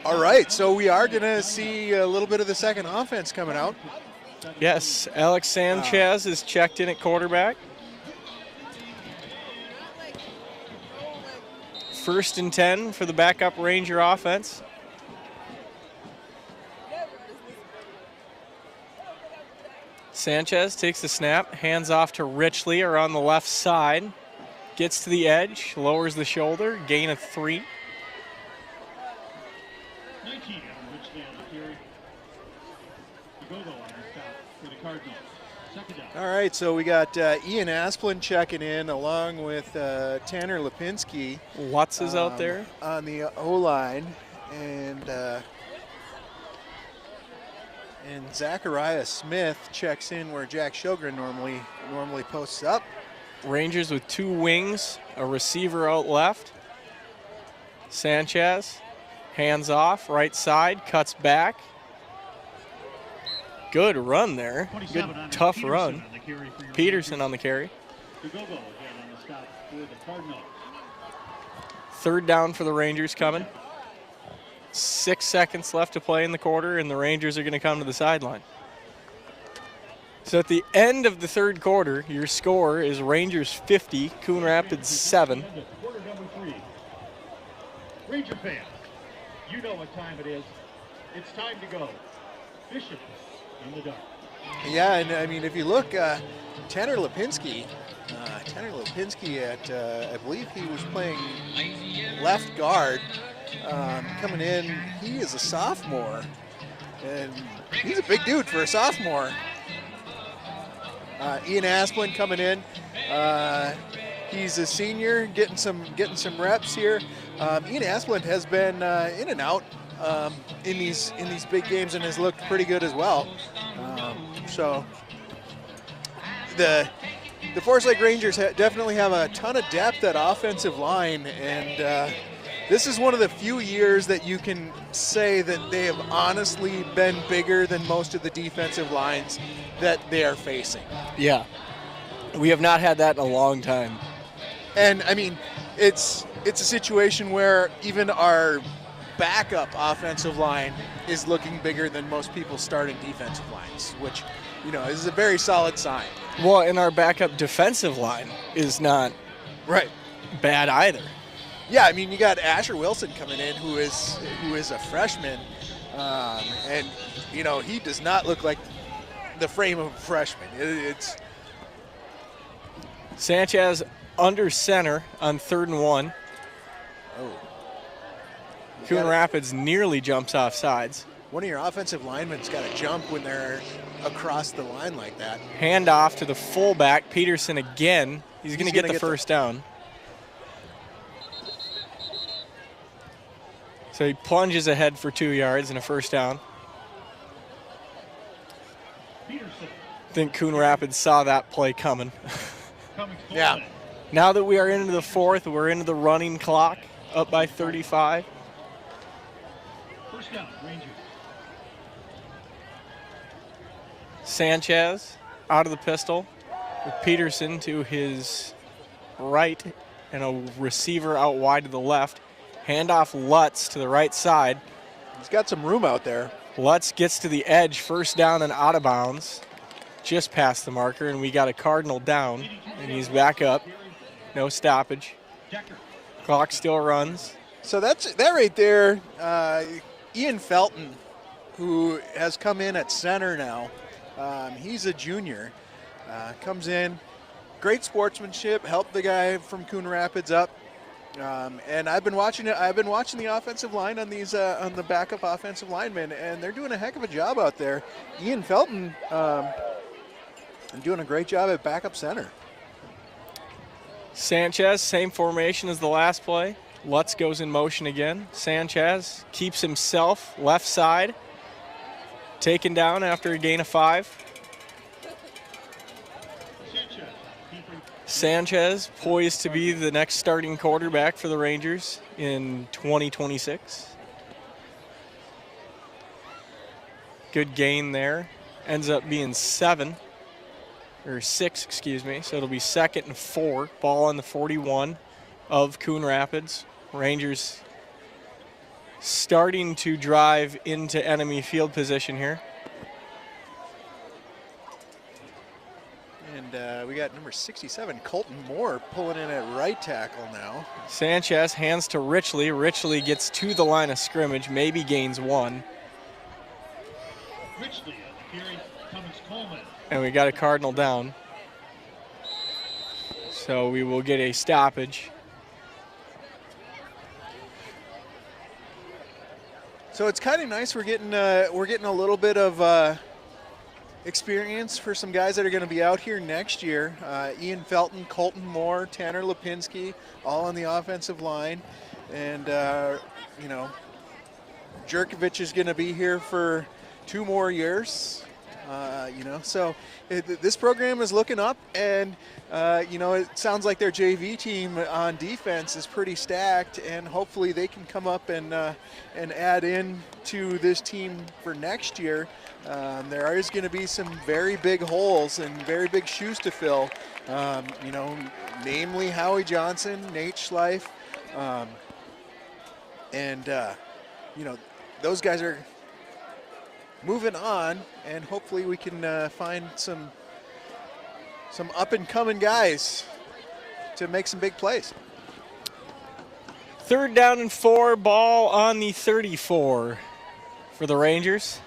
All right, so we are going to see a little bit of the second offense coming out. Yes, Alex Sanchez is checked in at quarterback. 1st and 10 for the backup Ranger offense. Sanchez takes the snap, hands off to Richley around the left side. Gets to the edge, lowers the shoulder, gain of 3. 19 on Richley on the carry. The go-go on our stop for the Cardinals. Second down. All right, so we got Ian Asplin checking in along with Tanner Lipinski. Lutz is out there. On the O-line. And Zachariah Smith checks in where Jack Sjogren normally posts up. Rangers with 2 wings, a receiver out left. Sanchez, hands off, right side, cuts back. Good run there. Good, tough run. Peterson on the carry. The go-go again on the stop for the Cardinals. 3rd down for the Rangers coming. 6 seconds left to play in the quarter, and the Rangers are going to come to the sideline. So at the end of the 3rd quarter, your score is Rangers 50, Coon Rapids 7. Quarter number 3. Ranger fans, you know what time it is. It's time to go. Bishop in the dark. Yeah, and I mean, if you look, Tanner Lipinski at, I believe he was playing left guard, coming in. He is a sophomore, and he's a big dude for a sophomore. Ian Asplin coming in. He's a senior, getting some reps here. Ian Asplin has been in and out in these big games and has looked pretty good as well. So the Forest Lake Rangers definitely have a ton of depth at offensive line, and this is one of the few years that you can say that they have honestly been bigger than most of the defensive lines that they are facing. Yeah, we have not had that in a long time. And I mean, it's a situation where even our backup offensive line is looking bigger than most people's starting defensive lines, which, you know, is a very solid sign. Well, and our backup defensive line is not Right. bad either. Yeah, I mean, you got Asher Wilson coming in, who is a freshman, and you know, he does not look like the frame of a freshman. It's Sanchez under center on 3rd and 1. Coon Rapids nearly jumps off sides. One of your offensive linemen's got to jump when they're across the line like that. Hand off to the fullback, Peterson again. He's going to get the first down. So he plunges ahead for 2 yards and a first down. Peterson I think Coon Rapids saw that play coming. coming forward. Yeah. Now that we are into the 4th, we're into the running clock, up by 35. First down, Rangers. Sanchez out of the pistol with Peterson to his right and a receiver out wide to the left. Handoff Lutz to the right side. He's got some room out there. Lutz gets to the edge, first down and out of bounds, just past the marker, and we got a Cardinal down, and he's back up. No stoppage. Clock still runs. So that right there, Ian Felton, who has come in at center now. He's a junior. Comes in, great sportsmanship, helped the guy from Coon Rapids up. And I've been watching it. I've been watching the offensive line on these on the backup offensive linemen, and they're doing a heck of a job out there. Ian Felton doing a great job at backup center. Sanchez, same formation as the last play. Lutz goes in motion again. Sanchez keeps himself left side, taken down after a gain of 5. Sanchez poised to be the next starting quarterback for the Rangers in 2026. Good gain there. Ends up being 6, excuse me. So it'll be 2nd and 4. Ball on the 41 of Coon Rapids. Rangers starting to drive into enemy field position here. And we got number 67, Colton Moore, pulling in at right tackle now. Sanchez hands to Richley. Richley gets to the line of scrimmage, maybe gains 1. Richley on the carry, Cummins Coleman. And we got a Cardinal down. So we will get a stoppage. So it's kind of nice. We're getting a little bit of experience for some guys that are going to be out here next year. Ian Felton, Colton Moore, Tanner Lipinski, all on the offensive line, and Jerkovich is going to be here for 2 more years. So this program is looking up, and it sounds like their JV team on defense is pretty stacked, and hopefully they can come up and add in to this team for next year. There is going to be some very big holes and very big shoes to fill, namely Howie Johnson, Nate Schleif, those guys are moving on, and hopefully we can find some up-and-coming guys to make some big plays. 3rd down and 4, ball on the 34 for the Rangers.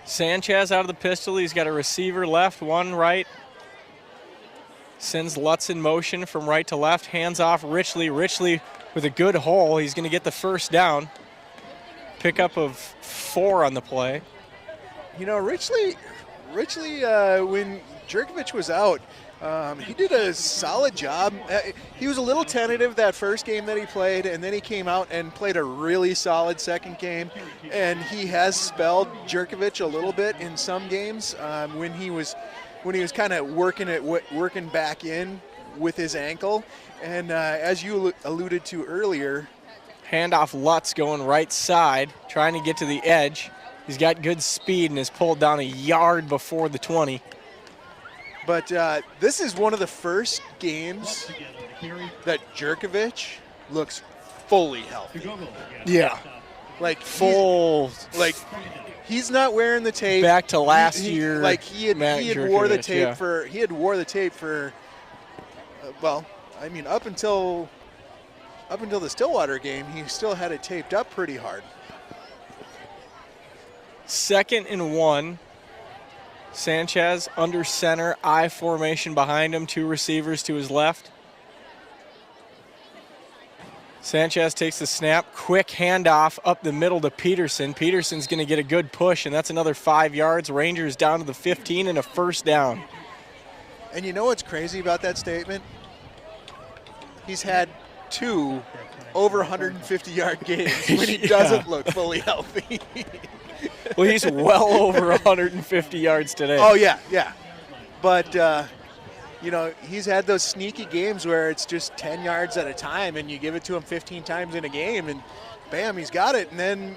Sanchez out of the pistol. He's got a receiver left, 1 right. Sends Lutz in motion from right to left. Hands off Richley. Richley with a good hole. He's going to get the 1st down. Pickup of 4 on the play. Richley, when Jerkovich was out, he did a solid job. He was a little tentative that first game that he played, and then he came out and played a really solid second game. And he has spelled Jerkovich a little bit in some games when he was kind of working back in with his ankle. And as you alluded to earlier, handoff Lutz going right side, trying to get to the edge. He's got good speed and is pulled down a yard before the 20. But this is one of the first games that Jerkovich looks fully healthy. Yeah. Like full. He's not wearing the tape. Back to last year. Like he had wore the tape for up until the Stillwater game, he still had it taped up pretty hard. 2nd and 1. Sanchez under center, I formation behind him, 2 receivers to his left. Sanchez takes the snap, quick handoff up the middle to Peterson. Peterson's going to get a good push, and that's another 5 yards. Rangers down to the 15 and a 1st down. And you know what's crazy about that statement? He's had 2 over 150-yard games when he doesn't look fully healthy. Well, he's well over 150 yards today. Oh, yeah. But, he's had those sneaky games where it's just 10 yards at a time, and you give it to him 15 times in a game, and bam, he's got it. And then,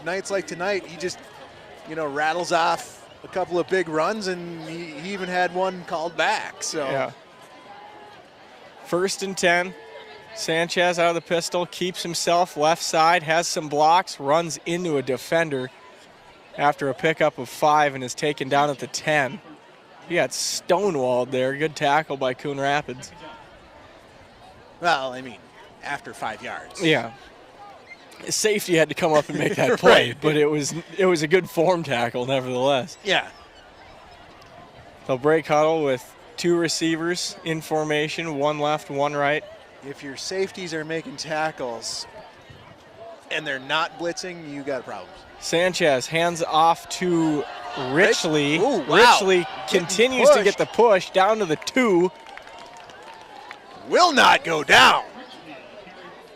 nights like tonight, he just, rattles off a couple of big runs, and he even had one called back. So, yeah. 1st and 10. Sanchez out of the pistol, keeps himself left side, has some blocks, runs into a defender after a pickup of 5 and is taken down at the 10. He got stonewalled there. Good tackle by Coon Rapids. Well, after 5 yards. Yeah. Safety had to come up and make that play, right. But it was a good form tackle nevertheless. Yeah. They'll break huddle with 2 receivers in formation, 1 left, 1 right. If your safeties are making tackles and they're not blitzing, you got problems. Sanchez hands off to Richley. Ooh, wow. Richley continues to get the push down to the 2. Will not go down.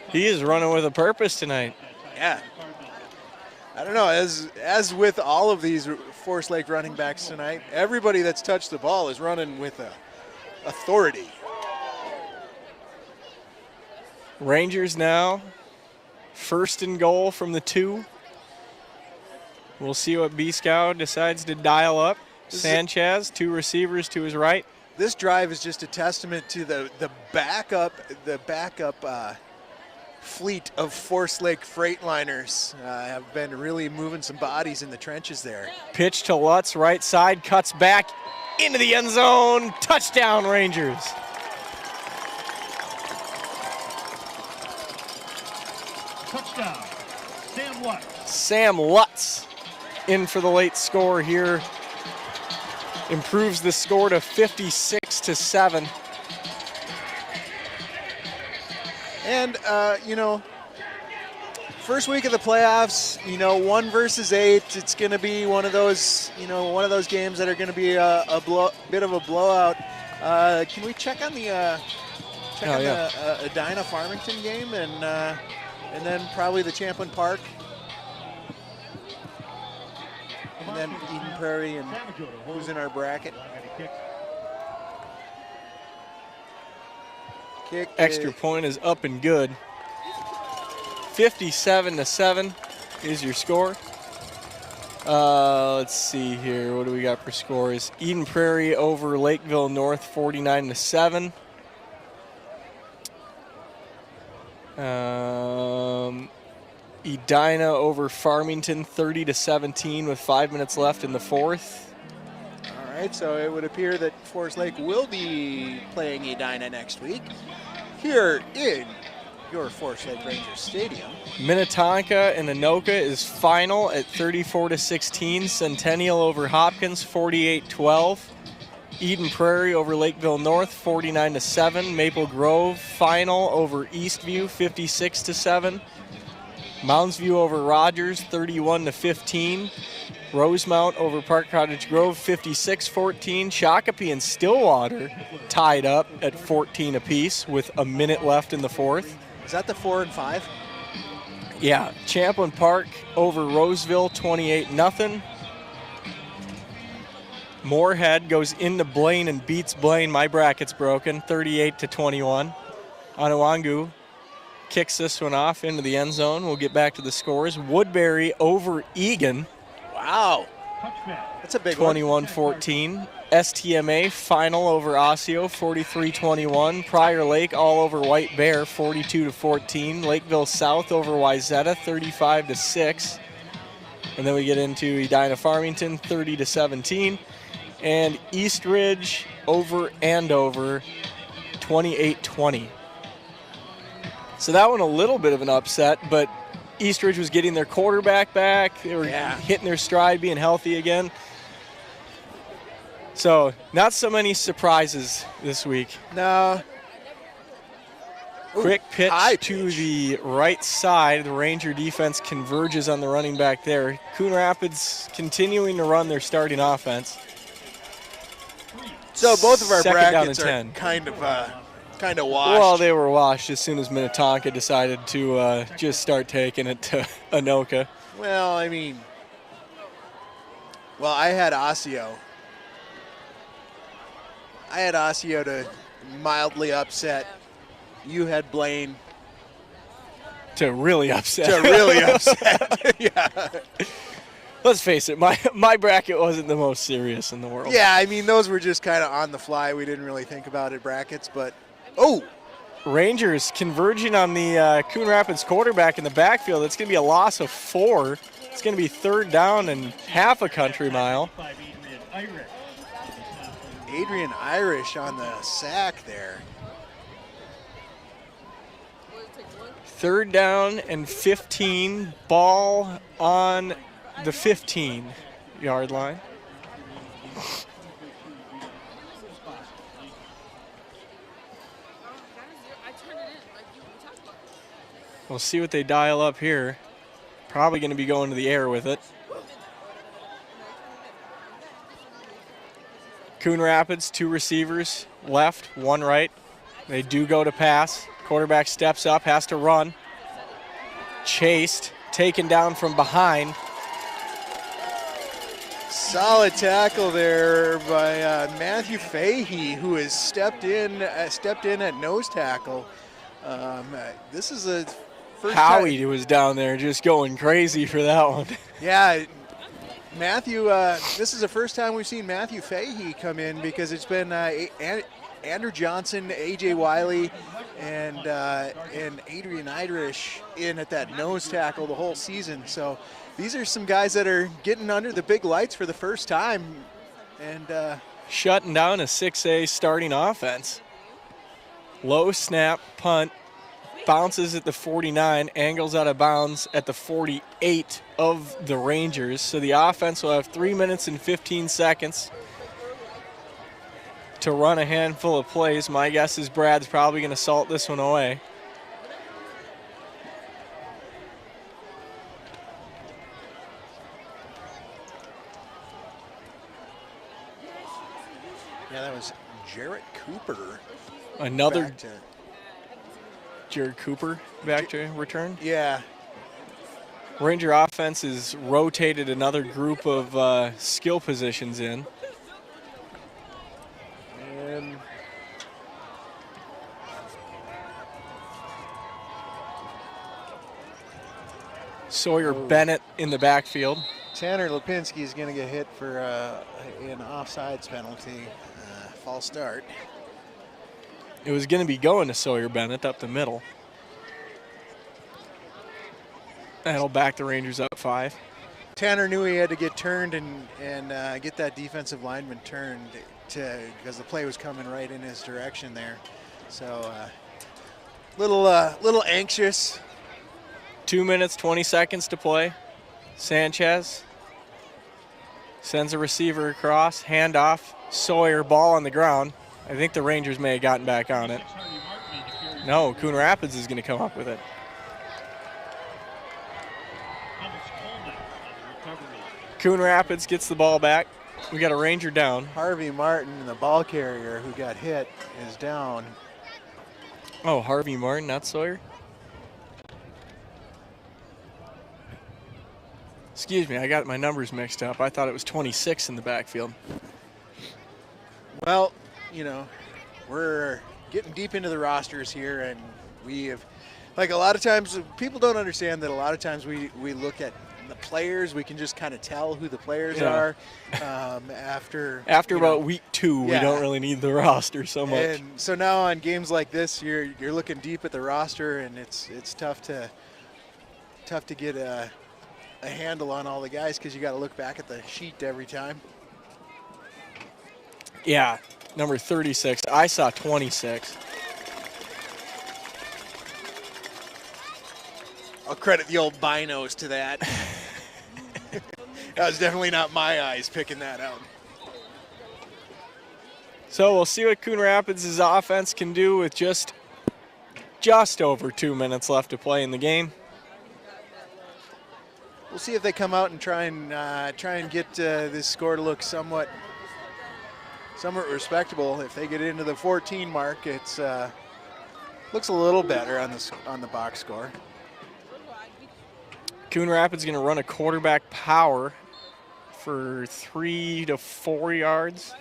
He is running with a purpose tonight. Yeah. I don't know, as with all of these Forest Lake running backs tonight, everybody that's touched the ball is running with authority. Rangers now 1st and goal from the 2. We'll see what B-Scout decides to dial up. Sanchez, 2 receivers to his right. this drive is just a testament to the backup fleet of Forest Lake Freightliners have been really moving some bodies in the trenches there. Pitch to Lutz, right side, cuts back into the end zone. Touchdown, Rangers. Touchdown, Sam Lutz. Sam Lutz in for the late score here. Improves the score to 56-7. And, first week of the playoffs, 1 versus 8, it's going to be one of those games that are going to be a bit of a blowout. Can we check on the Edina Farmington game and then probably the Champlin Park? And then Eden Prairie and who's in our bracket? Kick Extra point is up and good. 57-7 is your score. Let's see here. What do we got for scores? Eden Prairie over Lakeville North, 49-7. Edina over Farmington, 30-17 with 5 minutes left in the fourth. All right, so it would appear that Forest Lake will be playing Edina next week here in your Forest Lake Rangers Stadium. Minnetonka and Anoka is final at 34-16. Centennial over Hopkins, 48-12. Eden Prairie over Lakeville North, 49-7. Maple Grove final over Eastview, 56-7. Moundsview over Rogers, 31-15. Rosemount over Park Cottage Grove, 56-14. Shakopee and Stillwater tied up at 14 apiece with a minute left in the fourth. Is that the 4 and 5? Yeah, Champlin Park over Roseville, 28-0. Moorhead goes into Blaine and beats Blaine. My bracket's broken, 38-21. Onawangu kicks this one off into the end zone. We'll get back to the scores. Woodbury over Egan. Wow. That's a big one. 21-14. STMA final over Osseo, 43-21. Prior Lake all over White Bear, 42-14. Lakeville South over Wyzetta, 35-6. And then we get into Edina Farmington, 30-17. And East Ridge over Andover, 28-20. So that one a little bit of an upset, but Eastridge was getting their quarterback back. They were hitting their stride, being healthy again. So not so many surprises this week. No. Quick pitch to the right side. The Ranger defense converges on the running back there. Coon Rapids continuing to run their starting offense. So both of our Second down brackets and are 10. kind of washed. Well, they were washed as soon as Minnetonka decided to just start taking it to Anoka. Well, I had Osseo to mildly upset. You had Blaine to really upset. Yeah. Let's face it, my bracket wasn't the most serious in the world. Yeah, those were just kind of on the fly. We didn't really think about it, brackets, but Rangers converging on the Coon Rapids quarterback in the backfield. It's going to be a loss of 4. It's going to be third down and half a country mile. Adrian Irish on the sack there. Third down and 15. Ball on the 15-yard line. We'll see what they dial up here. Probably going to be going to the air with it. Coon Rapids, 2 receivers left, 1 right. They do go to pass. Quarterback steps up, has to run. Chased, taken down from behind. Solid tackle there by Matthew Fahey, who has stepped in at nose tackle. This is a first Howie was down there just going crazy for that one. Yeah, Matthew, this is the first time we've seen Matthew Fahey come in because it's been Andrew Johnson, A.J. Wiley, and Adrian Idrish in at that nose tackle the whole season. So these are some guys that are getting under the big lights for the first time. And shutting down a 6A starting offense. Low snap, punt, bounces at the 49, angles out of bounds at the 48 of the Rangers. So the offense will have 3 minutes and 15 seconds to run a handful of plays. My guess is Brad's probably going to salt this one away. yeah, that was Jarrett Cooper. Another back to- Jared Cooper back to return. Yeah, Ranger offense has rotated another group of skill positions in. and Sawyer Bennett in the backfield. Tanner Lipinski is going to get hit for an offsides penalty, false start. It was going to be going to Sawyer Bennett up the middle. That'll back the Rangers up 5. Tanner knew he had to get turned and get that defensive lineman turned because the play was coming right in his direction there. So little anxious. 2 minutes, 20 seconds to play. Sanchez sends a receiver across, handoff, Sawyer, ball on the ground. I think the Rangers may have gotten back on it. No, Coon Rapids is going to come up with it. Coon Rapids gets the ball back. We got a Ranger down. Harvey Martin, the ball carrier who got hit, is down. Oh, Harvey Martin, not Sawyer? Excuse me, I got my numbers mixed up. I thought it was 26 in the backfield. Well, we're getting deep into the rosters here, and we have, like a lot of times, people don't understand that a lot of times we look at the players, we can just kind of tell who the players are after about week 2, we don't really need the roster so much. And so now on games like this, you're looking deep at the roster, and it's tough to get a handle on all the guys because you got to look back at the sheet every time. Yeah, number 36. I saw 26. I'll credit the old binos to that. That was definitely not my eyes picking that out. So we'll see what Coon Rapids' offense can do with just over 2 minutes left to play in the game. We'll see if they come out and try and get this score to look somewhat respectable. If they get into the 14 mark, it's looks a little better on the box score. Coon Rapids going to run a quarterback power for 3 to 4 yards.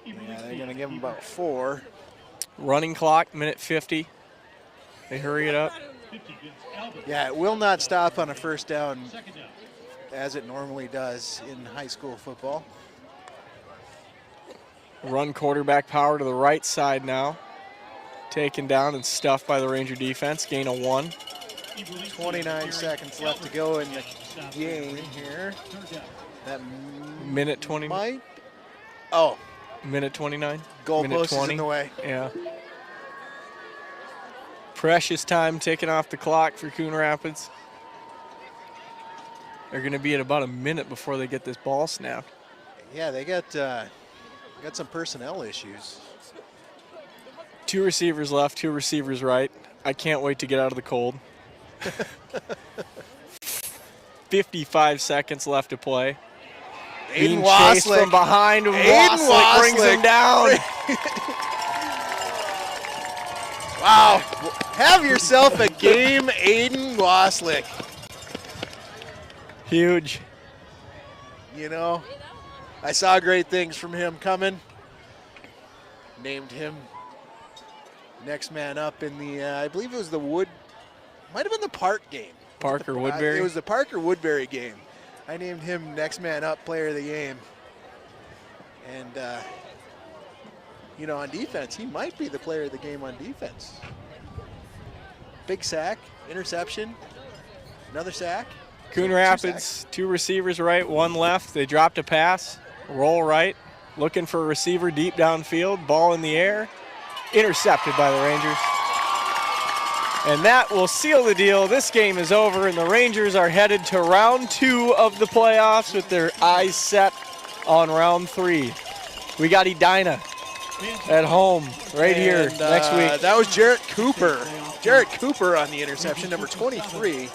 Yeah, they're going to give them about 4. Running clock, minute 50. They hurry it up. Yeah, it will not stop on a first down as it normally does in high school football. Run quarterback power to the right side now. Taken down and stuffed by the Ranger defense. Gain of 1. 29 seconds left to go in the game here. That minute 20. Might. Oh. Minute 29. Goalpost is in the way. Yeah. Precious time ticking off the clock for Coon Rapids. They're going to be at about a minute before they get this ball snapped. Yeah, they got some personnel issues. 2 receivers left, 2 receivers right. I can't wait to get out of the cold. 55 seconds left to play. Being chased from behind. Waslick brings him down. Wow. Have yourself a game, Aiden Waslick. Huge. I saw great things from him coming. Named him next man up in the, I believe it was the might have been the Park game. Parker Woodbury. It was the Parker Woodbury game. I named him next man up player of the game. And, on defense, he might be the player of the game on defense. Big sack, interception, another sack. Coon Two Rapids, sacks. 2 receivers right, 1 left. They dropped a pass, roll right, looking for a receiver deep downfield, ball in the air, intercepted by the Rangers. And that will seal the deal. This game is over, and the Rangers are headed to round 2 of the playoffs with their eyes set on round 3. We got Edina at home right here next week. That was Jarrett Cooper. Jarrett Cooper on the interception, number 23.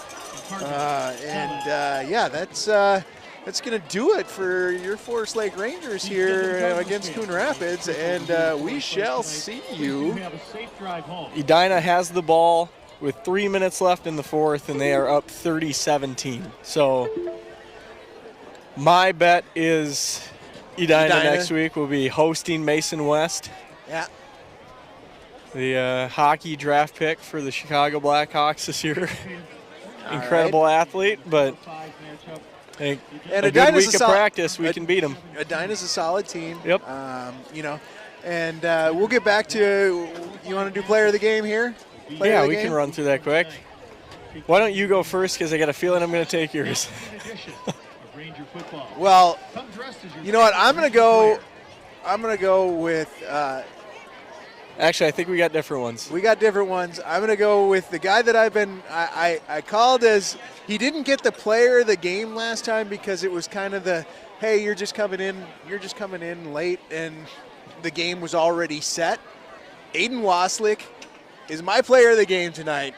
That's going to do it for your Forest Lake Rangers here against Coon Rapids, and we shall see you. Edina has the ball with 3 minutes left in the fourth, and they are up 30-17. So my bet is Edina next week will be hosting Mason West. Yeah. The hockey draft pick for the Chicago Blackhawks this year. All Incredible athlete, but I think And a good Edina's week a of practice, we can beat them. Edina's a solid team. Yep. And we'll get back to, you want to do player of the game here? Player Yeah, of the we game? can run through that quick. Why don't you go first, because I got a feeling I'm going to take yours. Well, you know what? I'm going to go with Actually, I think we got different ones. we got different ones. I'm going to go with the guy that I called as, he didn't get the player of the game last time because it was kind of the, hey, you're just coming in late and the game was already set. Aiden Waslick is my player of the game tonight.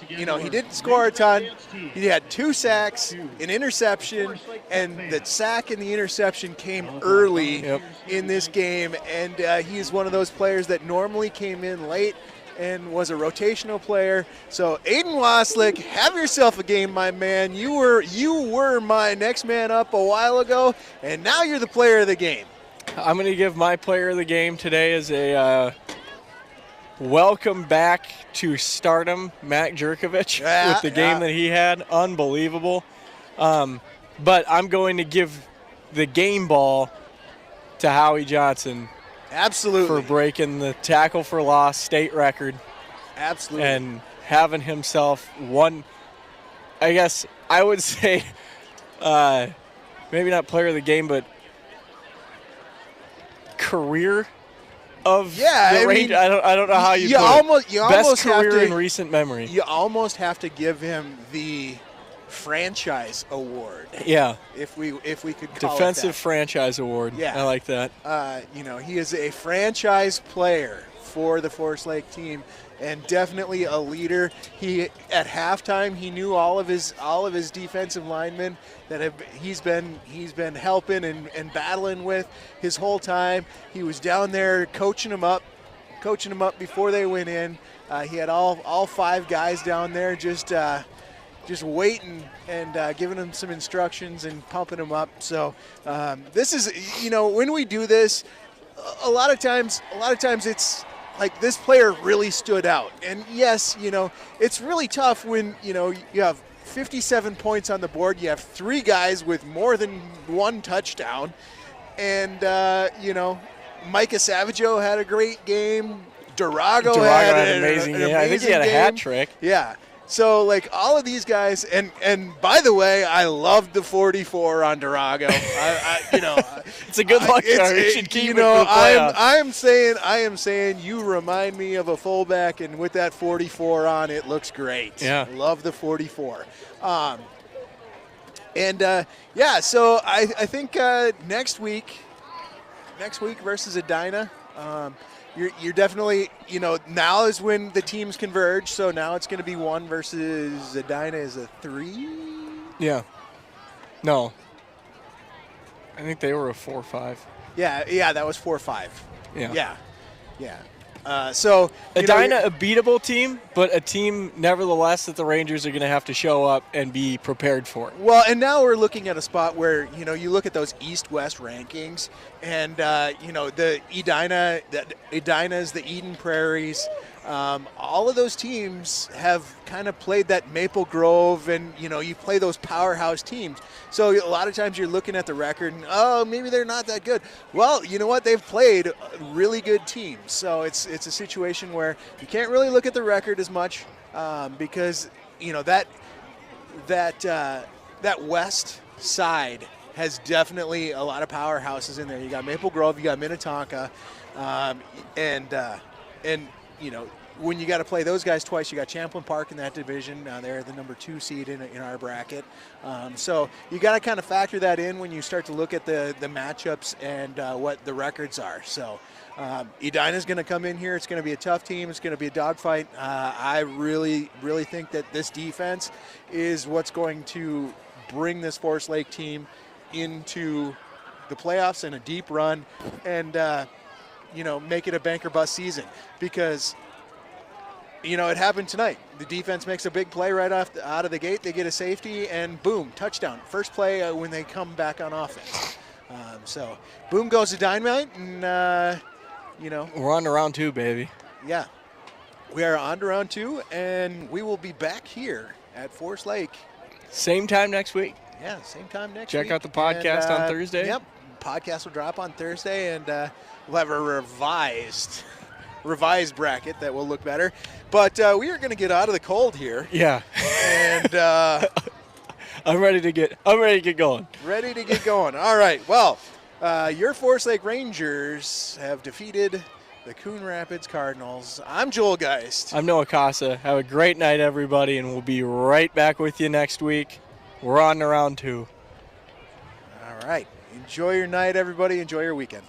He didn't score a ton. He had 2 sacks, an interception, and the sack and the interception came early in this game. And he is one of those players that normally came in late and was a rotational player. So Aiden Waslick, have yourself a game, my man. You were my next man up a while ago, and now you're the player of the game. I'm going to give my player of the game today as a welcome back to stardom, Matt Jerkovich, with the game that he had. Unbelievable. But I'm going to give the game ball to Howie Johnson. Absolutely. For breaking the tackle for loss state record. Absolutely. And having himself one, I guess I would say, maybe not player of the game, but career of the Rangers. I don't know how you put it. Best career in recent memory. You almost have to give him the franchise award. Yeah. If we could call Defensive it that. franchise award. Yeah. I like that. He is a franchise player for the Forest Lake team and definitely a leader. He at halftime he knew all of his defensive linemen that he's been helping and battling with his whole time. He was down there coaching them up before they went in. He had all 5 guys down there just waiting and giving them some instructions and pumping them up. So this is, when we do this, a lot of times it's like this player really stood out. And yes, it's really tough when, you have 57 points on the board. You have 3 guys with more than 1 touchdown. And, Micah Savaggio had a great game. Durago had an amazing game. Amazing I think he had a hat trick. Yeah. So, all of these guys, and by the way, I loved the 44 on Durago. It's a good luck charm. You should keep it for the playoffs. I am saying you remind me of a fullback, and with that 44 on, it looks great. Yeah. Love the 44. So I think next week versus Edina, you're definitely, now is when the teams converge. So now it's going to be 1 versus Edina is a 3. Yeah. No. I think they were a 4-5. Yeah, that was 4-5. Yeah. Yeah. So Edina, a beatable team, but a team nevertheless that the Rangers are going to have to show up and be prepared for. Well, and now we're looking at a spot where you look at those East-West rankings, and the Edina is the Eden Prairies. all of those teams have kind of played that Maple Grove, and you play those powerhouse teams. So a lot of times you're looking at the record and, oh, maybe they're not that good. Well, you know what? They've played really good teams. So it's a situation where you can't really look at the record as much because that west side has definitely a lot of powerhouses in there. You got Maple Grove, you got Minnetonka, and when you got to play those guys twice, you got Champlain Park in that division. They're the number 2 seed in our bracket. So you got to kind of factor that in when you start to look at the matchups and what the records are. So Edina's going to come in here. It's going to be a tough team. It's going to be a dogfight. I really, really think that this defense is what's going to bring this Forest Lake team into the playoffs and a deep run and, make it a bank or bust season because, it happened tonight. The defense makes a big play right out of the gate. They get a safety and boom, touchdown. First play when they come back on offense. So boom goes to Dynamite and, We're on to round 2, baby. Yeah, we are on to round 2 and we will be back here at Forest Lake. Same time next week. Yeah, same time next week. Check out the podcast on Thursday. Yep, podcast will drop on Thursday, and we'll have a revised bracket that will look better. But we are going to get out of the cold here. Yeah. And I'm ready to get going. Ready to get going. All right. Well, your Forest Lake Rangers have defeated the Coon Rapids Cardinals. I'm Joel Geist. I'm Noah Casa. Have a great night, everybody, and we'll be right back with you next week. We're on to round 2. All right. Enjoy your night, everybody. Enjoy your weekend.